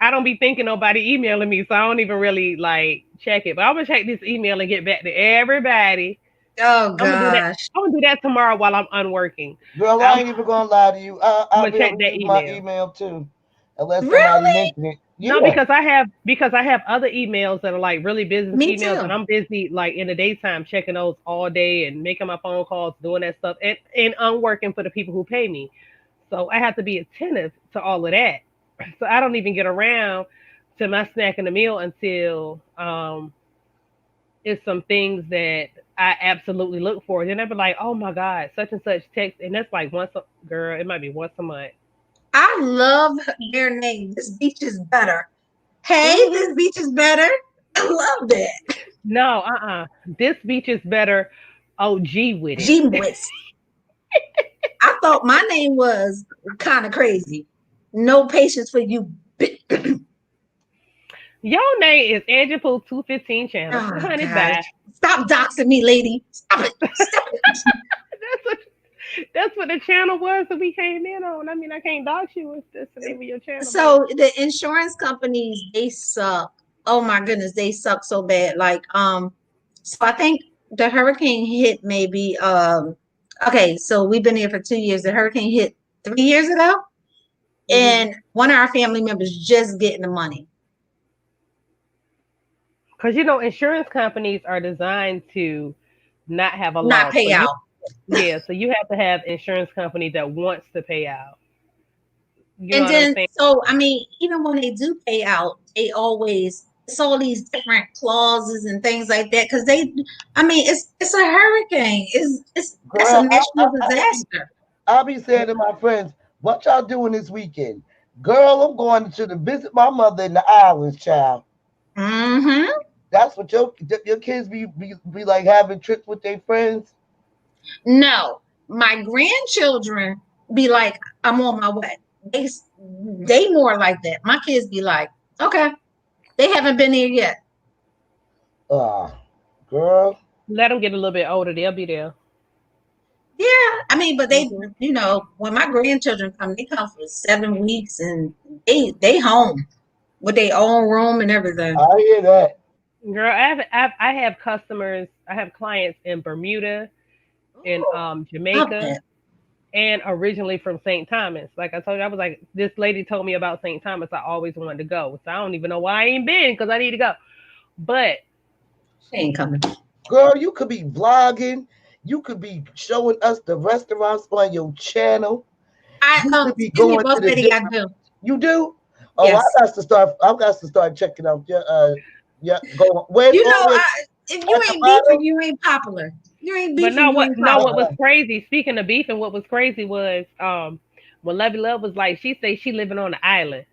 I don't be thinking nobody emailing me, so I don't even really like check it. But I'm gonna check this email and get back to everybody. Oh I'm gonna do that. gosh. I'm gonna do that tomorrow while I'm unworking. Girl, I ain't even gonna lie to you. I'm I'll gonna be check able to that use my email. email too, unless somebody Really? mentioned it. No, Yeah. because I have other emails that are like really business Me emails, too. and I'm busy like in the daytime checking those all day and making my phone calls, doing that stuff, and I'm working for the people who pay me. So I have to be attentive to all of that. So I don't even get around to my snack in the meal until it's some things that I absolutely look for. Then I'll be like, oh my God, such and such text, and that's like girl, it might be once a month. I love their name. This beach is better. Hey, Mhm. this beach is better. I love that. No, this beach is better. OG with it. G-Wits. I thought my name was kind of crazy. No patience for you. Your name is Angela Pooh 215 channel. Oh Honey, gosh. bye. Stop doxing me, lady. Stop it. Stop it. That's what that's what the channel was that we came in on. I mean, I can't dox you. It's just the name of your channel. So the insurance companies, they suck. Oh my goodness, they suck so bad. So I think the hurricane hit maybe okay, so we've been here for 2 years. The hurricane hit 3 years ago, and one of our family members just getting the money. Because insurance companies are designed to not have a Not loss. pay out. So you have to have insurance company that wants to pay out. You know And what I'm then, saying? so I mean, even when they do pay out, they always it's all these different clauses and things like that because I mean, it's a hurricane. It's a Girl, national disaster. I'll be saying to my friends, what y'all doing this weekend? Girl, I'm going to visit my mother in the islands, child. Mm-hmm. That's what your kids be like having trips with their friends. No, my grandchildren be like, I'm on my way. They more like that. My kids be like, okay, they haven't been here yet. Girl. Let them get a little bit older. They'll be there. Yeah, I mean, but they, when my grandchildren come, they come for 7 weeks and they home with their own room and everything. I hear that. Girl, I have customers. I have clients in Bermuda, in Jamaica, and originally from St. Thomas. Like I told you, I was like, this lady told me about St. Thomas. I always wanted to go. So I don't even know why I ain't been because I need to go. But she ain't coming. Girl, you could be vlogging. You could be showing us the restaurants on your channel. I could be going to the I do. You do? Oh, yes. I got to start checking out yeah, go where if you ain't beefing, you ain't popular. You ain't beefing. But what was crazy, speaking of beefing, what was crazy was when Lovey Love was like, she said she living on the island.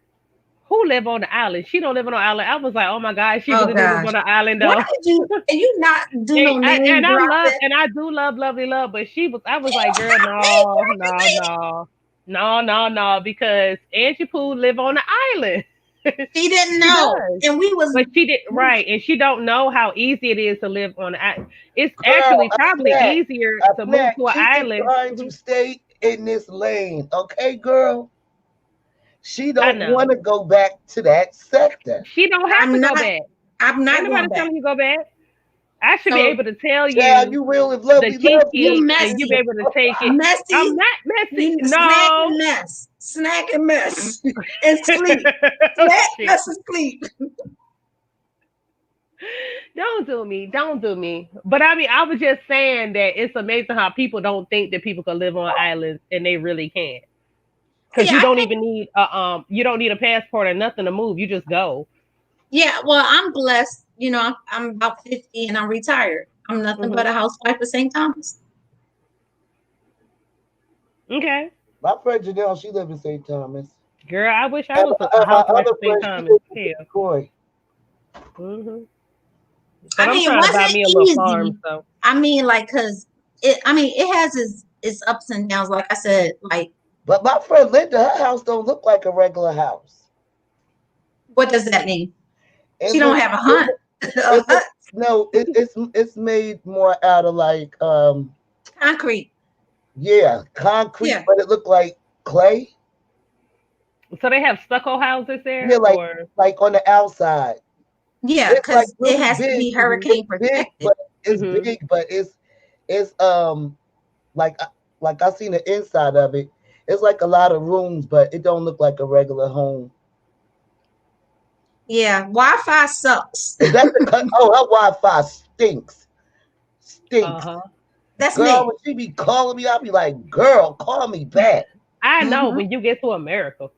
Who live on the island? She don't live on the island. I was like, oh my God, she really lives on the island though. Why did you not do no name and I do love Lovely Love, but I was like, girl, no, because Angie Pooh live on the island. She didn't know, but she did right, and she don't know how easy it is to live on the island. It's actually probably easier to move to an island. Trying to stay in this lane, okay, girl. She don't want to go back to that sector. She don't have to go back. I'm not going back. Telling you go back. I should be able to tell you. Yeah, you will if Lovely loves you. Messy. And you be able to take it. Messy. I'm not messy. No. Snack and mess. And sleep. Snack, mess, and sleep. Don't do me. But I mean, I was just saying that it's amazing how people don't think that people can live on islands, and they really can. Because you don't even need a passport or nothing to move. You just go. Yeah, well, I'm blessed. I'm about 50 and I'm retired. I'm nothing but a housewife of St. Thomas. Okay. My friend Janelle, she lives in St. Thomas. Girl, I wish I And was my, a and my housewife other at the same friend, she time as lives in hell. Detroit. Hmm. But I I'm mean, it trying to buy wasn't me a little farm, easy. so I mean, like, cause it has its ups and downs. Like I said, like, But my friend Linda, her house don't look like a regular house. what does that mean? It She don't looks, have a it, hunt. A it hut, looks, no, it's made more out of like concrete. yeah, concrete, Yeah, but it looked like clay. so they have stucco houses Yeah, there, or like on the outside. yeah, It's like because it really has to big. be hurricane protected. It's hmm big, but it's like like I seen the inside of it. It's like a lot of rooms, but it don't look like a regular home. Yeah, Wi-Fi sucks. Is that the oh her Wi-Fi stinks. Stinks. uh-huh. That's Girl, me. when she be calling me, I'll be like, girl, call me back. I know Hmm. when you get to America.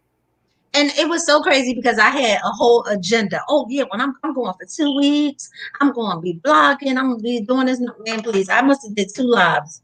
And it was so crazy because I had a whole agenda. Oh yeah, when I'm going for 2 weeks, I'm going to be blogging. I'm going to be doing this. Man, please, I must have did 2 lives.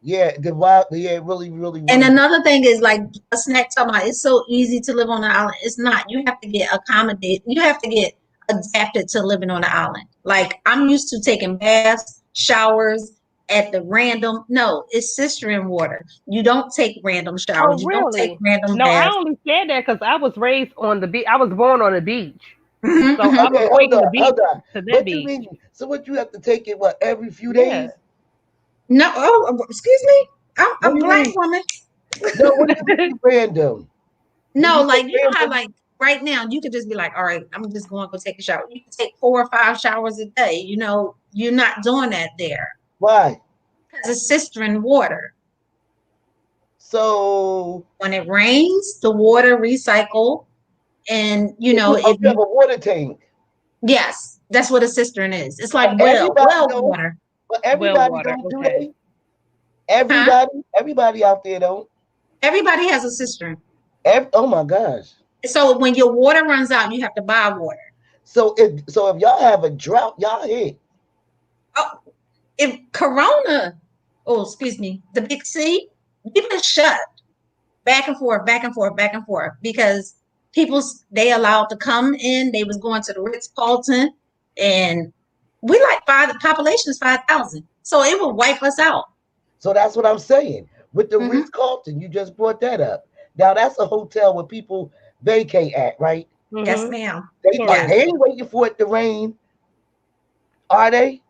Yeah, the wild, yeah, it really, really, And really. another thing is like a snack talking about it's so easy to live on the island. It's not. You have to get accommodated. You have to get adapted to living on the island. Like I'm used to taking baths, showers at the random. No, it's cistern water. You don't take random Oh, showers. You don't take really? random No, I baths. only said that because I was raised on the beach. I was born on the beach, Hmm. so Hmm. I'm Okay, hold equating the on, beach hold on. to that What you beach. mean? So what you have to take it? What every few Yeah. days? No, oh, excuse me. I'm What a do you black mean? woman. No, what do you mean random? When No, you say like you know how random, like right now you could just be like, all right, I'm just going to go take a shower. You can take 4 or 5 showers a day. You know, you're not doing that there why? because it's cistern water. So When it rains, the water recycle, and you know you, oh, if you have you a water tank, yes, that's what a cistern is. It's like but everybody well don't. water, But Well everybody water. don't do Okay. they? huh? Everybody out there don't. Everybody has a cistern. Oh my gosh. So when your water runs out, you have to buy water. So if y'all have a drought, y'all hit. Oh, if Corona, oh excuse me, the big C, we've been shut back and forth, back and forth, back and forth because people they allowed to come in. They was going to the Ritz Carlton, and we like five. The population is 5,000, so it will wipe us out. So that's what I'm saying. With the Hmm. Ritz Carlton, you just brought that up. Now that's a hotel where people vacate at, right? Yes, Mm-hmm. ma'am. Tourists. They ain't waiting for it to rain, are they?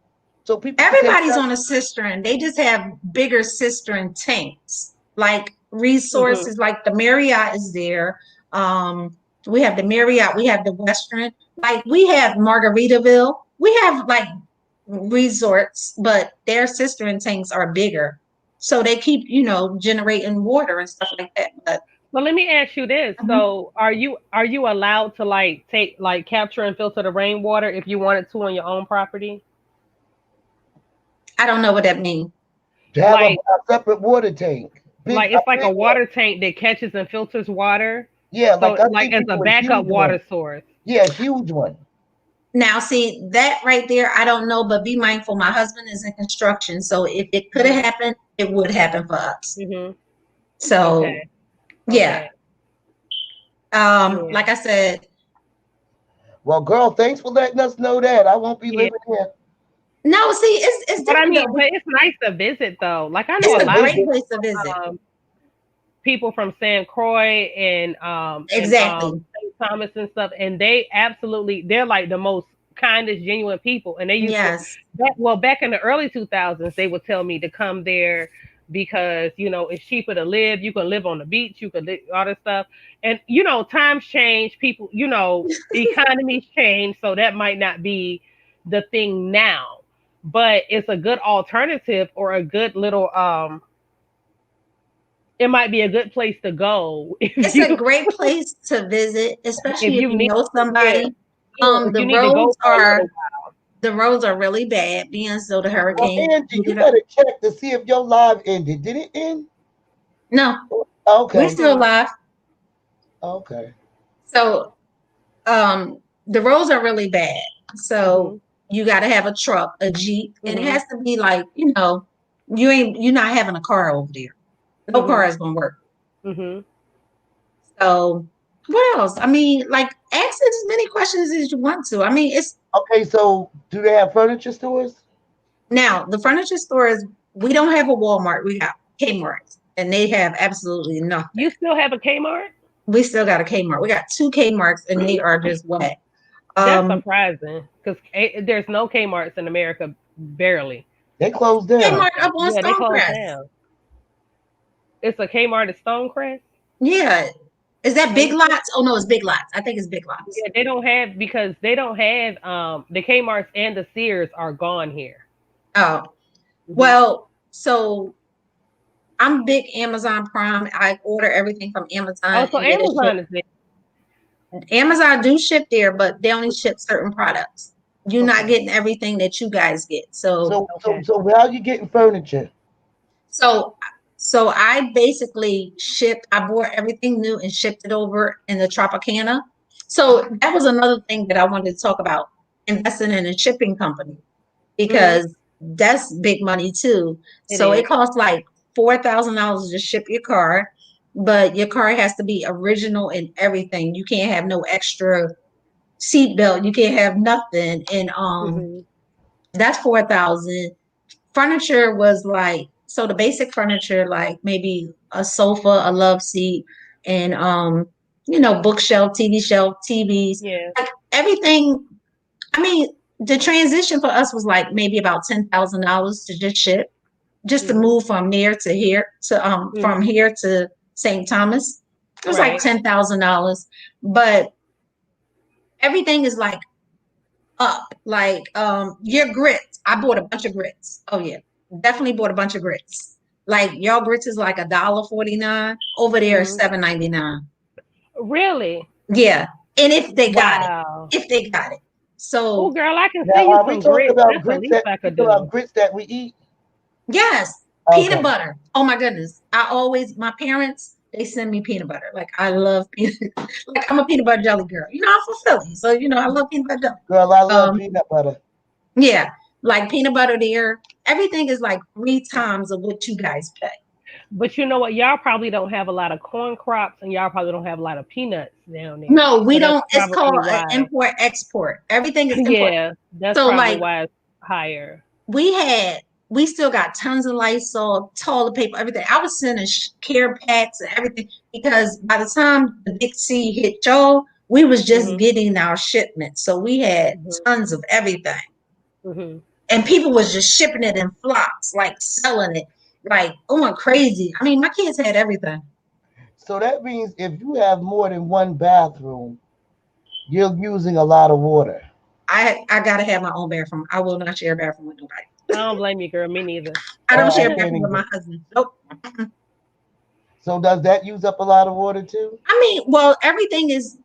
So people can take Everybody's that. on a cistern. They just have bigger cistern tanks, like Mm-hmm. resources. Like the Marriott is there. Um, we have the Marriott. We have the Western. Like we have Margaritaville. We have like resorts, but their cistern tanks are bigger, so they keep generating water and stuff like that. But Well, let me ask you this. mhm, So, are you allowed to like take like capture and filter the rainwater if you wanted to on your own property? I don't know what that means. To have a Like separate water tank, like a it's like a big one. water tank that catches and filters water. Yeah, So like I like see as a people with backup huge ones. water source. Yeah, huge one. Now, see that right there, I don't know, but be mindful. My husband is in construction, so if it could have Hmm. happened, it would happen for us. Hmm. So, Okay. yeah. Okay. Yeah. Like I said, Well, girl, thanks for letting us know that. I won't be Yeah. living here. no, see, it's But I different mean, though. but it's nice to visit though. Like I know Yeah, a It's a lot of great visit. place to visit. um, people from San Croix and Exactly. St. Thomas and stuff, and they absolutely they're like the most kindest, genuine people. And they used to Yes. back in the early 2000s, they would tell me to come there because it's cheaper to live. You can live on the beach, you can live all this stuff, and times change. People, economies change, so that might not be the thing now, but it's a good alternative or a good little it might be a good place to go if It's a you great place to visit, if especially if you you need know yeah, somebody. yeah, if The you need to go roads for a little are the roads are really bad, being so the Well, hurricane. Angie, you better check to see if your live ended. Did it end? No, we're Okay. still while. alive. Okay. So the roads are really bad. So Mhm. you got to have a truck, a Jeep, and it Mhm. has to be like, you're not having a car over there. No car Mhm. is gonna work. Mhm. So what else? I mean, like ask as many questions as you want to. I mean, it's Okay, so do they have furniture stores? now the furniture stores, we don't have a Walmart, we got Kmart, and they have absolutely nothing. You still have a Kmart? We still got a Kmart. We got two Kmarts and they are just wet. That's Um surprising because there's no Kmart's in America, barely. They closed down. Kmart up on Yeah, they closed Stonecrest. down. It's a Kmart at Stonecrest. Yeah. Is that Big Lots? Oh no, it's Big Lots. I think it's Big Lots. Yeah, they don't have because they don't have the Kmart's and the Sears are gone here. Oh. Well, so I'm big Amazon Prime. I order everything from Amazon. Oh, so and get it Amazon is there. shipped. Amazon do ship there, but they only ship certain products. You're not Okay. getting everything that you guys get. Okay. So how are you getting furniture? So I basically I bought everything new and shipped it over in the Tropicana. So that was another thing that I wanted to talk about, investing in a shipping company, because that's big money too. So it costs like $4,000 to ship your car, but your car has to be original and everything. You can't have no extra seatbelt. You can't have nothing. And that's 4,000. Furniture was like, so the basic furniture, like maybe a sofa, a love seat, and bookshelf, TV shelf, TVs, Yeah. like everything. I mean, the transition for us was like maybe about $10,000 to just ship, just to move from there to here to from here to St. Thomas. It was like $10,000, but everything is like up. Like your grits. I bought a bunch of grits. Oh yeah, definitely bought a bunch of grits. Like y'all grits is like $1.49. Over there is $7.99. Really? Yeah, and if they got Wow. it, if they got it. Oh, So girl, I can Now, send you are we some talking grits. about That's the grits least that I could we talking about do. grits that we eat? yes, Okay. peanut butter. Oh my goodness, my parents, they send me peanut butter. Like I love peanut. Like I'm a peanut butter jelly girl. I'm from Philly, so I love peanut butter jelly. Girl, I love peanut butter. Yeah, like peanut butter there. Everything is like 3 times of what you guys pay. But you know what? Y'all probably don't have a lot of corn crops, and y'all probably don't have a lot of peanuts down there. No, we So that's don't. It's called probably why. import export. Everything is import. Yeah, that's So probably like why it's higher. we still got tons of Lysol, toilet paper, everything. I was sending care packs and everything because by the time the Big C hit y'all, we was just getting our shipment. So we had tons of everything. And people was just shipping it in flocks, like selling it, like going crazy. I mean, my kids had everything. So that means if you have more than one bathroom, you're using a lot of water. I gotta have my own bathroom. I will not share a bathroom with nobody. I don't blame you, girl. Me neither. I don't share a can't bathroom with my either. husband. Nope. So does that use up a lot of water too? I mean, well, everything is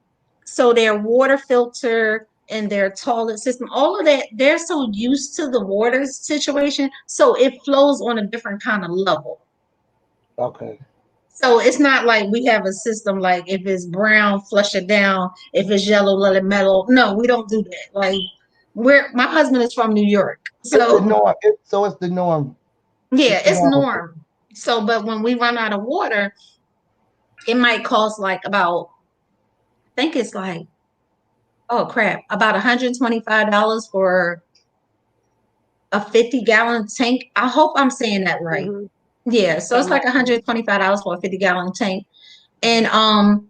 so their water filter and their toilet system, all of that, they're so used to the water situation. So it flows on a different kind of level. Okay. So it's not like we have a system like if it's brown, flush it down. If it's yellow, let it mellow. No, we don't do that. Like my husband is from New York. It's the So norm. It's the norm. yeah, It's the it's norm. norm. So, but when we run out of water, it might cost like about, I think it's like, oh crap, about $125 for a 50-gallon tank. I hope I'm saying that right. Yeah, so it's like $125 for a 50-gallon tank. And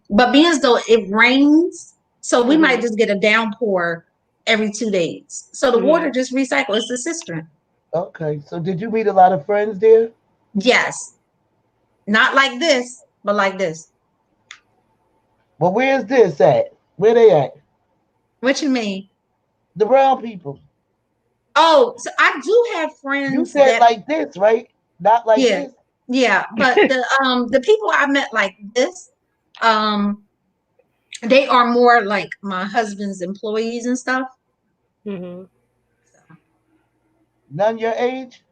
but being as though it rains, so we might just get a downpour every 2 days. So the water just recycles. It's a cistern. Okay. So did you meet a lot of friends there? Yes. Not like this, but like this. Well, where's this at? Where they at? What you mean? The brown people. Oh, so I do have friends. You said like this, right? Not like Yeah. this. Yeah, but the people I met like this, they are more like my husband's employees and stuff. None your age?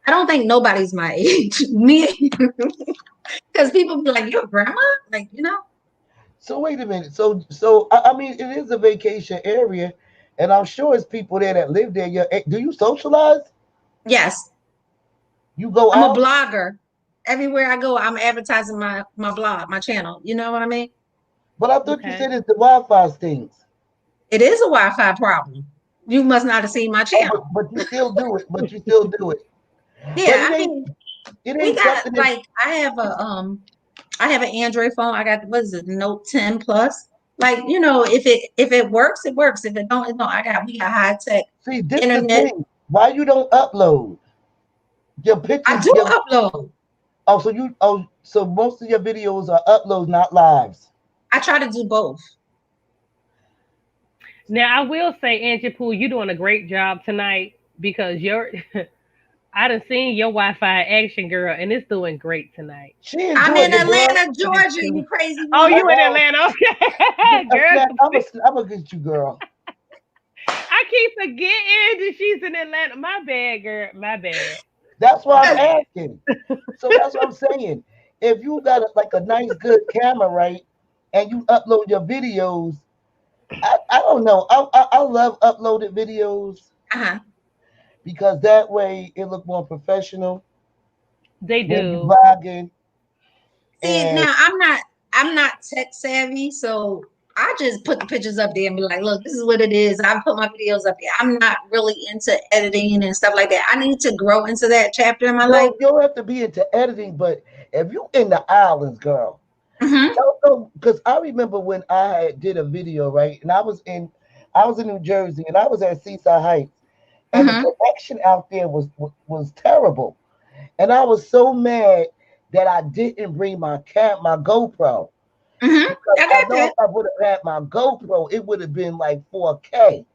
I don't think nobody's my age. Me, because people be like, "You're a grandma," like So wait a minute. So I mean, it is a vacation area, and I'm sure it's people there that live there. Do you socialize? Yes, You go I'm out? a blogger. everywhere I go, I'm advertising my blog, my channel. You know what I mean? But I thought you Okay. said it's the Wi-Fi things. It is a Wi-Fi problem. You must not have seen my Oh, channel. but you still do it. But you still do it. But Yeah, it I ain't mean, it we ain't got something that like I have an Android phone. I got what is it, Note 10 Plus. Like, you know, if it works, it works. If it don't, it don't. We got high tech see this the internet. thing. Why you don't upload your I pictures? do upload. So most of your videos are uploads, not lives. I try to do both. Now I will say, Angie Pooh, you're doing a great job tonight because your I done seen your Wi-Fi action, girl, and it's doing great tonight. She is I'm doing in it, girl. Atlanta, Georgia, you crazy Oh, woman. you in Atlanta? Okay, girl. I'm gonna get you, girl. I keep forgetting that she's in Atlanta. My bad, girl. My bad. That's why I'm My bad. asking. So that's what I'm saying. If you got like a nice, good camera, right, and you upload your videos, I don't know. I love uploaded videos Uh-huh. because that way it look more professional They when you do. vlogging. See, And now I'm not tech savvy, so I just put the pictures up there and be like, look, this is what it is. I put my videos up there. I'm not really into editing and stuff like that. I need to grow into that chapter in my life. no, you don't have to be into editing, but if you in the islands, girl, Hmm. no, because I remember when did a video, right, and I was in New Jersey, and I was at Seaside Heights, and the Hmm. connection out there was terrible. And I was so mad that I didn't bring my GoPro. Hmm. Because I I got know that. if I would have had my GoPro, it would have been like 4K.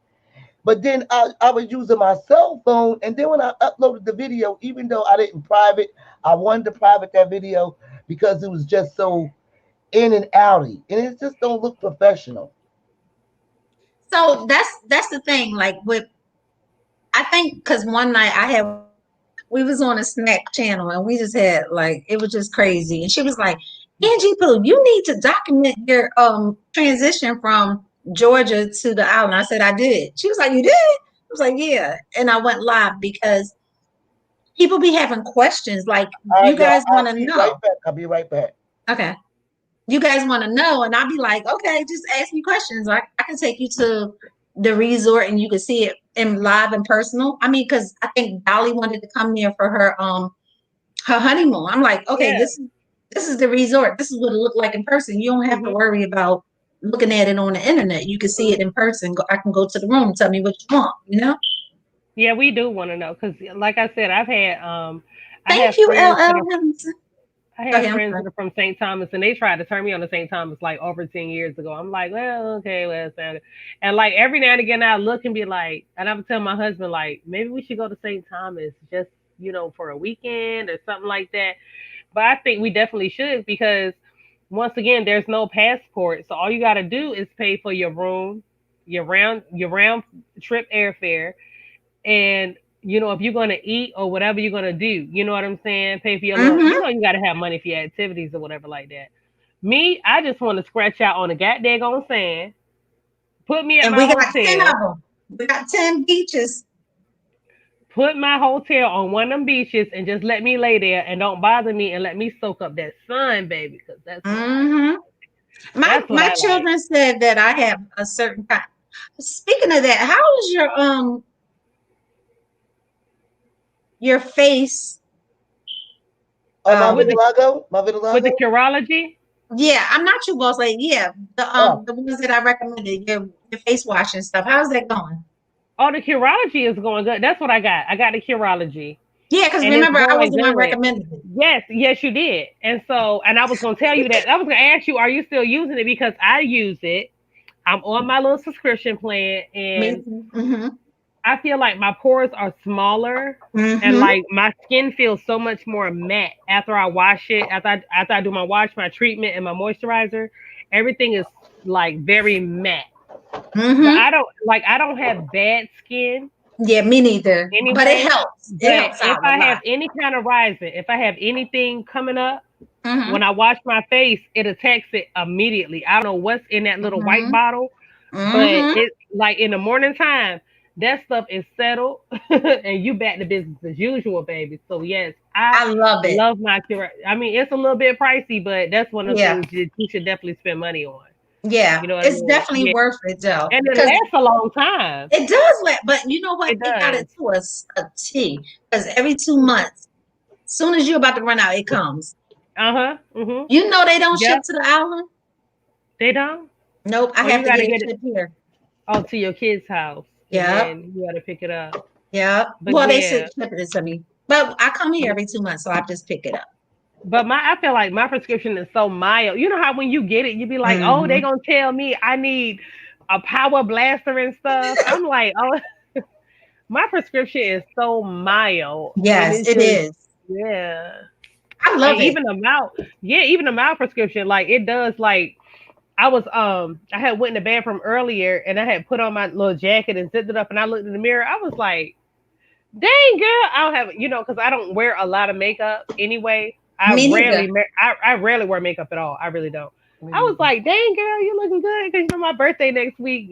But then I was using my cell phone, and then when I uploaded the video, even though I didn't private, I wanted to private that video because it was just so in and outy, and it just don't look professional. So that's the thing. Like with I think because one night we was on a snack channel and we just had like it was just crazy. And she was like, Angie Pooh, you need to document your transition from Georgia to the island. I said, I did. She was like, you did? I was like, yeah. And I went live because people be having questions like All you right, y'all, guys want I'll to be right know. back. I'll be right back. Okay. You guys want to know, and I'll be like, okay, just ask me questions. I can take you to the resort and you can see it in live and personal. I mean, because I think Dolly wanted to come there for her honeymoon. I'm like, okay, Yeah. this is the resort. This is what it looked like in person. You don't have to Hmm. worry about looking at it on the internet. You can see it in person. I can go to the room, tell me what you want, you know? Yeah, we do want to know because, like I said, I have Thank you, friends that LL are Henderson. I Go have ahead, I'm friends sorry. that are from St. Thomas, and they tried to turn me on to St. Thomas like over 10 years ago. I'm like, well, okay, well, it's not. And like every now and again, I look and be like, and I would tell my husband like, maybe we should go to St. Thomas just for a weekend or something like that. But I think we definitely should because once again, there's no passport, so all you got to do is pay for your room, your round trip airfare, and if you're gonna eat or whatever you're gonna do, you know what I'm saying? Pay for your little, Mm-hmm. you gotta have money for your activities or whatever like that. Me, I just want to scratch out on the goddamn on sand, put me at And my we got 10 of hotel, them. We got 10 beaches. put my hotel on one of them beaches, and just let me lay there and don't bother me and let me soak up that sun, baby, because that's what I like. Mm-hmm. My That's what my I like. children said that I have a certain kind. Speaking of that, how is your face? Oh, my With the vitiligo, with the Curology. Yeah, I'm not your boss lady. Yeah, Oh, the ones that I recommended, your face wash and stuff. How's that going? Oh, the Curology is going good. That's what I got. I got the Curology, Yeah, because and it's remember I was going the one good. recommended it. Yes, yes, you did. And I was gonna tell you that. I was gonna ask you, are you still using it? Because I use it. I'm on my little subscription plan, Me and too. Mm-hmm. I feel like my pores are smaller, and Mm-hmm. like my skin feels so much more matte after I wash it. After I do my treatment, and my moisturizer, everything is like very matte. But Mm-hmm. I don't have bad skin Yeah, me neither. But it anyway. helps. It But helps if out a I have lot. any kind of rising, if I have anything coming up, Mm-hmm. when I wash my face, it attacks it immediately. I don't know what's in that little white Mm-hmm. bottle, but Mm-hmm. it like in the morning time, that stuff is settled and you back to business as usual, baby. So yes, I love it. love my curate. I mean, it's a little bit pricey, but that's one of the Yeah. things that you should definitely spend money on. Yeah, You know what I it's mean? definitely Yeah. worth it though, And it because lasts a long time. it does let. But you know what? It It got does. it to a T. Because every 2 months, as soon as you're about to run out, it comes. Uh-huh. Mm-hmm. You know they don't Yep. ship to the island. They don't? Nope, I Oh, have you to gotta get get it it shipped here. to your kid's house. Yeah. And then you gotta pick it up. Yeah. But Well, they yeah. ship it to me, but I come here every 2 months, so I just pick it up. But I feel like my prescription is so mild. You know how when you get it, you be like, oh, they gonna tell me I need a power blaster and stuff. I'm like, oh, my prescription is so mild. And Yes, it's it just, is. yeah. I love And it. even the mild prescription, like it does like I had went in the bathroom earlier and I had put on my little jacket and zipped it up and I looked in the mirror. I was like, dang girl, I don't have because I don't wear a lot of makeup anyway. Me neither. I rarely wear makeup at all. I really don't. I was like, dang girl, you looking good because my birthday next week,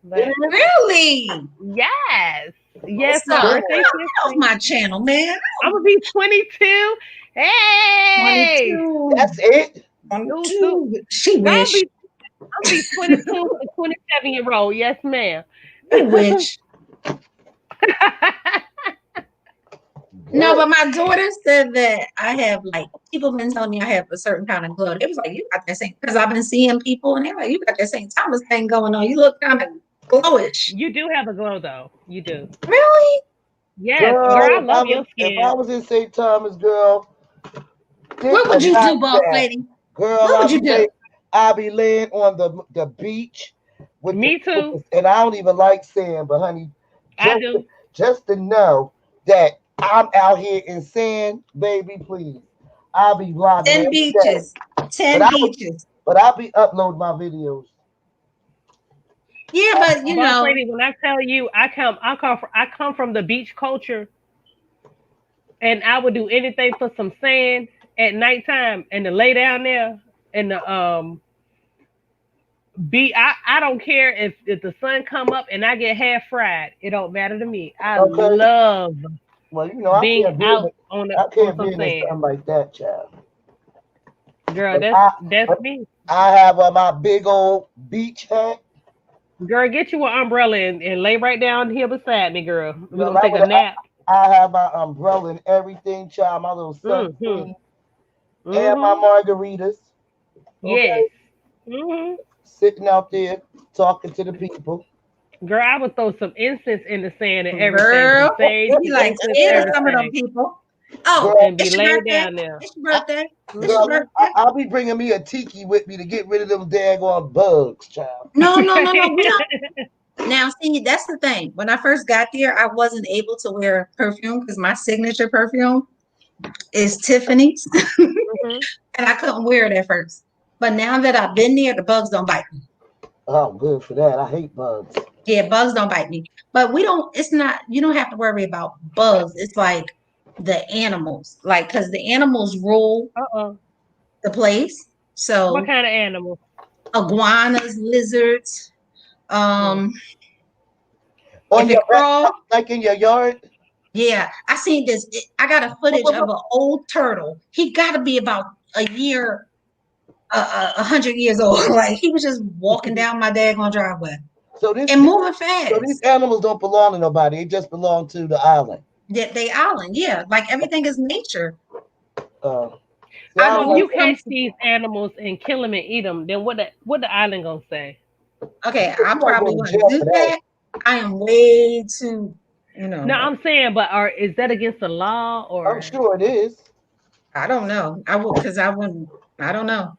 But Really? yes. Yes, So, my get birthday. off my channel, man. I'm gonna be 22. Hey, 22. That's it. 22. She I'm wish. be 22 with a 27-year-old. Yes, ma'am. You wish. No, but my daughter said that I have people been telling me I have a certain kind of glow. It was like, you got that same, because I've been seeing people and they're like, you got that St. Thomas thing going on. You look kind of glowish. You do have a glow though. You do. Really? Yes, Girl, girl, I if love I your was, skin. if I was in St. Thomas, girl, What would you do, boss lady? Girl, What would you do? I'll be laying on the beach. Me too. And I don't even like sand, but honey, I do. Just to know that I'm out here in sand, baby, please. I'll be vlogging 10 every beaches. day. 10 beaches. But I'll be uploading my videos. Yeah, but you Boss know, lady, when I tell you I come from the beach culture, and I would do anything for some sand at nighttime and to lay down there and the I don't care if the sun come up and I get half fried. It don't matter to me. I love being out on the I can't on be some in sand. something like that, child. Girl, But that's me. I have my big old beach hat. Girl, get you an umbrella and lay right down here beside me, girl. We're gonna take a nap. I have my umbrella and everything, child. My little sunscreen and my margaritas. Okay? Yes. Sitting out there talking to the people. Girl, I would throw some incense in the sand and everything. girl, Sage, be like incense, scared of some of them everything. people. Oh, And be it's your laying birthday. down there. It's your birthday. It's Girl, your birthday. I'll be bringing me a tiki with me to get rid of them daggone bugs, child. No. We don't. Now, see, that's the thing. When I first got there, I wasn't able to wear perfume because my signature perfume is Tiffany's, and I couldn't wear it at first. But now that I've been there, the bugs don't bite me. Oh, good for that. I hate bugs. Yeah, bugs don't bite me. But you don't have to worry about bugs. It's like the animals, because the animals rule the place. So what kind of animals? Iguanas, lizards, On if it crawl, like in your yard? yeah, I seen this. I got a footage of an old turtle. He got to be about a year, 100 years old. Like he was just walking down my daggone driveway and moving fast. So these animals don't belong to nobody. They just belong to the island. They island, yeah. Like everything is nature. So if you catch these animals and kill them and eat them, then what the island gonna say? Okay, I probably wouldn't do that. I am way too, No, I'm saying, but is that against the law or? I'm sure it is. I don't know. I don't know.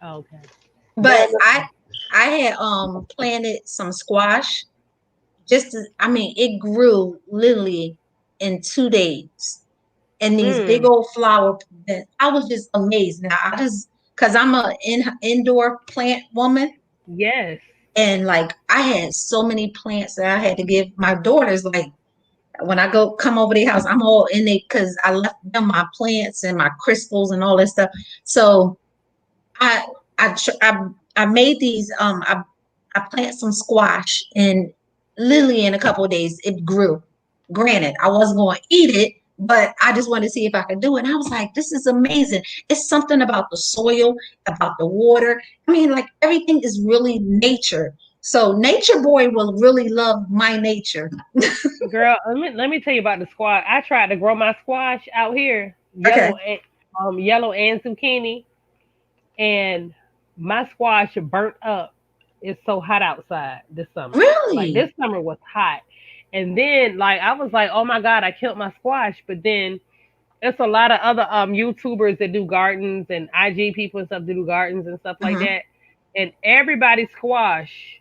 Okay. But I had planted some squash. It grew literally in 2 days. And these big old flower that I was just amazed. Now because I'm a indoor plant woman. Yes. And I had so many plants that I had to give my daughters. When I come over their house, I'm all in it because I left them my plants and my crystals and all that stuff. So I made these. I planted some squash and literally in a couple of days it grew. Granted, I wasn't going to eat it, but I just wanted to see if I could do it. And I was like, this is amazing. It's something about the soil, about the water. I mean, like everything is really nature. So Nature Boy will really love my nature. Girl, let me tell you about the squash. I tried to grow my squash out here, Okay. yellow and zucchini, and my squash burnt up. It's so hot outside this summer. Like Really? this summer was hot. And then like I was like, oh my God, I killed my squash. But then it's a lot of other YouTubers that do gardens and IG people and stuff that do gardens and stuff like Uh-huh. that. And everybody's squash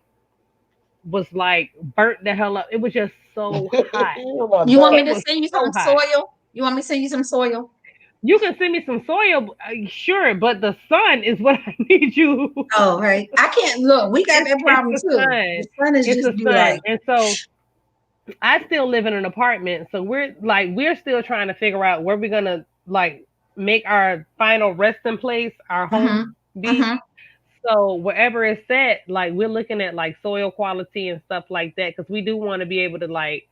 was like burnt the hell up. It was just so hot. Oh my You want me God. to was send you so some hot. soil? You want me to send you some soil? You can send me some soil, sure, but the sun is what I need you. Oh, right. I can't look. We got that problem It's the too. sun. The sun is It's just the be sun. like, And so I still live in an apartment, so we're still trying to figure out where we're gonna like make our final resting place, our uh-huh, home be. uh-huh. So wherever it's at, like we're looking at like soil quality and stuff like that, because we do want to be able to like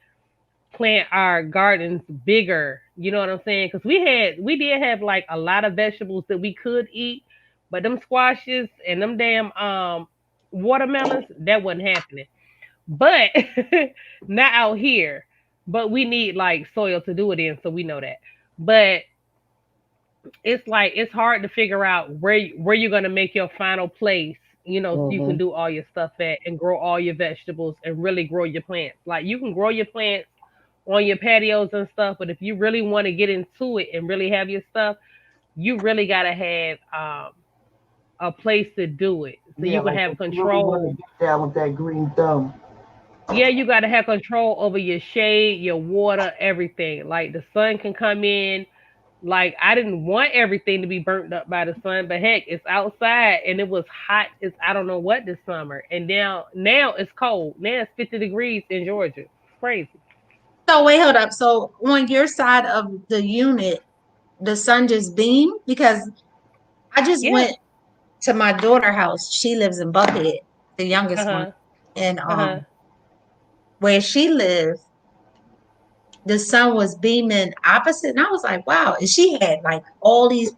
plant our gardens bigger. You know what I'm saying? Because we did have like a lot of vegetables that we could eat, but them squashes and them damn watermelons, that wasn't happening. But not out here. But we need like soil to do it in, so we know that. But it's like it's hard to figure out where you're gonna make your final place. So you can Mhm. do all your stuff at and grow all your vegetables and really grow your plants. Like you can grow your plants on your patios and stuff, but if you really want to get into it and really have your stuff, you really gotta have a place to do it. So Yeah, you can like have if you really want to control. get down with that green thumb. Yeah, you got to have control over your shade, your water, everything. Like the sun can come in. Like I didn't want everything to be burnt up by the sun, but heck, it's outside and it was hot as I don't know what this summer. And now it's cold. Now it's 50 degrees in Georgia. It's crazy. So wait, hold up. So on your side of the unit, the sun just beamed because I just Yeah. went to my daughter's house. She lives in Buckhead, the youngest one, Uh-huh. and Uh-huh. where she lives, the sun was beaming opposite, and I was like, wow. And she had like all these,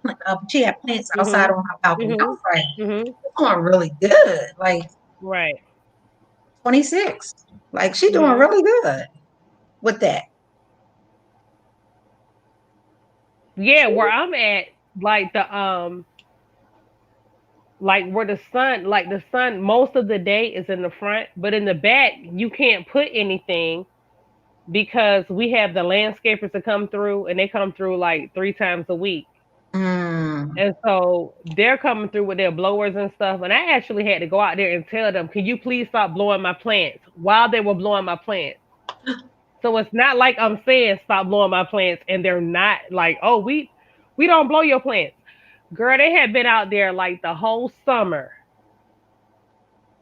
she had plants outside Mhm. on her balcony. I Mhm. was like, Mhm. she's doing really good. Like Right. 26, like she doing Mhm. really good with that. Yeah, where I'm at, like where the sun most of the day is in the front, but in the back you can't put anything because we have the landscapers that come through and they come through like 3 times a week. Mm. And so they're coming through with their blowers and stuff. And I actually had to go out there and tell them, can you please stop blowing my plants while they were blowing my plants? So it's not like I'm saying stop blowing my plants and they're not like, oh, we don't blow your plants. Girl, they had been out there like the whole summer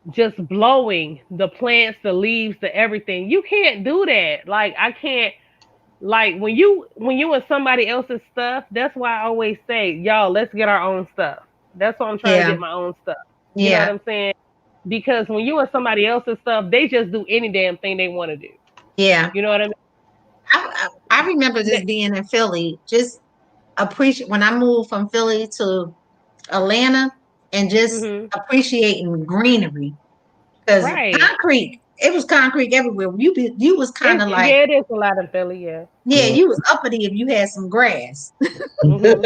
just blowing the plants, the leaves, the everything. You can't do that. Like I can't like when you in somebody else's stuff, that's why I always say, y'all, let's get our own stuff. That's why I'm trying to Yeah, get my own stuff. You know what yeah, I'm saying? Because when you in somebody else's stuff, they just do any damn thing they want to do. yeah. You know what I I remember mean? just being in Philly, just appreciate when I moved from Philly to Atlanta and just Hmm. appreciating greenery because Right. concrete, it was concrete everywhere. You was kind It's of like, yeah, it is a lot in Philly, yeah. yeah, you was uppity if you had some grass. Hmm.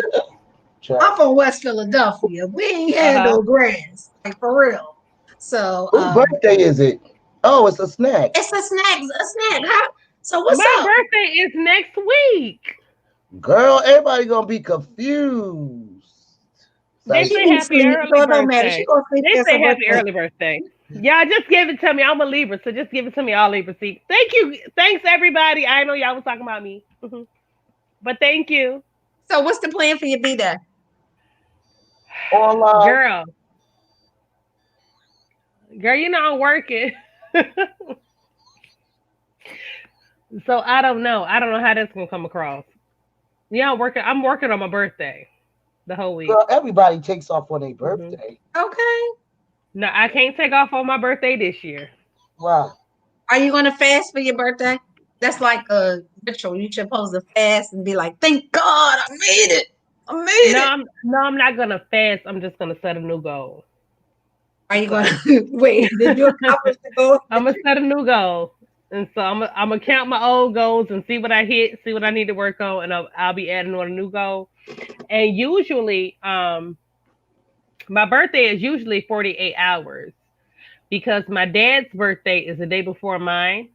I'm from West Philadelphia. We ain't had Uh-huh. no grass, like for real. So Whose birthday is it? Oh, it's a snack. it's a snack, a snack. Huh? So what's My up? birthday is next week. Girl, everybody gonna be confused. They Like, She say be happy sleep, early so it don't matter. She birthday. gonna sleep They past her say happy birthday. early birthday. Yeah, just give it to me. I'm a Libra, so just give it to me. All Libra. See, thank you. Thanks everybody. I know y'all was talking about me, but thank you, So what's the plan for your B-Day? online. girl. Girl, you know I'm working, so I don't know. I don't know how that's gonna come across. Yeah, I'm working. I'm working on my birthday the whole week. Girl, everybody takes off on their Hmm. birthday. Okay. No, I can't take off on my birthday this year. Wow. Are you gonna fast for your birthday? That's like a ritual. You're supposed to fast and be like, "Thank God, I made it. I made No, it." I'm not gonna fast. I'm just gonna set a new goal. Are you going to wait? Did you accomplish the goal? I'm gonna set a new goal, and so I'm gonna count my old goals and see what I hit, see what I need to work on, and I'll be adding on a new goal. And usually, my birthday is usually 48 hours because my dad's birthday is the day before mine.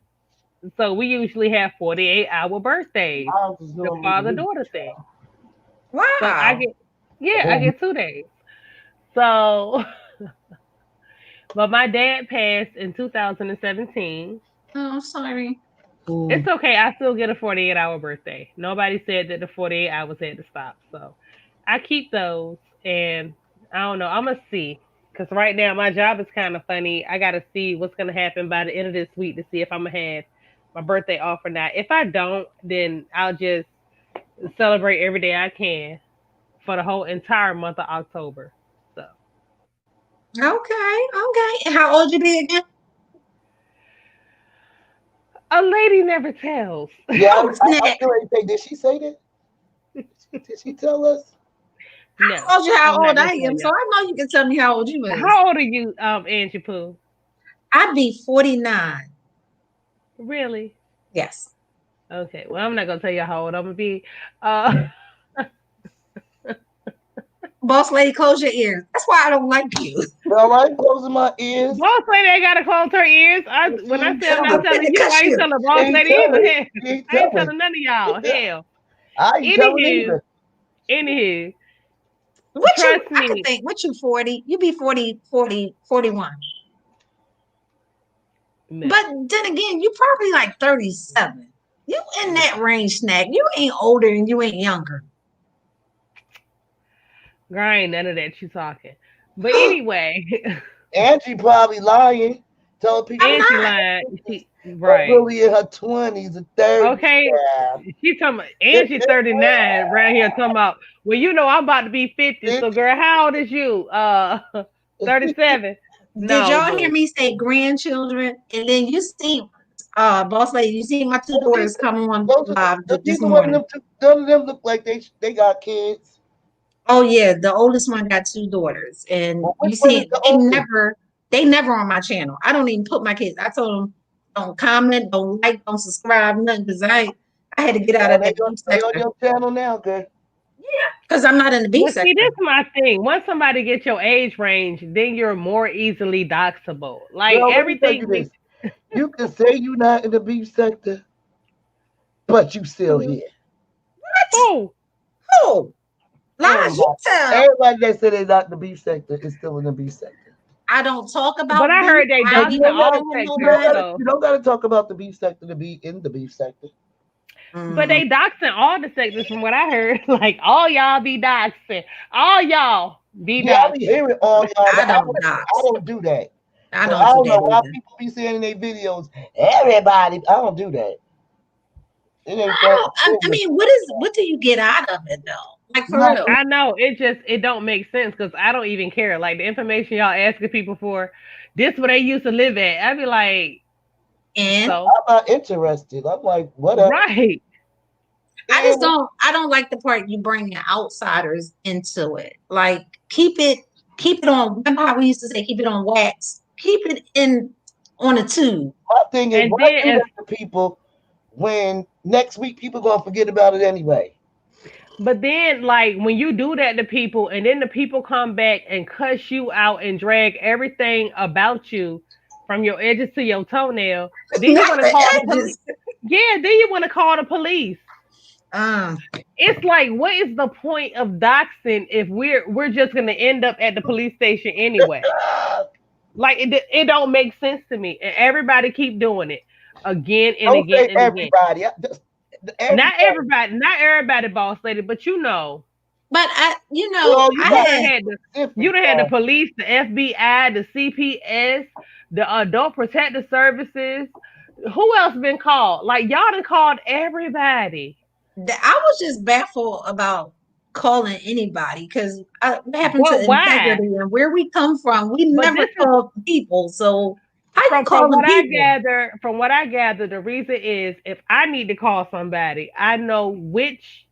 So we usually have 48-hour birthdays, the father daughter thing. So I Wow. get, yeah, I get 2 days. So, but my dad passed in 2017. Oh, I'm sorry. It's okay. I still get a 48-hour birthday. Nobody said that the 48 hours had to stop. So I keep those. And I don't know. I'm going to see. Because right now, my job is kind of funny. I got to see what's going to happen by the end of this week to see if I'm going to have my birthday off or not. If I don't, then I'll just celebrate every day I can for the whole entire month of October. So Okay, okay. And how old you be again? a lady never tells. Yeah, Oh, I snap. feel like, did she say that? Did she tell us? No, I told you I'm how not old gonna I tell am, so y'all. I know you can tell me how old you is. How old are you, Angie Pooh? I'd be 49. Really? Yes. Okay. Well, I'm not gonna tell you how old I'm gonna be. Uh, Boss lady, close your ears. That's why I don't like you. All right, closing my ears. boss lady ain't gotta close her ears. When I say I'm not I'm telling finna you, I cuss ain't you. telling boss She ain't lady either. telling. Hell, She ain't I ain't telling. telling none of y'all. Hell. I ain't telling Anywho, either. anywho, What you, trust I can me. think, what you 40? You be 40, 40, 41. No. But then again, you probably like 37. You in that range, snack. You ain't older and you ain't younger. Girl, I ain't none of that you talking. But anyway, Angie probably lying, telling people I'm Angie not. lied. but Right. really in her 20s and 30s. Okay. She talking about Angie 39 around here talking about, well, you know I'm about to be 50. So girl, how old is you? 37. Did No, y'all hear boo. me say grandchildren? And then you see, boss lady, you see my two daughters coming on live this Neither one of morning. them, none of them look like they got kids. Oh yeah, the oldest one got two daughters, and But which you one is see, the oldest? they never on my channel. I don't even put my kids. I told them don't comment, don't like, don't subscribe, nothing, because I had to get out Oh, of that beef they on sector. your channel now, girl. Yeah, because I'm not in the beef Well, see, sector. this is my thing. Once somebody gets your age range, then you're more easily doxable. Like Girl, let me tell you everything this. makes. You can say you're not in the beef sector, but you still Mhm. here. What? Oh, Who? Lies you tell. Everybody that said they're not in the beef sector is still in the beef sector. I don't talk but about I beef. heard they I But you doxing be don't all gotta, the calling sectors. nobody. So, you don't gotta talk about the beef sector to be in the beef sector. but they doxing all the sectors from what I heard. Like all y'all be doxing. All y'all be Yeah, I be doxing. hearing all y'all, I but don't I dox. don't do that. I So don't I do don't that know why either. people be saying in their videos, everybody. I don't do that. It ain't I that don't. I serious. mean, what do you get out of it though? Like for Nothing. real? I know it don't make sense because I don't even care. Like the information y'all asking people for, this where they used to live at. I'd be like, And so I'm not interested. I'm like, whatever. right. I just And don't. I don't like the part you bring the outsiders into it. Like keep it on. Remember how we used to say keep it on wax? Keep it in on a tube. my thing is, And why do then that to people when next week people gonna forget about it anyway? but then like when you do that to people and then the people come back and cuss you out and drag everything about you from your edges to your toenail, then you Not want to the call the police. edges. Yeah, then you want to call the police. Uh, It's like, what is the point of doxing if we're just gonna end up at the police station anyway? Like it don't make sense to me. And everybody keep doing it again and Don't again say and again. everybody. Everybody. Not everybody, boss lady, but you know, but Well, you I you got done had had you different. done had the police, the FBI, the CPS, the Adult Protective Services. Who else been called? Like y'all done called everybody. I was just baffled about calling anybody because what happened to But why? integrity and where we come from? We But never this is called people, so How you from calling people? from what I gather, the reason is if I need to call somebody, I know which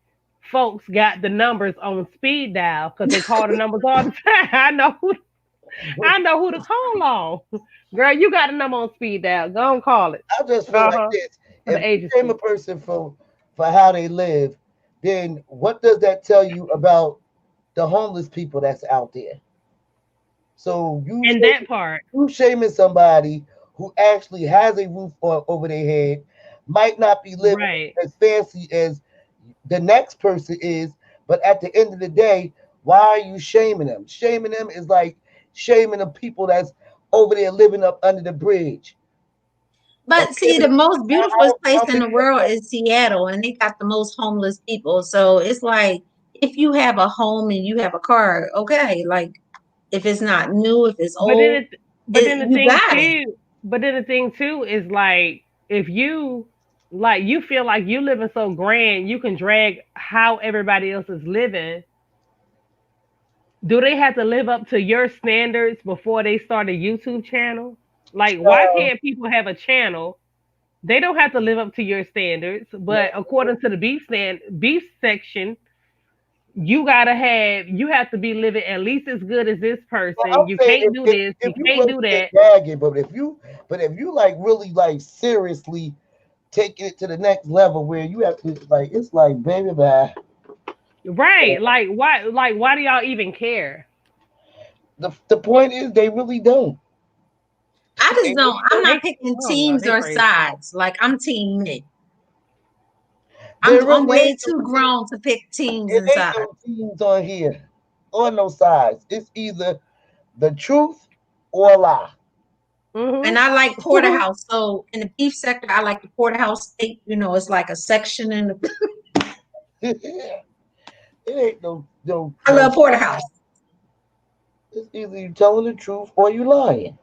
folks got the numbers on speed dial because they call the numbers all the time. I know who to call on. Girl, you got a number on speed dial. Go and call it. I just feel Uh like huh. this. For If the you shame a agency. person for how they live, then what does that tell you about the homeless people that's out there? So And that part. you shaming somebody who actually has a roof over their head, might not be living Right. as fancy as the next person is, but at the end of the day, why are you shaming them? Shaming them is like shaming the people that's over there living up under the bridge. But Okay, see, the most beautiful place how in many the world is Seattle, and they got the most homeless people. So it's like if you have a home and you have a car, okay, like if it's not new, if it's But then old, it but then the you thing got it. too but then the thing too is like if you like you feel like you living so grand, you can drag how everybody else is living. Do they have to live up to your standards before they start a YouTube channel? Like, why uh, can't people have a channel? They don't have to live up to your standards, but no, according to the beef section, you have to be living at least as good as this person. I'm You saying can't do this, if you you can't really do ain't that. bragging, but if you like really like seriously taking it to the next level where you have to like it's like baby bye. Right? Like why do y'all even care? The point is they really don't. I They just don't. really I'm don't. They not picking oh no, teams they or crazy. sides. Like I'm team mid. There I'm really way ain't no too team. grown to pick teams It and ain't sides. no teams on here or no sides. It's either the truth or a lie. And Mhm. I like porterhouse. So in the beef sector, I like the porterhouse steak. You know, it's like a section in the. It ain't I no. love porterhouse. It's either you telling the truth or you lying.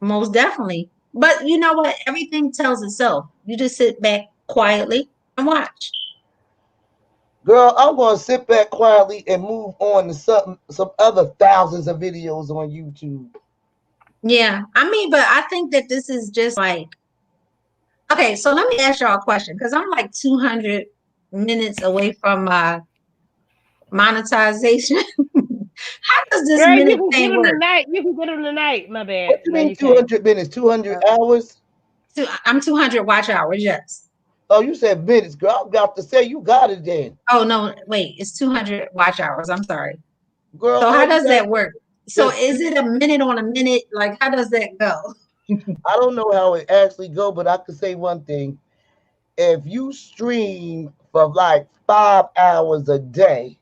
Most definitely. But you know what? Everything tells itself. You just sit back quietly and watch. Girl, I'm gonna sit back quietly and move on to some other thousands of videos on YouTube. Yeah. I mean, but I think that this is just like, okay, so let me ask y'all a question because I'm like 200 minutes away from my monetization. How does this Girl, you minute can get thing them work? tonight. You can get them tonight. My What bad. you No, mean you can't. 200 minutes? 200 hours? I'm 200 watch hours, yes. Oh, you said minutes, girl. I'm about to say you got it then. Oh, no, wait, it's 200 watch hours. I'm sorry. Girl, So all how you does got that work? So just is it a minute on a minute? Like, how does that go? I don't know how it actually go, but I can say one thing. If you stream for like 5 hours a day,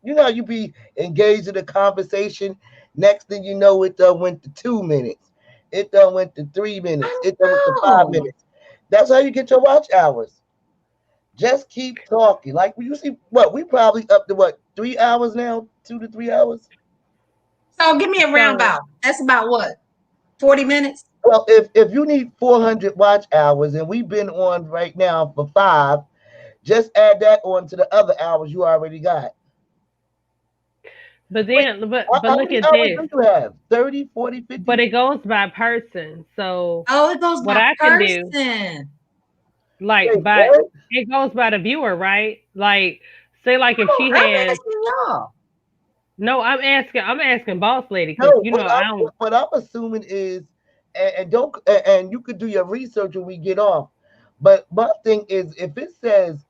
you know you be engaged in a conversation. Next thing you know, it done went to 2 minutes. It done went to 3 minutes. I It done went to five know. minutes. That's how you get your watch hours. Just keep talking. Like we usually what we probably up to what 3 hours now, 2 to 3 hours. So give me a So roundabout. That's about what? 40 minutes? Well, if you need 400 watch hours and we've been on right now for five, just add that on to the other hours you already got. but Wait, then but how look many at hours this. do you have? 30, 40, But 50? it goes by person. So Oh, it goes what by I can do, person. like Wait, by what? it goes by the viewer, right? Like say like if Oh, she I'm has asking y'all. no, I'm asking boss lady because No, you know I don't. what I'm assuming is, and don't, and you could do your research when we get off. But my thing is, if it says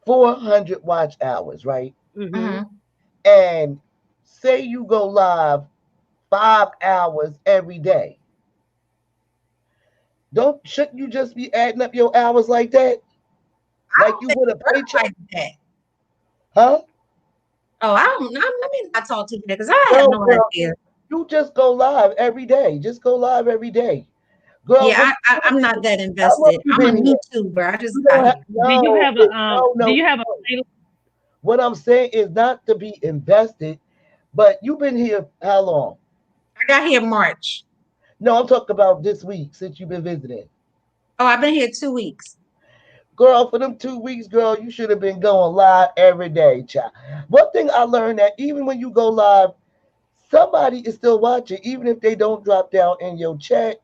400 watch hours, right? Mhm. Mhm. And say you go live 5 hours every day, shouldn't you just be adding up your hours like that, I like don't you think would a it works paycheck, like that. huh? Oh, I don't know. Let me not talk to you because I have No, no girl, idea. you just go live every day. Just go live every day, girl. Yeah, I'm not that How long invested. you I'm a been here? YouTuber. I just You got don't have here. Do no. you have a playlist? What I'm saying is not to be invested, but you've been here how long? I got here March. No, I'm talking about this week since you've been visiting. Oh, I've been here 2 weeks. Girl, for them 2 weeks, girl, you should have been going live every day, child. One thing I learned that even when you go live, somebody is still watching, even if they don't drop down in your chat.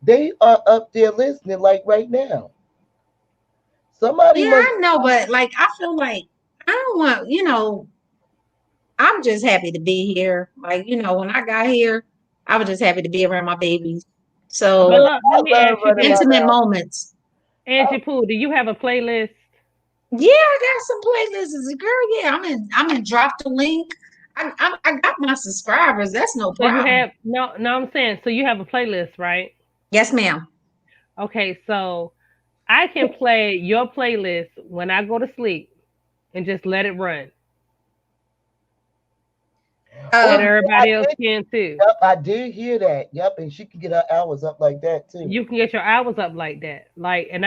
They are up there listening like right now. Somebody Yeah, must. I know, but like I feel like I don't want, I'm just happy to be here. Like, when I got here, I was just happy to be around my babies. But So look, let me I love ask you running this, my intimate mouth. moments. Angie Pooh, do you have a playlist? Yeah, I got some playlists. Girl, yeah, I'm in drop the link. I got my subscribers. That's no So you problem. have no, I'm saying so you have a playlist, right? Yes, ma'am. Okay, so I can play your playlist when I go to sleep and just let it run, Oh, and Um, yeah, I everybody else did. can too. Yep, I did hear that. Yep, and she can get her hours up like that too. You can get your hours up like that. Like, and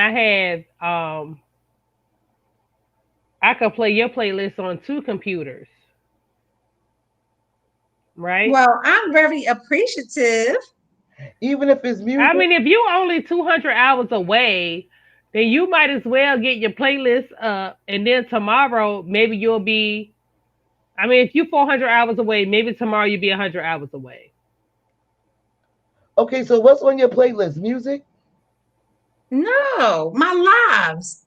I could play your playlist on two computers, right? well, I'm very appreciative. Even if it's I music. mean, if you only 200 hours away, then you might as well get your playlist up, and then tomorrow maybe you'll be. I mean, if you 400 hours away, maybe tomorrow you'll be 100 hours away. Okay, so what's on your playlist? Music? No, my lives.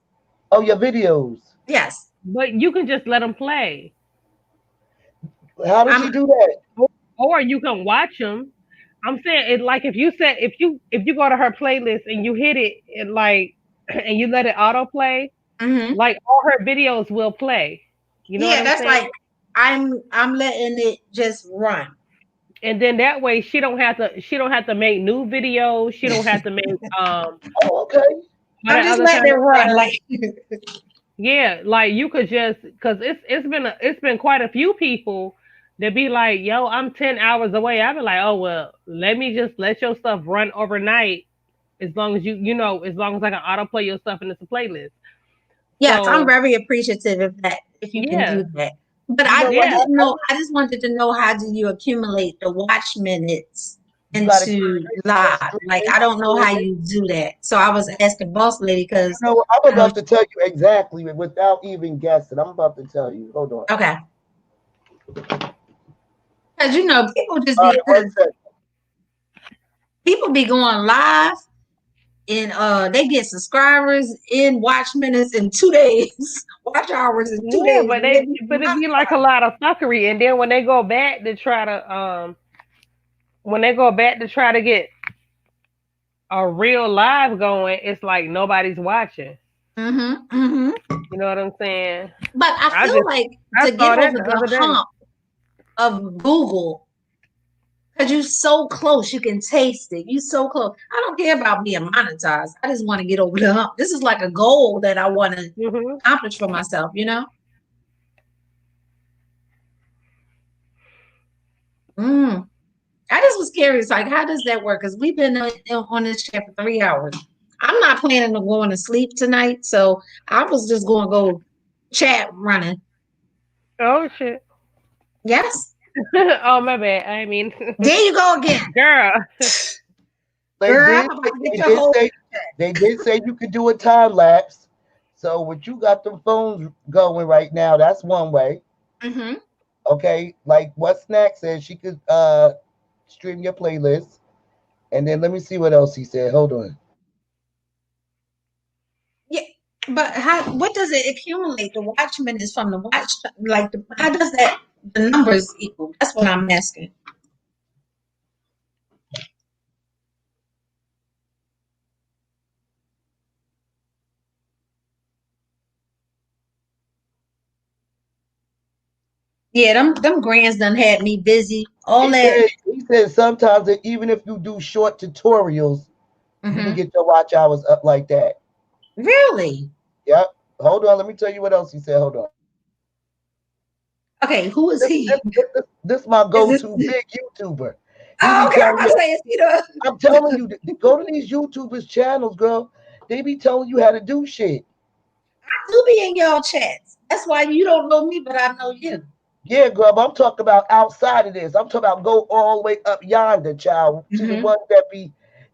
Oh, your videos. Yes. But you can just let them play, How does she I'm do that? or you can watch them. I'm saying it like if you go to her playlist and you hit it and like and you let it autoplay, hmm like all her videos will play. You know what Yeah, I'm that's saying? like I'm letting it just run. And then that way she don't have to make new videos. She don't have to make Oh, okay. all I'm that just other letting kind it of run. stuff. Like Yeah, like you could just because it's been quite a few people that be like, yo, I'm 10 hours away. I be like, oh well, let me just let your stuff run overnight as long as as long as I can autoplay your stuff and it's a playlist. yes, I'm So very appreciative of that if you can yeah, do that. But You know I what? yeah. didn't know. I just wanted to know, how do you accumulate the watch minutes You gotta keep into live? Like streaming, I don't know how streaming. you do that. So I was asking Boss Lady You because know, I'm I know. about to tell you exactly without even guessing. I'm about to tell you. Hold on. Okay, because people just All be right, one second. people be going live and they get subscribers in watch minutes in 2 days, watch hours in two Yeah, days, but and they they be but it be like a lot of fuckery, and then when they go back to try to get a real live going, it's like nobody's watching. hmm You know what I'm saying? But I I feel just like I to get saw that over the the other day. hump of Google, because you're so close, you can taste it. You so close. I don't care about being monetized. I just want to get over the hump. This is like a goal that I want to Hmm. accomplish for myself, you know? Mm. I just was curious, like, how does that work? Because we've been on this chat for 3 hours. I'm not planning on going to sleep tonight, so I was just going to go chat running. Oh shit. Yes. Oh my bad. I mean, There you go again. girl. They Girl, did. I'm about to get They your did whole. say. They did say you could do a time lapse. So, what you got them phones going right now? That's one way. hmm Okay, like what Snack said, she could stream your playlist. And then let me see what else he said. Hold on. Yeah, but what does it accumulate? The watchman is from the watch, like, how does that, the numbers equal? That's what I'm asking. Yeah, them grands done had me busy. All that. He said sometimes that even if you do short tutorials, you can hmm get your watch hours up like that. Really? Yep. Hold on. Let me tell you what else he said. Hold on. Okay, who is This, he? this, this, this my Is this? go-to big YouTuber. He Oh, be okay, I'm telling about to you. say it's Peter. I'm telling you, go to these YouTubers channels, girl. They be telling you how to do shit. I do be in y'all chats. That's why you don't know me, but I know you. Yeah, girl. But I'm talking about outside of this. I'm talking about go all the way up yonder, child, to the hmm ones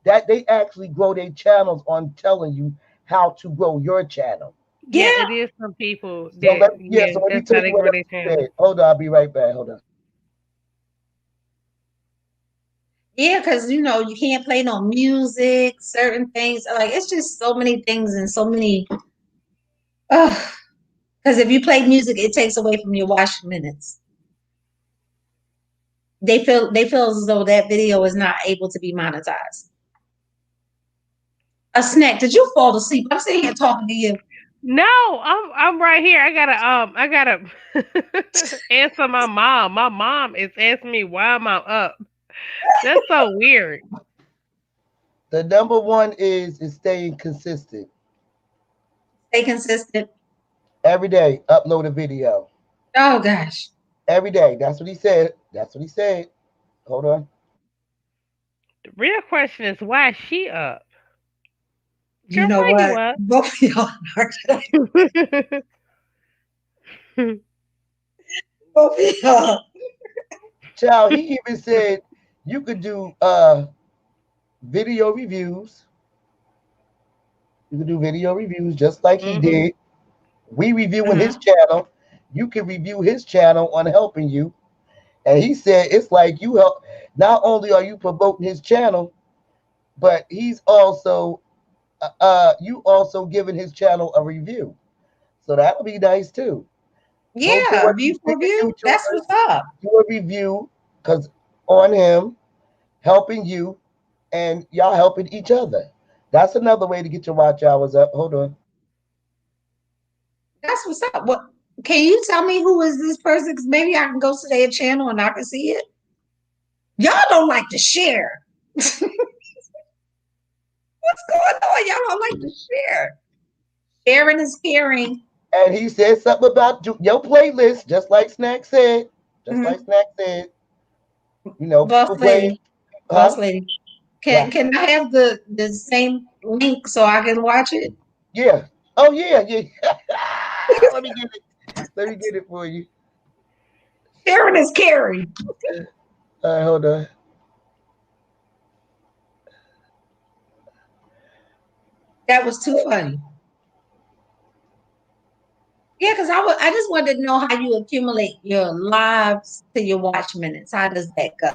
that they actually grow their channels on telling you how to grow your channel. Yeah, Yeah, it is some people So that so let me that's tell how you they what grow else their he channel. said. Hold on, I'll be right back. Hold on. Yeah, because you know you can't play no music, certain things. Like it's just so many things and so many. Because if you play music, it takes away from your watch minutes. They feel as though that video is not able to be monetized. A snack. Did you fall asleep? I'm sitting here talking to you. No, I'm right here. I gotta answer my mom. My mom is asking me why am I up. That's so weird. The number one is staying consistent. Stay consistent. Every day, upload a video. Oh gosh. Every day. That's what he said. That's what he said. Hold on. The real question is why is she up? You Girl, know why you what? up? Both of y'all are. Both of y'all. Child, he even said you could do video reviews. You could do video reviews just like he Mhm. did. We reviewing his Mhm. channel. You can review his channel on helping you. And he said it's like you help. Not only are you promoting his channel, but he's also you also giving his channel a review. So that'll be nice too. Go to Yeah, one of review these for bigger review. That's YouTubers, what's up. do a review because on him helping you and y'all helping each other. That's another way to get your watch hours up. Hold on. That's what's up. What can you tell me who is this person? Because maybe I can go to their channel and I can see it. Y'all don't like to share. What's going on? Y'all don't like to share. Sharing is caring. And he said something about your playlist, just like Snack said. Just like Mhm. Snack said. You know, Boss people play, lady. Boss huh? lady. Can Right. can I have the same link so I can watch it? Yeah. Oh yeah, yeah. Let me get it. Let me get it for you. Sharing is caring. All right, hold on. That was too funny. Yeah, because I just wanted to know how you accumulate your lives to your watch minutes. How does that go?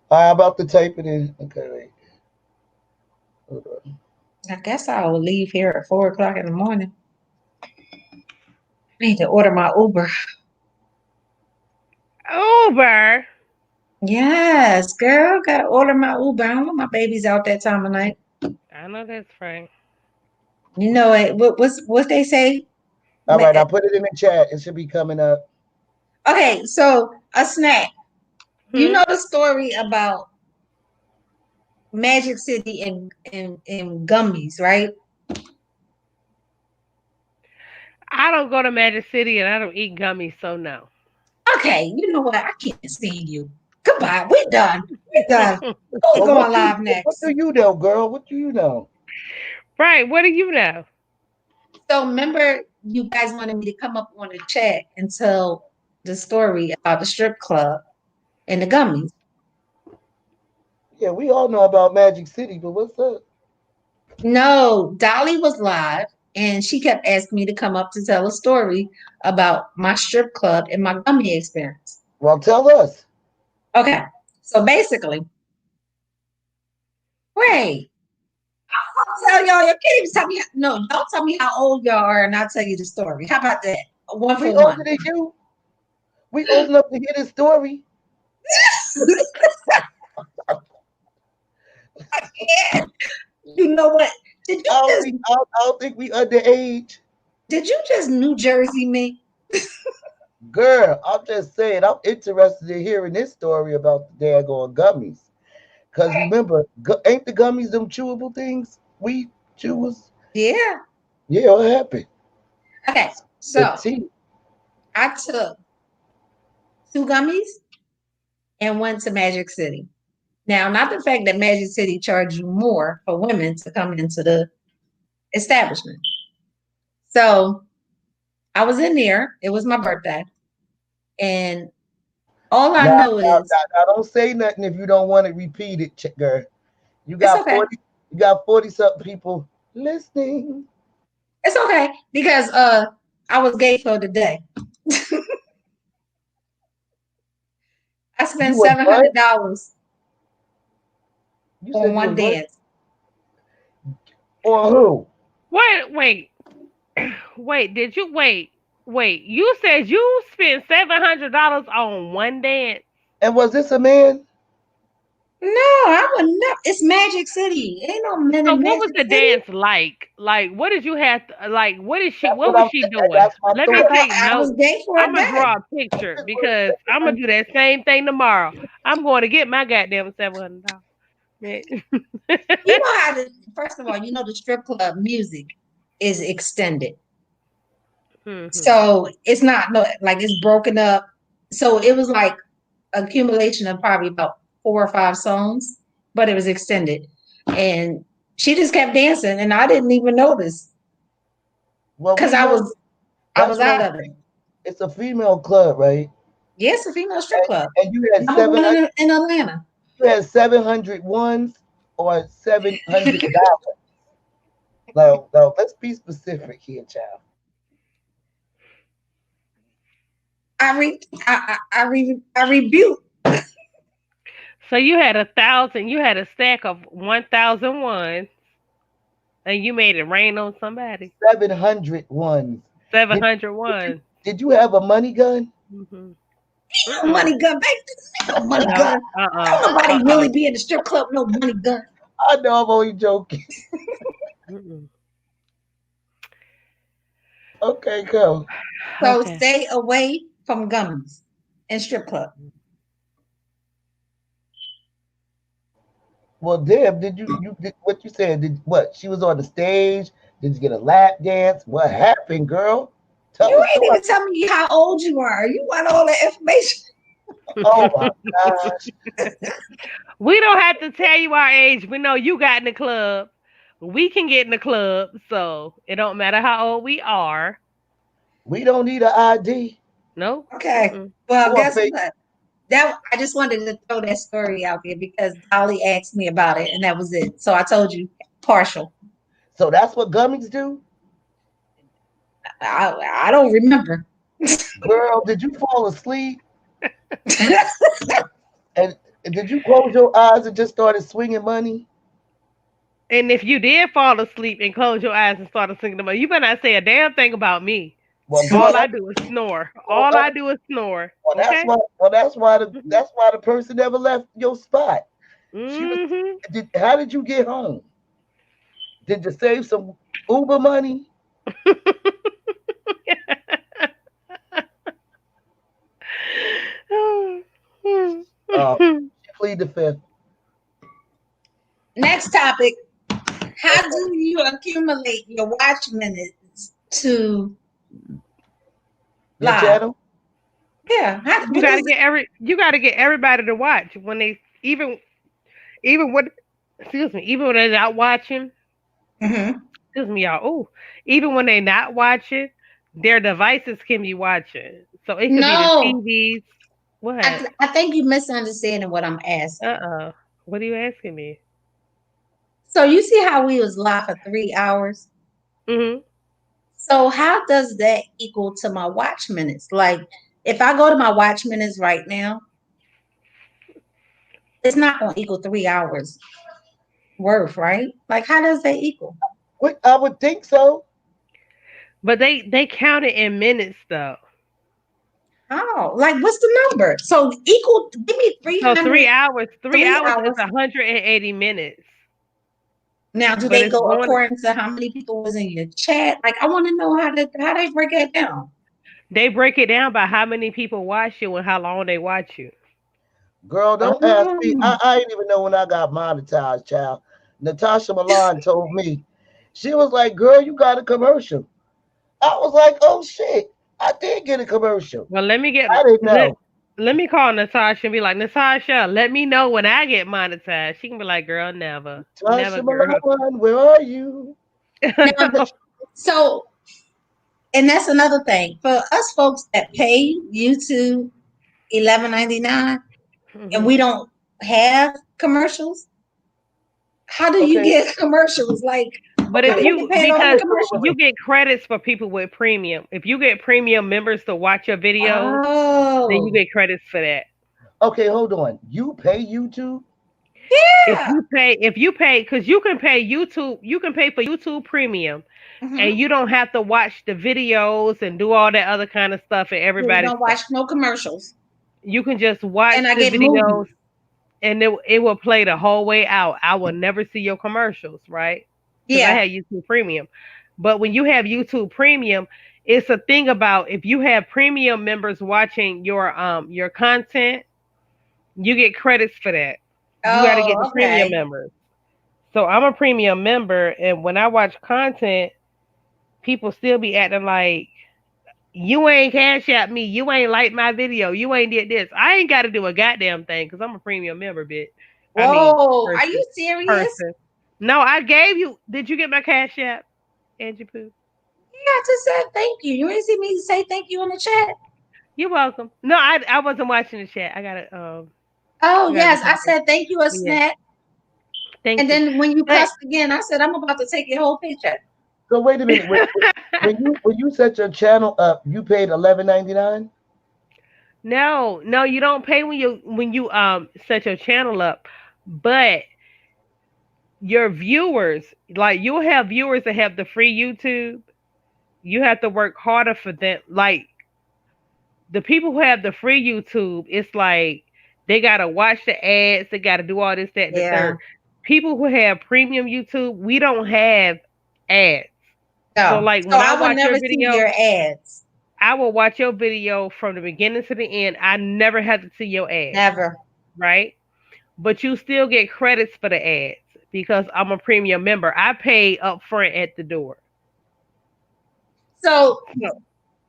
How about the type it in? Okay, wait. Hold on. I guess I will leave here at 4 o'clock in the morning. I need to order my Uber. Uber. Yes, girl, gotta order my Uber. I don't want my babies out that time of night. I know that's right. You know it. What they say? All right, I'll put it in the chat. It should be coming up. Okay, so a snack. You Hmm? know the story about Magic City and gummies, right? I don't go to Magic City and I don't eat gummies, so no. Okay, you know what? I can't stand you. Goodbye. We're done. We're done. We're Well, going live what do next. you know, girl? What do you know? Right, what do you know? So remember, you guys wanted me to come up on the chat and tell the story about the strip club and the gummies. Yeah, we all know about Magic City, but what's up? No, Dolly was live and she kept asking me to come up to tell a story about my strip club and my gummy experience. Well, tell us. Okay, so basically, wait, I'll tell y'all, you can't even tell me, no, don't tell me how old y'all are and I'll tell you the story. How about that? One We for older one. than you. We old enough to hear this story. You know what? Did you just I don't think we underage. New Jersey me? Girl, I'm just saying, I'm interested in hearing this story about the daggone gummies. Because remember, ain't the gummies them chewable things? We chewers? Yeah. Yeah, what happened? Okay. The So tea. I took 2 gummies and went to Magic City. Now, not the fact that Magic City charged you more for women to come into the establishment. So I was in there. It was my birthday. And all I know is Now, don't say nothing if you don't want it repeated, girl. You it's got okay. 40, you got 40 something people listening. It's okay because I was gay for the day. I spent You was what? $700 You on said you one was what? dance. On who? Wait. Wait, did you wait, you said you spent $700 on one dance? And was this a man? No, I would not. It's Magic City. Ain't no men So in what was Magic the City. dance like? Like what did you have to, like That's what what was I'm she saying. doing? That's my Let me thought. take I was notes. gay for a I'm gonna day. draw a picture because I'm gonna do that same thing tomorrow. I'm going to get my goddamn $700. You know how to, first of all, you know the strip club music is extended. So it's not no like it's broken up. So it was like accumulation of probably about 4 or 5 songs, but it was extended. And she just kept dancing and I didn't even notice. Well, Because we I know was that's what out I'm of it. saying. It's a female club, right? Yes, a female strip club. And you had Number 700. one in Atlanta. You had 700 ones or $700. No, let's be specific here, child. I rebuke. So you had 1,000, you had a stack of 1,001, and you made it rain on somebody. 700 ones. 701. Did you have a money gun? Mm-hmm. No money gun, baby. No money No. gun. Don't nobody really be in the strip club, no money gun. I know I'm only joking. Okay, go. So Okay. stay away from gummies and strip club. Well, Deb, did what you said? Did what? She was on the stage. Did you get a lap dance? What happened, girl? Tell You the ain't story. even tell me how old you are. You want all that information. Oh my gosh. We don't have to tell you our age. We know you got in the club. We can get in the club, so it don't matter how old we are. We don't need an ID. No. Okay. Mm-mm. Well, guess what? That I just wanted to throw that story out there because Dolly asked me about it, and that was it. So I told you partial. So that's what gummies do? I don't remember. Girl, did you fall asleep? And did you close your eyes and just started swinging money? And if you did fall asleep and close your eyes and started singing the money, you better not say a damn thing about me. Well, All I do is snore. All I do is snore. Well, Okay? that's why the person never left your spot. How did you get home? Did you save some Uber money? Plead the fifth. Next topic. How do you accumulate your watch minutes to your live? channel? Yeah. You gotta get everybody to watch when they even when they're not watching. Excuse me, y'all. Oh, even when they're not watching, their devices can be watching. So it could be the TVs. What? I think you misunderstanding what I'm asking. What are you asking me? So you see how we was live for 3 hours? Mm-hmm. So how does that equal to my watch minutes? Like if I go to my watch minutes right now, it's not going to equal 3 hours worth, right? Like how does that equal? I would think so. But they count it in minutes though. Oh, like what's the number? So equal, give me 300. So 3 hours. 3 hours is 180 minutes. Now, do they go according to how many people was in your chat? Like, I want to know how they break that down. They break it down by how many people watch you and how long they watch you. Girl, don't ask me. I didn't even know when I got monetized, child. Natasha Milan told me. She was like, girl, you got a commercial. I was like, oh shit, I did get a commercial. Well, I didn't know. Let me call Natasha and be like, Natasha, let me know when I get monetized. She can be like, girl, never. Natasha Never, girl. Milan, where are you? So, and that's another thing. For us folks that pay YouTube $11.99 and we don't have commercials, how do you get commercials? Like But if Okay. you Paid on because the commercial. you get credits for people with premium. If you get premium members to watch your videos, then you Oh, get credits for that. Okay, hold on. You pay YouTube? yeah. If you pay, because you can pay YouTube, you can pay for YouTube Premium, and Mhm. you don't have to watch the videos and do all that other kind of stuff and Yeah, you everybody's don't stuff. watch no commercials, You can just watch and I the get videos, movies. and it will play the whole way out. I will never see your commercials, right? Because I Yeah, had YouTube Premium. But when you have YouTube Premium, it's a thing about if you have premium members watching your content, you get credits for that. You got to get the oh, premium okay. members. So I'm a premium member, and when I watch content, people still be acting like you ain't cash out me, you ain't like my video, you ain't did this. I ain't got to do a goddamn thing because I'm a premium member, bitch. I mean, Whoa, are person, you serious? person. No, I gave you. Did you get my cash app, Angie Poo? Yeah, I just said thank you. You ain't see me say thank you in the chat. You're welcome. No, I wasn't watching the chat. Oh, I gotta yes, do I something. said thank you a Yeah, snack. thank And you. then when you But cussed again, I said I'm about to take your whole paycheck. So wait a minute. When you set your channel up, you paid $11.99? no, you don't pay when you set your channel up, but your viewers, like you'll have viewers that have the free YouTube. You have to work harder for them. Like the people who have the free YouTube, it's like they gotta watch the ads, they gotta do all this, that, and the Yeah. third. People who have premium YouTube, we don't have ads. So No. like So when I I would watch your never see video, your ads. I will watch your video from the beginning to the end. I never have to see your ads, Never. right? But you still get credits for the ads because I'm a premium member. I pay up front at the door. So So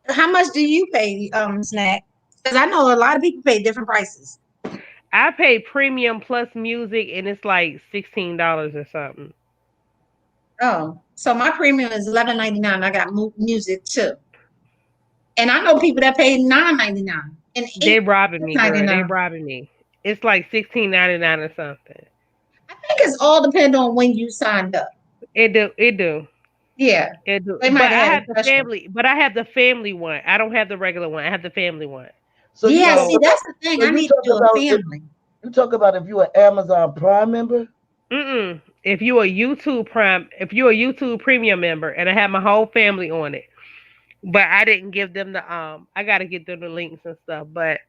how much do you pay, snack? Because I know a lot of people pay different prices. I pay premium plus music and it's like $16 or something. Oh, so my premium is $11.99. I got music too. And I know people that pay $9.99 and They robbing me, girl. They $8.99. robbing me. It's like $16.99 or something. I think it's all depend on when you signed up. It do. Yeah. It do. They But might I have have had the a special. family. But I have the family one. I don't have the regular one. I have the family one. So you Yeah, talk see, about, that's the thing. so I you need to talk do a about if, family. you talk about if you're an Amazon Prime member. Mm-mm. If you a YouTube Prime, if you're a YouTube Premium member, and I have my whole family on it, but I didn't give them the I gotta get them the links and stuff. But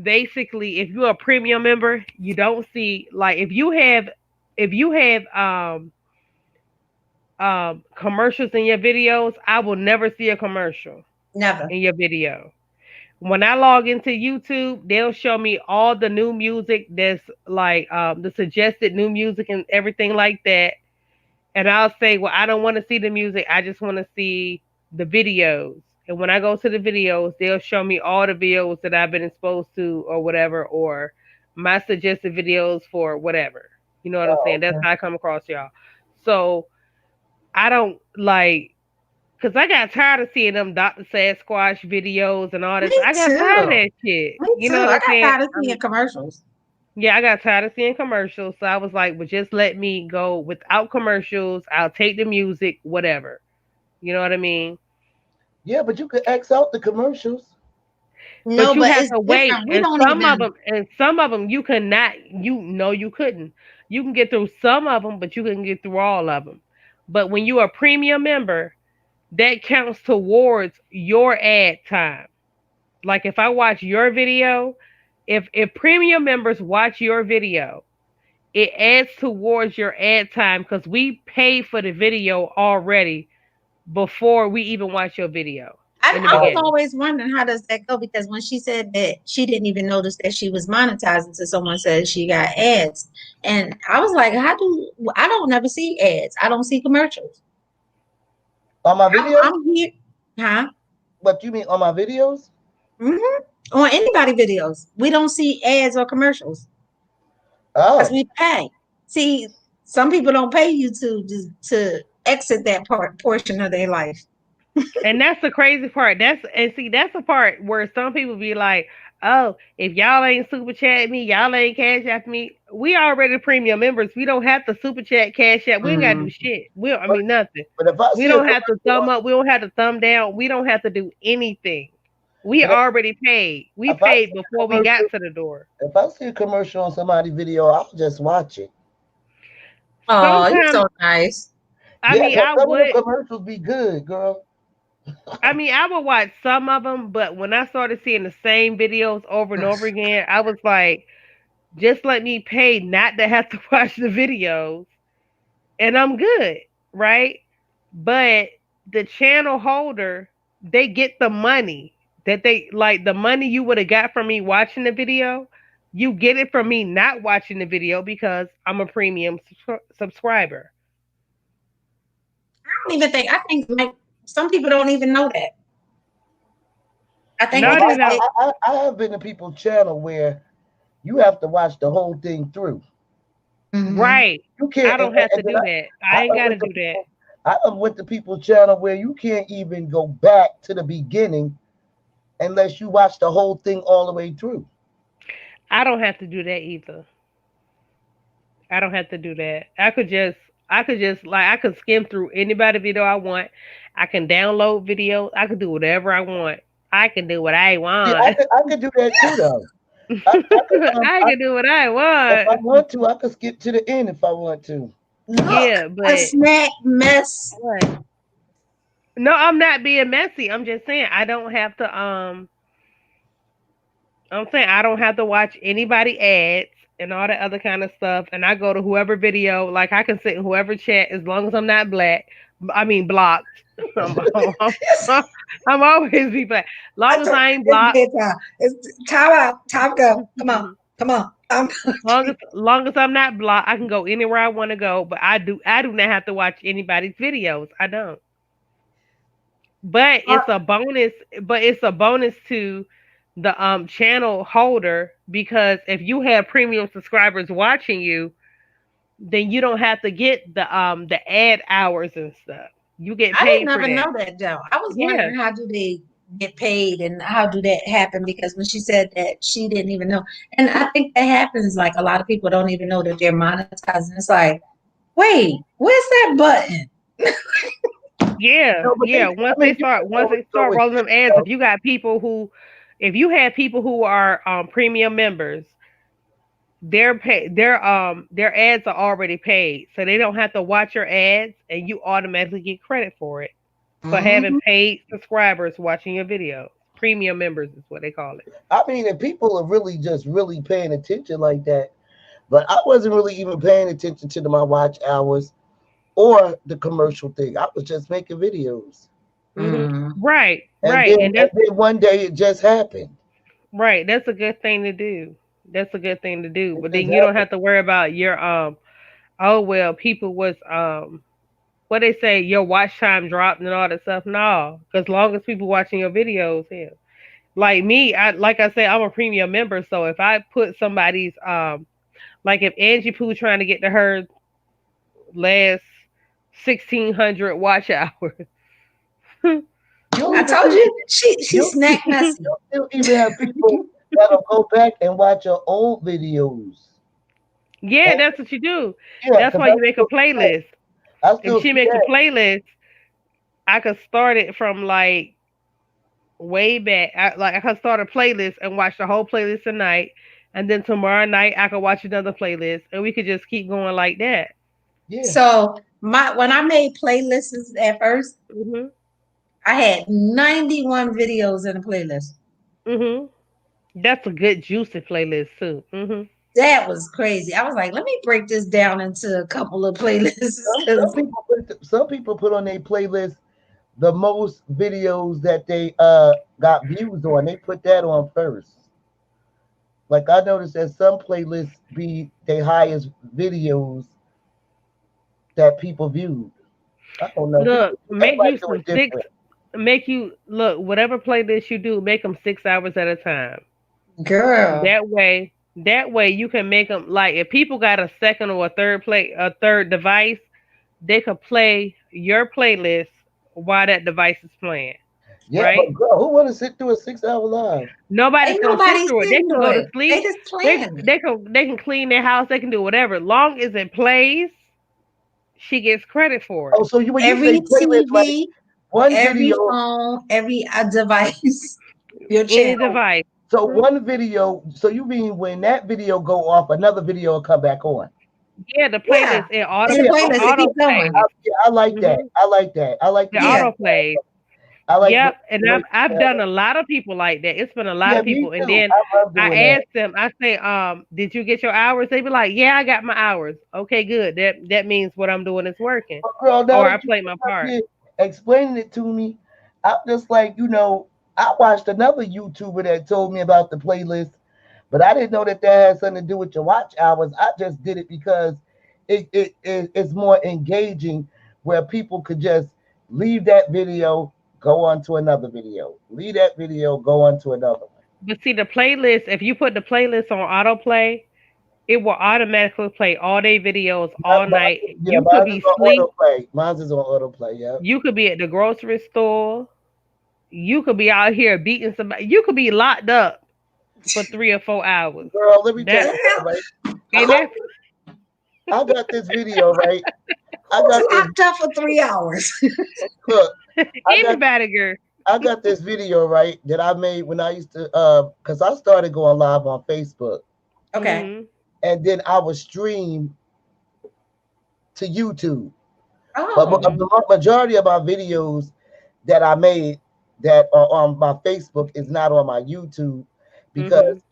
basically, if you're a premium member, you don't see like if you have commercials in your videos, I will never see a commercial Never. in your video. When I log into YouTube, they'll show me all the new music that's like the suggested new music and everything like that. And I'll say, well, I don't want to see the music. I just want to see the videos. And when I go to the videos, they'll show me all the videos that I've been exposed to or whatever, or my suggested videos for whatever. You know what I'm Oh, saying? That's okay. how I come across y'all. So I don't like, because I got tired of seeing them Dr. Sasquatch videos and all this. Me I got tired of too. that shit. Me You too. know what I I'm got saying? tired of seeing commercials. Yeah, I got tired of seeing commercials. So I was like, well, just let me go without commercials. I'll take the music, whatever. You know what I mean? Yeah, but you could X out the commercials. No, But you but have it's to wait. different. We don't even. And some of them you cannot, you know, you couldn't. You can get through some of them, but you can get through all of them. But when you're a premium member, that counts towards your ad time. Like if I watch your video, if premium members watch your video, it adds towards your ad time because we pay for the video already before we even watch your video in the I was beginning. always wondering how does that go, because when she said that she didn't even notice that she was monetizing until someone said she got ads, and I was like, I don't never see ads. I don't see commercials. On my videos? I'm here, huh? What you mean on my videos? On anybody videos, we don't see ads or commercials because Oh, we pay. See, some people don't pay you to exit that portion of their life. And that's the crazy part. That's the part where some people be like, oh, if y'all ain't super chat me, y'all ain't cash app me. We already premium members. We don't have to super chat, cash app. We ain't gotta do shit. I mean nothing. But if I We see a don't have to thumb commercial, up. We don't have to thumb down. We don't have to do anything. We but already paid. We if I paid see a before we commercial, got to the door. if I see a commercial on somebody's video, I'll just watch it. Oh, you're Sometimes, so nice. I Yeah, mean, 'cause I some of the would. commercials be good, girl. I mean, I would watch some of them, but when I started seeing the same videos over and over again, I was like, just let me pay not to have to watch the videos, and I'm good, right? But the channel holder, they get the money that they like the money you would have got from me watching the video. You get it from me not watching the video because I'm a premium subscriber. I don't even think. I think like some people don't even know that. I think Well, Not because even I have been to people's channel where you have to watch the whole thing through. right. You I can't. don't have to Then do that. I ain't done got to went to do that. I done went to people's channel where you can't even go back to the beginning unless you watch the whole thing all the way through. I don't have to do that either. I don't have to do that. I could just like I could skim through anybody video I want. I can download videos. I can do whatever I want. I can do what I See, want. I could do that too though. I could I can do what I if I want. want to, I could skip to the end if I want to. look, Yeah, a but snack mess. what? No, I'm not being messy. I'm just saying I don't have to I'm saying I don't have to watch anybody ads and all that other kind of stuff. And I go to whoever video, like I can sit in whoever chat as long as I'm not black. I mean blocked. I'm always be black. I Long as told I ain't it's blocked. bedtime. It's time out. Time to go. Come on. Come on. Long as I'm not blocked, I can go anywhere I want to go. But I do not have to watch anybody's videos. I don't. But it's a bonus. But it's a bonus to the channel holder because if you have premium subscribers watching you, then you don't have to get the ad hours and stuff. You get I didn't paid for ever that. know that though. I was Yeah. wondering how do they get paid and how do that happen because when she said that she didn't even know. And I think that happens like a lot of people don't even know that they're monetizing. It's like, wait, where's that button? Yeah, No, but yeah. I mean, you can Once always they go start with rolling them ads, yourself. if you have people who are premium members, their ads are already paid, so they don't have to watch your ads, and you automatically get credit for it for having Mhm. paid subscribers watching your video. Premium members is what they call it. I mean, if people are really just really paying attention like that, but I wasn't really even paying attention to my watch hours or the commercial thing. I was just making videos, Right, and right, then one day it just happened. right. That's a good thing to do. That's a good thing to do. It But just then you don't happened. have to worry about your oh well, people was what they say your watch time dropped and all that stuff. No, because long as people watching your videos, yeah. Like me, I said, I'm a premium member, so if I put somebody's like if Angie Pooh trying to get to her last 1,600 watch hours. You'll I even told see, you she's you'll, snack messy. you'll even have people that'll go back and watch your old videos. Yeah, And that's what you do. yeah, That's because why you make a playlist. I If still she see make a that. playlist, I could start it from like way back. I could start a playlist and watch the whole playlist tonight, and then tomorrow night I could watch another playlist, and we could just keep going like that. Yeah. So when I made playlists at first, Mhm. I had 91 videos in a playlist. Mhm. That's a good juicy playlist too. Mhm. That was crazy. I was like, let me break this down into a couple of playlists Some 'cause people put on their playlist the most videos that they got views on. They put that on first. Like I noticed that some playlists be their highest videos that people viewed. I don't know. Look, make Everybody you do some it six. different. Make you look whatever playlist you do. Make them 6 hours at a time. girl. That way you can make them like if people got a second or a third device, they could play your playlist while that device is playing. Yeah, right? but girl, who want to sit through a 6-hour live? Nobody's Ain't gonna nobody sit through it. They sitting can to go to it. They sleep. just They playing. they can clean their house. They can do whatever. Long as it plays, she gets credit for it. Oh, so when you say Every playlist, like TV, one every video, phone, every device, your Any channel. device. so one video, so you mean when that video go off, another video will come back on? Yeah, the Yeah, playlist it it's a Yeah, playlist. It auto keeps going. plays. Yeah, I like that. Mhm. I like that. I like It the way. Yeah. auto plays. I like Yep, the and way. I've done a lot of people like that. It's been a lot Yeah, of me people, and too. then I love doing I that. asked them. I say, did you get your hours? They be like, yeah, I got my hours. Okay, good. That means what I'm doing is working, But girl, now or I that you played my part. did explaining it to me, I'm just like, I watched another YouTuber that told me about the playlist, but I didn't know that had something to do with your watch hours. I just did it because it's more engaging, where people could just leave that video, go on to another video, leave that video, go on to another one. But see, the playlist. If you put the playlist on autoplay, it will automatically play all day videos all night. Yeah, You could mine is be on asleep. autoplay. Mine is on autoplay. Yeah. You could be at the grocery store. You could be out here beating somebody. You could be locked up for 3 or 4 hours. Girl, let me tell That you something, right? and that's I got this video, right? I got this. Locked up for 3 hours. Look, I got anybody, girl. I got this video, right, that I made when I used to because I started going live on Facebook, Okay. Mhm. and then I would stream to YouTube. But Oh. the majority of my videos that I made that are on my Facebook is not on my YouTube, because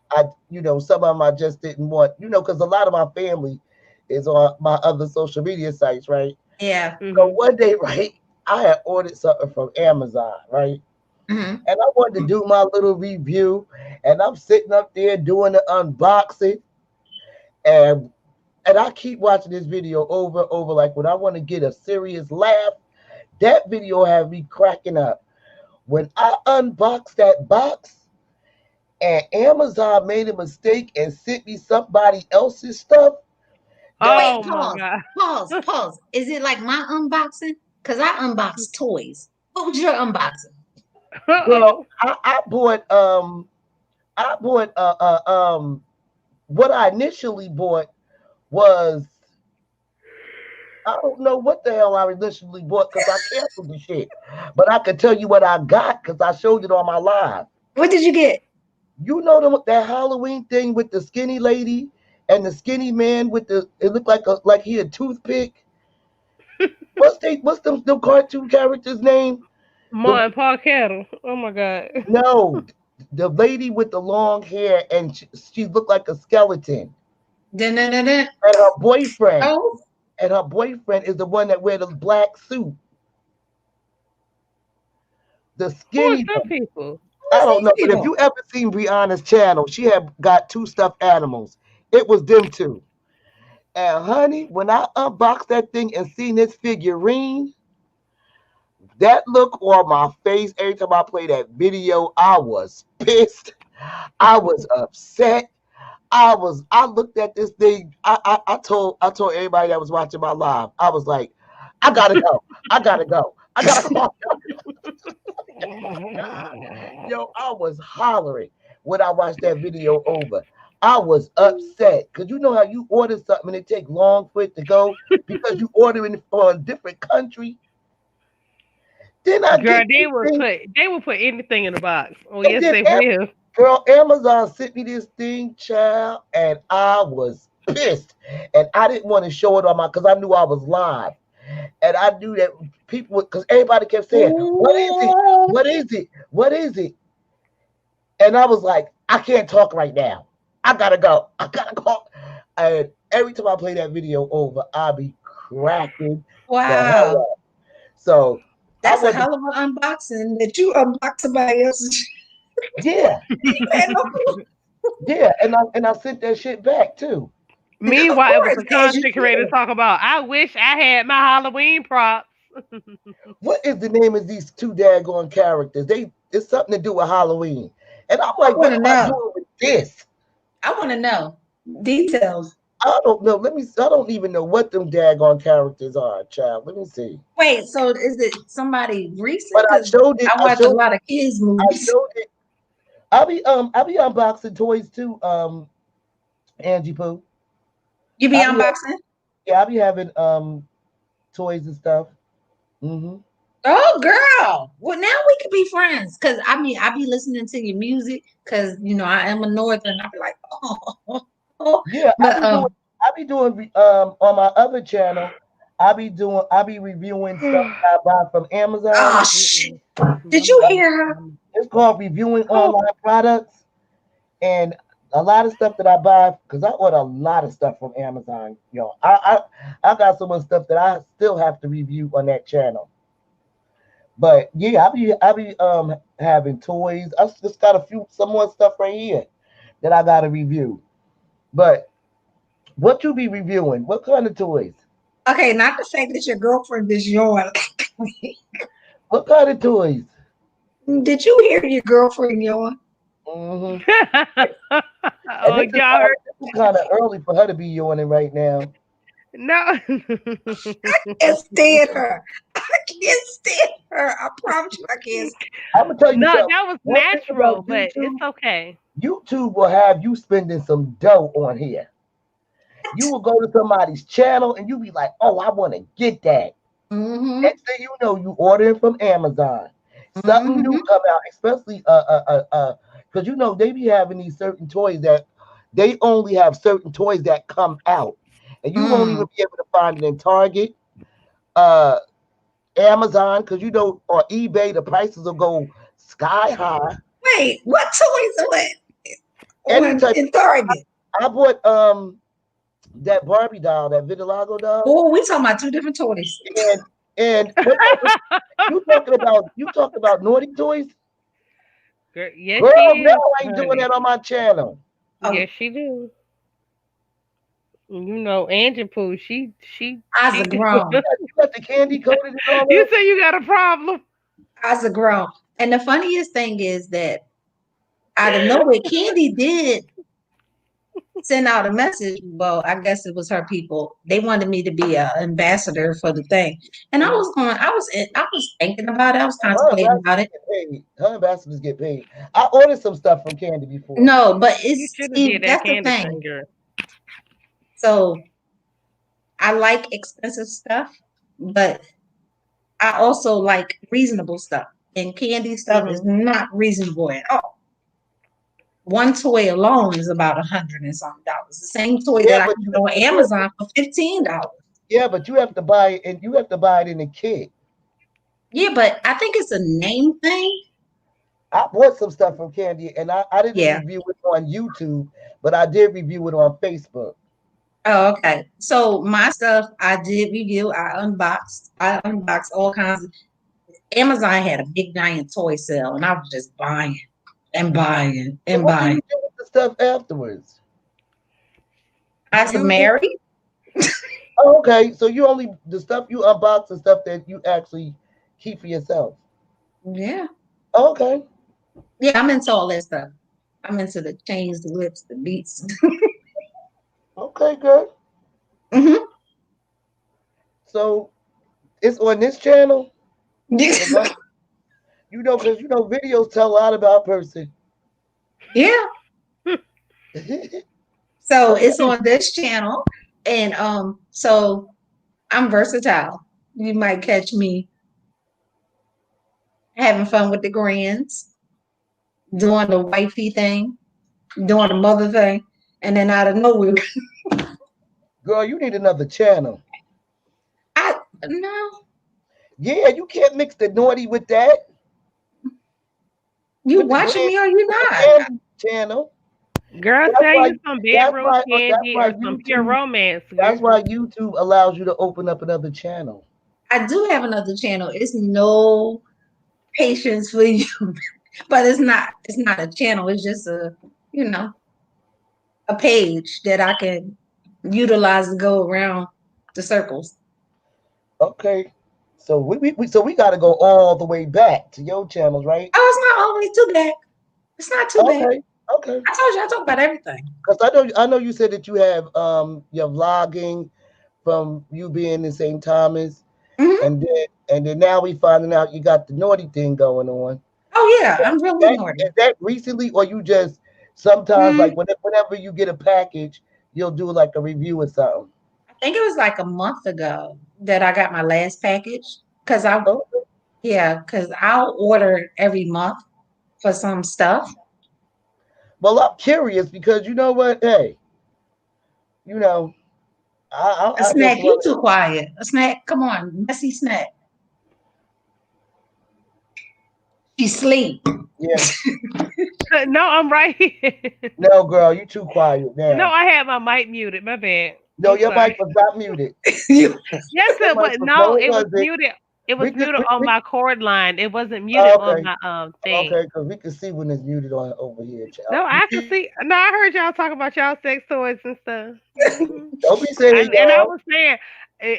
some of them I just didn't want, because a lot of my family is on my other social media sites, right? Yeah. So one day, right, I had ordered something from Amazon, right? Mhm. And I wanted to do my little review, and I'm sitting up there doing the unboxing, and I keep watching this video over and over. Like when I want to get a serious laugh, that video had me cracking up. When I unboxed that box, and Amazon made a mistake and sent me somebody else's stuff. Oh Wait, my pause. god. Pause. Is it like my unboxing? Because I unboxed toys. What was your unboxing? Girl, I bought what I initially bought was, I don't know what the hell I initially bought because I canceled the shit. But I can tell you what I got because I showed it on my live. What did you get? You know that Halloween thing with the skinny lady and the skinny man with it looked like he a toothpick. What's the cartoon character's name? Ma and Pa Kettle. Oh my god. No, the lady with the long hair and she looked like a skeleton. Dun. And her boyfriend. Oh. And her boyfriend is the one that wear the black suit. The Who are skinny some one. people? I don't know, but if you ever seen Brianna's channel, she had got 2 stuffed animals. It was them 2. And honey, when I unboxed that thing and seen this figurine, that look on my face every time I play that video, I was pissed. I was upset. I looked at this thing. I told everybody that was watching my live, I was like, I gotta go. I gotta go. Yo, I was hollering when I watched that video over. I was upset because you know how you order something and it takes long for it to go because you order it for a different country. Then they will put anything in the box. Oh yes, they will. Girl, Amazon sent me this thing, child, and I was pissed. And I didn't want to show it on because I knew I was live. And I knew that people would, because everybody kept saying, what is it? What is it? What is it? And I was like, I can't talk right now. I gotta go. And every time I play that video over, I'll be cracking. Wow. So that's a hell of an unboxing that you unboxed somebody else's. Yeah. Yeah, and I sent that shit back too. Meanwhile, it was a content creator talk about, I wish I had my Halloween props. What is the name of these 2 daggone characters? It's something to do with Halloween. And I'm like, what am I doing with this? I want to know details. I don't know. Let me. I don't even know what them daggone characters are, child. Let me see. Wait, so is it somebody recent? But I Because showed it. I watch a lot of kids I movies. showed it. I be unboxing toys too. Angie Pooh. You be I be unboxing? Yeah, I be having toys and stuff. Mm-hmm. Oh, girl. Well, now we can be friends. Cause I mean, I be listening to your music. Cause you know I am a Northern. I be like, oh. Yeah, But I be doing on my other channel. I be reviewing stuff that I buy from Amazon. oh shit! Did you hear her? It's called reviewing Oh, online products, and a lot of stuff that I buy because I order a lot of stuff from Amazon. Yo, I got so much stuff that I still have to review on that channel. But yeah, I be having toys. I just got some more stuff right here that I gotta review. But what you be reviewing? What kind of toys? Okay, not the fact that your girlfriend is yours. What kind of toys? Did you hear your girlfriend yawn? Hmm. oh, And y'all heard? this is kind of early for her to be yawning right now. No. Can't stand her. I can't stand her. I promise you, I can't. I'm gonna tell you No, something. that was One thing natural, about but YouTube, it's okay. YouTube will have you spending some dough on here. You will go to somebody's channel and you be like, "Oh, I want to get that." Mm-hmm. Next thing you know, you ordering from Amazon. Something new come out, especially because you know they be having these certain toys that they only have certain toys that come out, and you won't even be able to find it in Target, uh, Amazon, because you know, or eBay, the prices will go sky high. Wait, what toys are it Any type. in Target? I bought that Barbie doll, that Vitiligo doll, Oh, we talking about two different toys. and what you talking about naughty toys? Yes, Girl, she no, is. I ain't doing Honey. that on my channel. Yes, she do. You know, Angie Pooh, she Eyes are grown. You got the candy coated and all You that. say you got a problem. Eyes are grown. And the funniest thing is that out of nowhere, Candy did send out a message. Well, I guess it was her people. They wanted me to be an ambassador for the thing, and I was thinking about it. I was Her contemplating about ambassadors it. get paid. Her ambassadors get paid. I ordered some stuff from Candy before. No, but You should have did that that's the candy thing. thing, girl. So I like expensive stuff, but I also like reasonable stuff. And Candy stuff is not reasonable at all. One toy alone is about $100 and something. The same toy that I can go on Amazon for $15. Yeah, but you have to buy it, and you have to buy it in a kit. Yeah, but I think it's a name thing. I bought some stuff from Candy, and I didn't review it on YouTube, but I did review it on Facebook. Oh, okay. So my stuff I did review. I unboxed. All kinds of. Amazon had a big giant toy sale, and I was just buying and buying and What do buying. you do with the stuff afterwards? I was married. Oh, okay, so you only the stuff you unbox the stuff that you actually keep for yourself. Yeah. Oh, okay. Yeah, I'm into all that stuff. I'm into the chains, the whips, the beats. Okay, good. Mm-hmm. So it's on this channel. Yeah. You know, because you know, videos tell a lot about a person. Yeah. So it's on this channel, and so I'm versatile. You might catch me having fun with the grands, doing the wifey thing, doing the mother thing, and then out of nowhere, Girl, you need another channel. No. Yeah, you can't mix the naughty with that. You watching me or you not? Channel. Girl, That's tell why- you some bedroom candy or some pure YouTube- romance. That's why YouTube allows you to open up another channel. I do have another channel. It's no patience for you, but it's not a channel. It's just a page that I can utilize to go around the circles. Okay. So we got to go all the way back to your channels, right? Oh, it's not always too bad. It's not too bad. Okay. Okay. I told you I talk about everything. Because I know you said that you have your vlogging from you being in St. Thomas, Mhm. and then now we finding out you got the naughty thing going on. Oh yeah, I'm really naughty. Is that recently, or you just sometimes Hmm. like whenever you get a package, you'll do like a review or something? I think it was like a month ago that I got my last package. Cause I Oh, Yeah, because I'll order every month for some stuff. well, I'm curious because you know what? Hey, you know, A I just snack, you want too quiet. A snack, come on, messy snack. She sleep. yeah. No, I'm right here. No, girl, you too quiet No, now. I had my mic muted. My bad. No, I'm your mic sorry. was not muted. You- Yes, Your it mic was. was No, no, it it was wasn't. muted. It was We could, muted on my cord line. It wasn't muted oh, on okay, my okay, thing. because we can see when it's muted on over here, child. No, I can see. No, I heard y'all talk about y'all sex toys and stuff. Don't be saying And I y'all. was saying,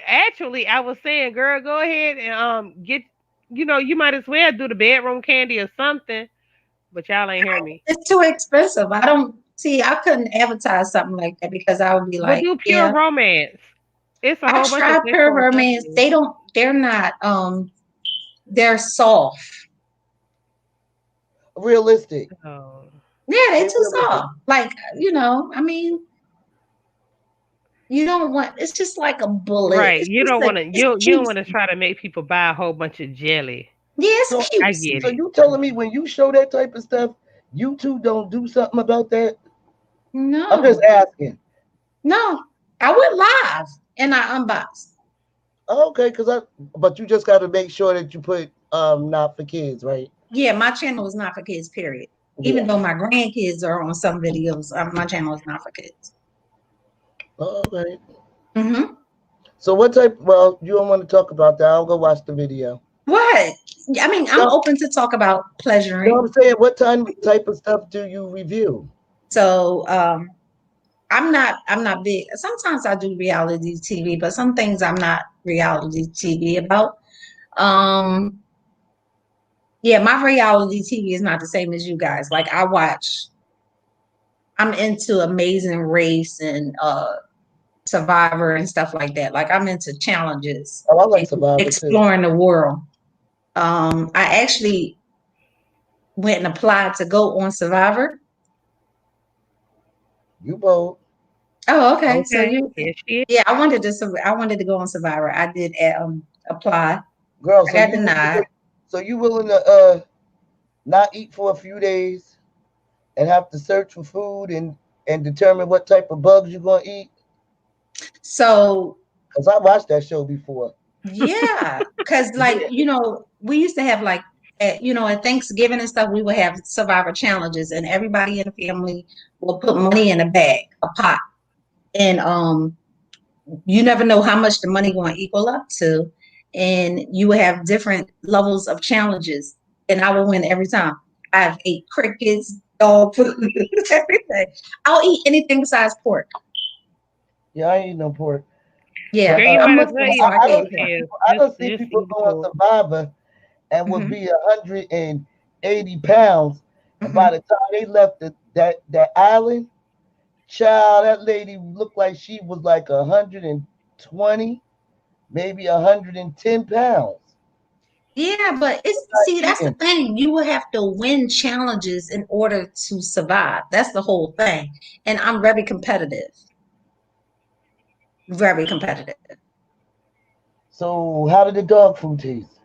actually, I was saying, girl, go ahead and get. You might as well do the bedroom candy or something. But y'all ain't hear me. it's too expensive. I don't see. I couldn't advertise something like that because I would be But like, do pure yeah. romance. It's a I whole bunch of tried sex Pure toy Romance. companies. They don't. They're not. They're soft. Realistic. Oh. Yeah, they They too realistic. soft. Like I mean, you don't want. It's just like a bullet. Right. It's You just don't want like to. it's You don't want to cute. try to make people buy a whole bunch of jelly. Yeah, So, it's I cute. get so it. you telling me when you show that type of stuff, you two don't do something about that? I'm just No, asking. no. I went live and I unboxed. Okay, but you just got to make sure that you put not for kids, right? Yeah, my channel is not for kids, period. Even Yeah. though my grandkids are on some videos, my channel is not for kids. Okay. Hmm. So what type? Well, you don't want to talk about that. I'll go watch the video. What? I mean, I'm No, open to talk about no, pleasuring. I'm saying what type of stuff do you review? So I'm not big. Sometimes I do reality TV, but some things I'm not reality TV about. Um, yeah, my reality TV is not the same as you guys. Like I'm into Amazing Race and Survivor and stuff like that. Like I'm into challenges Oh, I like and Survivor too. exploring the world. I actually went and applied to go on Survivor. You both. Oh, okay. So Okay. Yes, she is. yeah, I wanted to go on Survivor. I did apply. Girl, I got denied. so you willing to not eat for a few days and have to search for food and determine what type of bugs you're gonna eat? So Cause I watched that show before. yeah, because like we used to have like at Thanksgiving and stuff, we would have Survivor challenges, and everybody in the family will put money in a bag, a pot, and you never know how much the money going to equal up to, and you will have different levels of challenges, and I will win every time. I've ate crickets, dog food, everything. I'll eat anything besides pork. Yeah, I ain't eat no pork. Yeah, But Girl, you I'm might as Muslim, well eat so the I I can't pork. don't eat see pork. Hell, people. I don't see just people eat the go on pork. Survivor and would Hmm. be 180 pounds, and by Hmm. the time they left that island, child, that lady looked like she was like 120, maybe 110 pounds. Yeah, but Not that's the eating. thing. You will have to win challenges in order to survive. That's the whole thing. And I'm very competitive. Very competitive. So how did the dog food taste?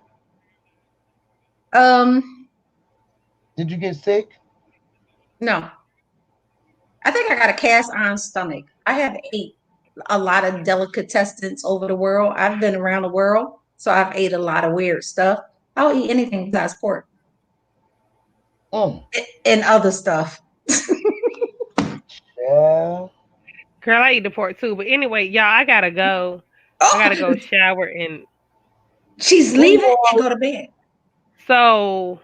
Um, Did you get sick? no. I think I got a cast iron stomach. I have ate a lot of delicatessens over the world. I've been around the world, so I've ate a lot of weird stuff. I'll eat anything besides pork Mm. and other stuff. Yeah. Girl, I eat the pork too. But anyway, y'all, I gotta go. I Oh, gotta go shower and she's When you leaving and all, go to bed. so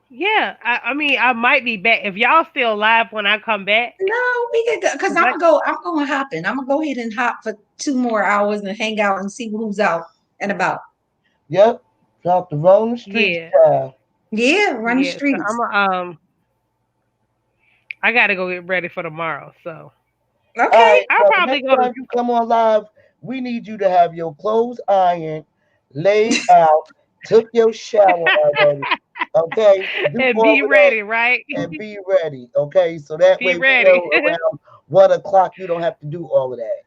yeah. I mean I might be back if y'all still live when I come back. No, we could go because 'Cause I'm going hopping. I'm gonna go ahead and hop for 2 more hours and hang out and see who's out and about. yep, drop the roll in the streets, Yeah, child. Yeah, run the yeah. So streets. I'm I gotta go get ready for tomorrow. So All Okay. right. I'll So probably next go to time you come on live, we need you to have your clothes ironed, laid out, took your shower already. Okay. Do and all be of that ready, right? and be ready. Okay. So that Be way we ready. know around 1 o'clock you don't have to do all of that.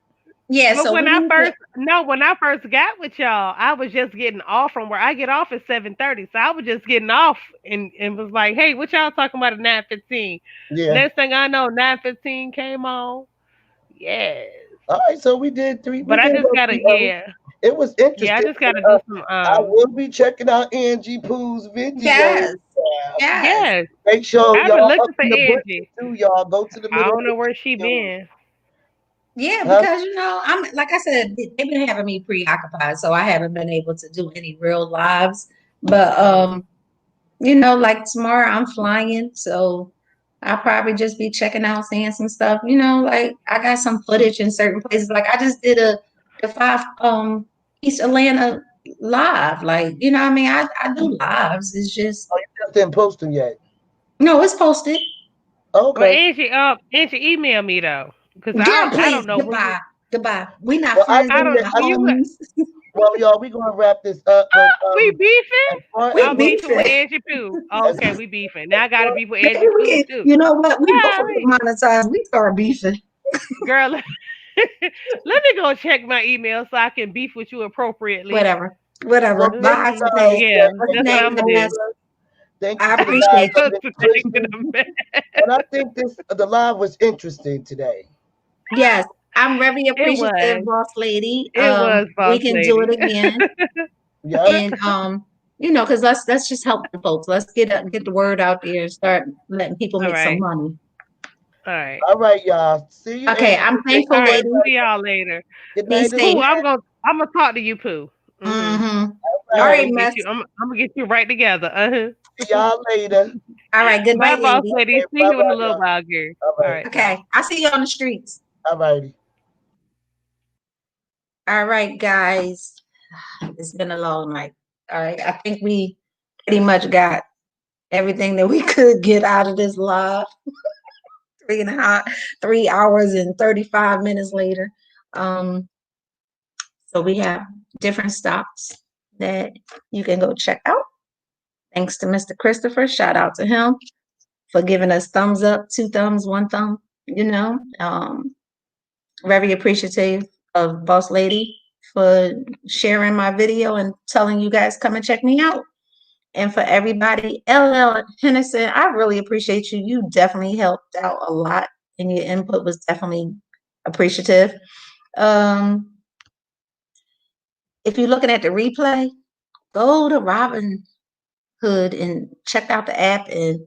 Yeah, But so we when I need to first no, when I first got with y'all, I was just getting off from where I get off at 7:30. So I was just getting off and was like, hey, what y'all talking about at 9:15? Yeah. Next thing I know, 9:15 came on. Yes. All right. So we But I did just about gotta 3 hours. It was yeah, I interesting. just gotta do some I will be checking out Angie Pooh's video. yes, yes. yes. Make sure I've been y'all up looking for in the bushes Angie. too, y'all. Go to the I middle of don't know the where she field. been. Yeah, Huh? because I'm like I said, they've been having me preoccupied, so I haven't been able to do any real lives. But like tomorrow I'm flying, so I'll probably just be checking out, seeing some stuff. Like I got some footage in certain places. Like I just did the five East Atlanta live. Like, what I mean? I do lives. It's just Oh, you just didn't post them yet. no, it's posted. Well, Okay. Angie, email me though, because Girl, I please, don't know where you. goodbye. Goodbye. We not Well, I friends, I think we don't that know not where you. homies. well, y'all, we gonna wrap this up. But We as beefing? far We as I'm what beefing with beefing. Angie Pooh. Oh, as, okay, we beefing. Now as I gotta far beef with Maybe Angie we Pooh can, too. you know what? We both will get Golly. monetized. We start beefing. Girl, let me go check my email so I can beef with you appropriately. Whatever. Whatever. well, thank Bye, you guys. Snake. Yeah, Thank What's you that's for what Snake I'm being gonna in do. this? here. Thank you I to the guys appreciate up you. in Snake in Christian. a minute. And I think the live was interesting today. Yes, I'm very It appreciative, was. boss lady. It was, We boss can do lady. it again. Yep. And because let's just help the folks. Let's get the word out there and start letting people All make some right. money. All right. All right, y'all. See you, Okay, Angie. I'm Thank All thankful, you, right. lady. everybody. See y'all later. Good Be night, Pooh, safe. again. I'm gonna talk to you, Pooh. Mm-hmm. All All I'm right. right, gonna get Miss. you. I'm gonna get you right together. See y'all later. All right, good Bye, night, boss lady. lady. Okay, See bye you in a bye, little y'all. while, Gary. All All right. right. Okay, Bye. I'll see you on the streets. All righty. All right, guys. It's been a long night. All right. I think we pretty much got everything that we could get out of this live. 3 hours and 35 minutes later. So we have different stops that you can go check out. Thanks to Mr. Christopher. Shout out to him for giving us thumbs up, 2 thumbs, 1 thumb, very appreciative of Boss Lady for sharing my video and telling you guys come and check me out. And for everybody, LL Henderson, I really appreciate you. You definitely helped out a lot, and your input was definitely appreciative. If you're looking at the replay, go to Robin Hood and check out the app and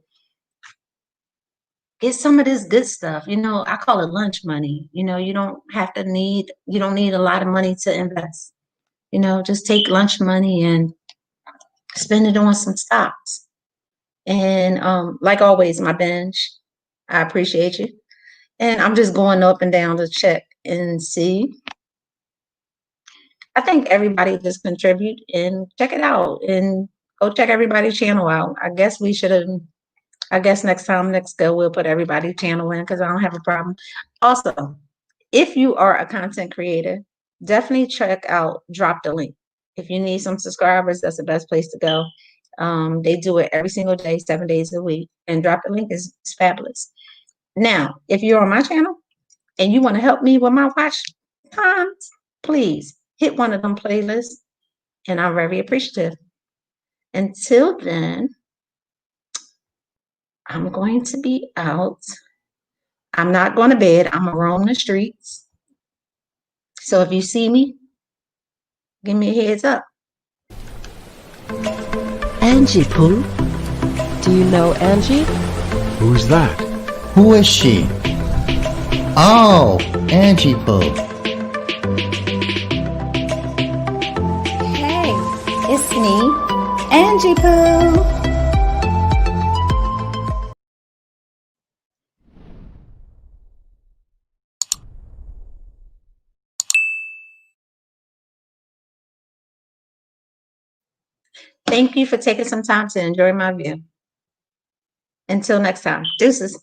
get some of this good stuff. I call it lunch money. You don't need a lot of money to invest. Just take lunch money and spend it on some stocks. And like always, my binge, I appreciate you. And I'm just going up and down to check and see. I think everybody just contribute and check it out and go check everybody's channel out. I guess next time, next go, we'll put everybody's channel in because I don't have a problem. Also, if you are a content creator, definitely check out Drop the Link. If you need some subscribers, that's the best place to go. They do it every single day, 7 days a week, and Drop the Link is fabulous. Now, if you're on my channel and you want to help me with my watch times, please hit one of them playlists, and I'm very appreciative. Until then, I'm going to be out. I'm not going to bed. I'm going to roam the streets. So if you see me, give me a heads up. Angie Pooh? Do you know Angie? Who's that? Who is she? Oh, Angie Pooh. Hey, it's me, Angie Pooh. Thank you for taking some time to enjoy my view. Until next time, deuces.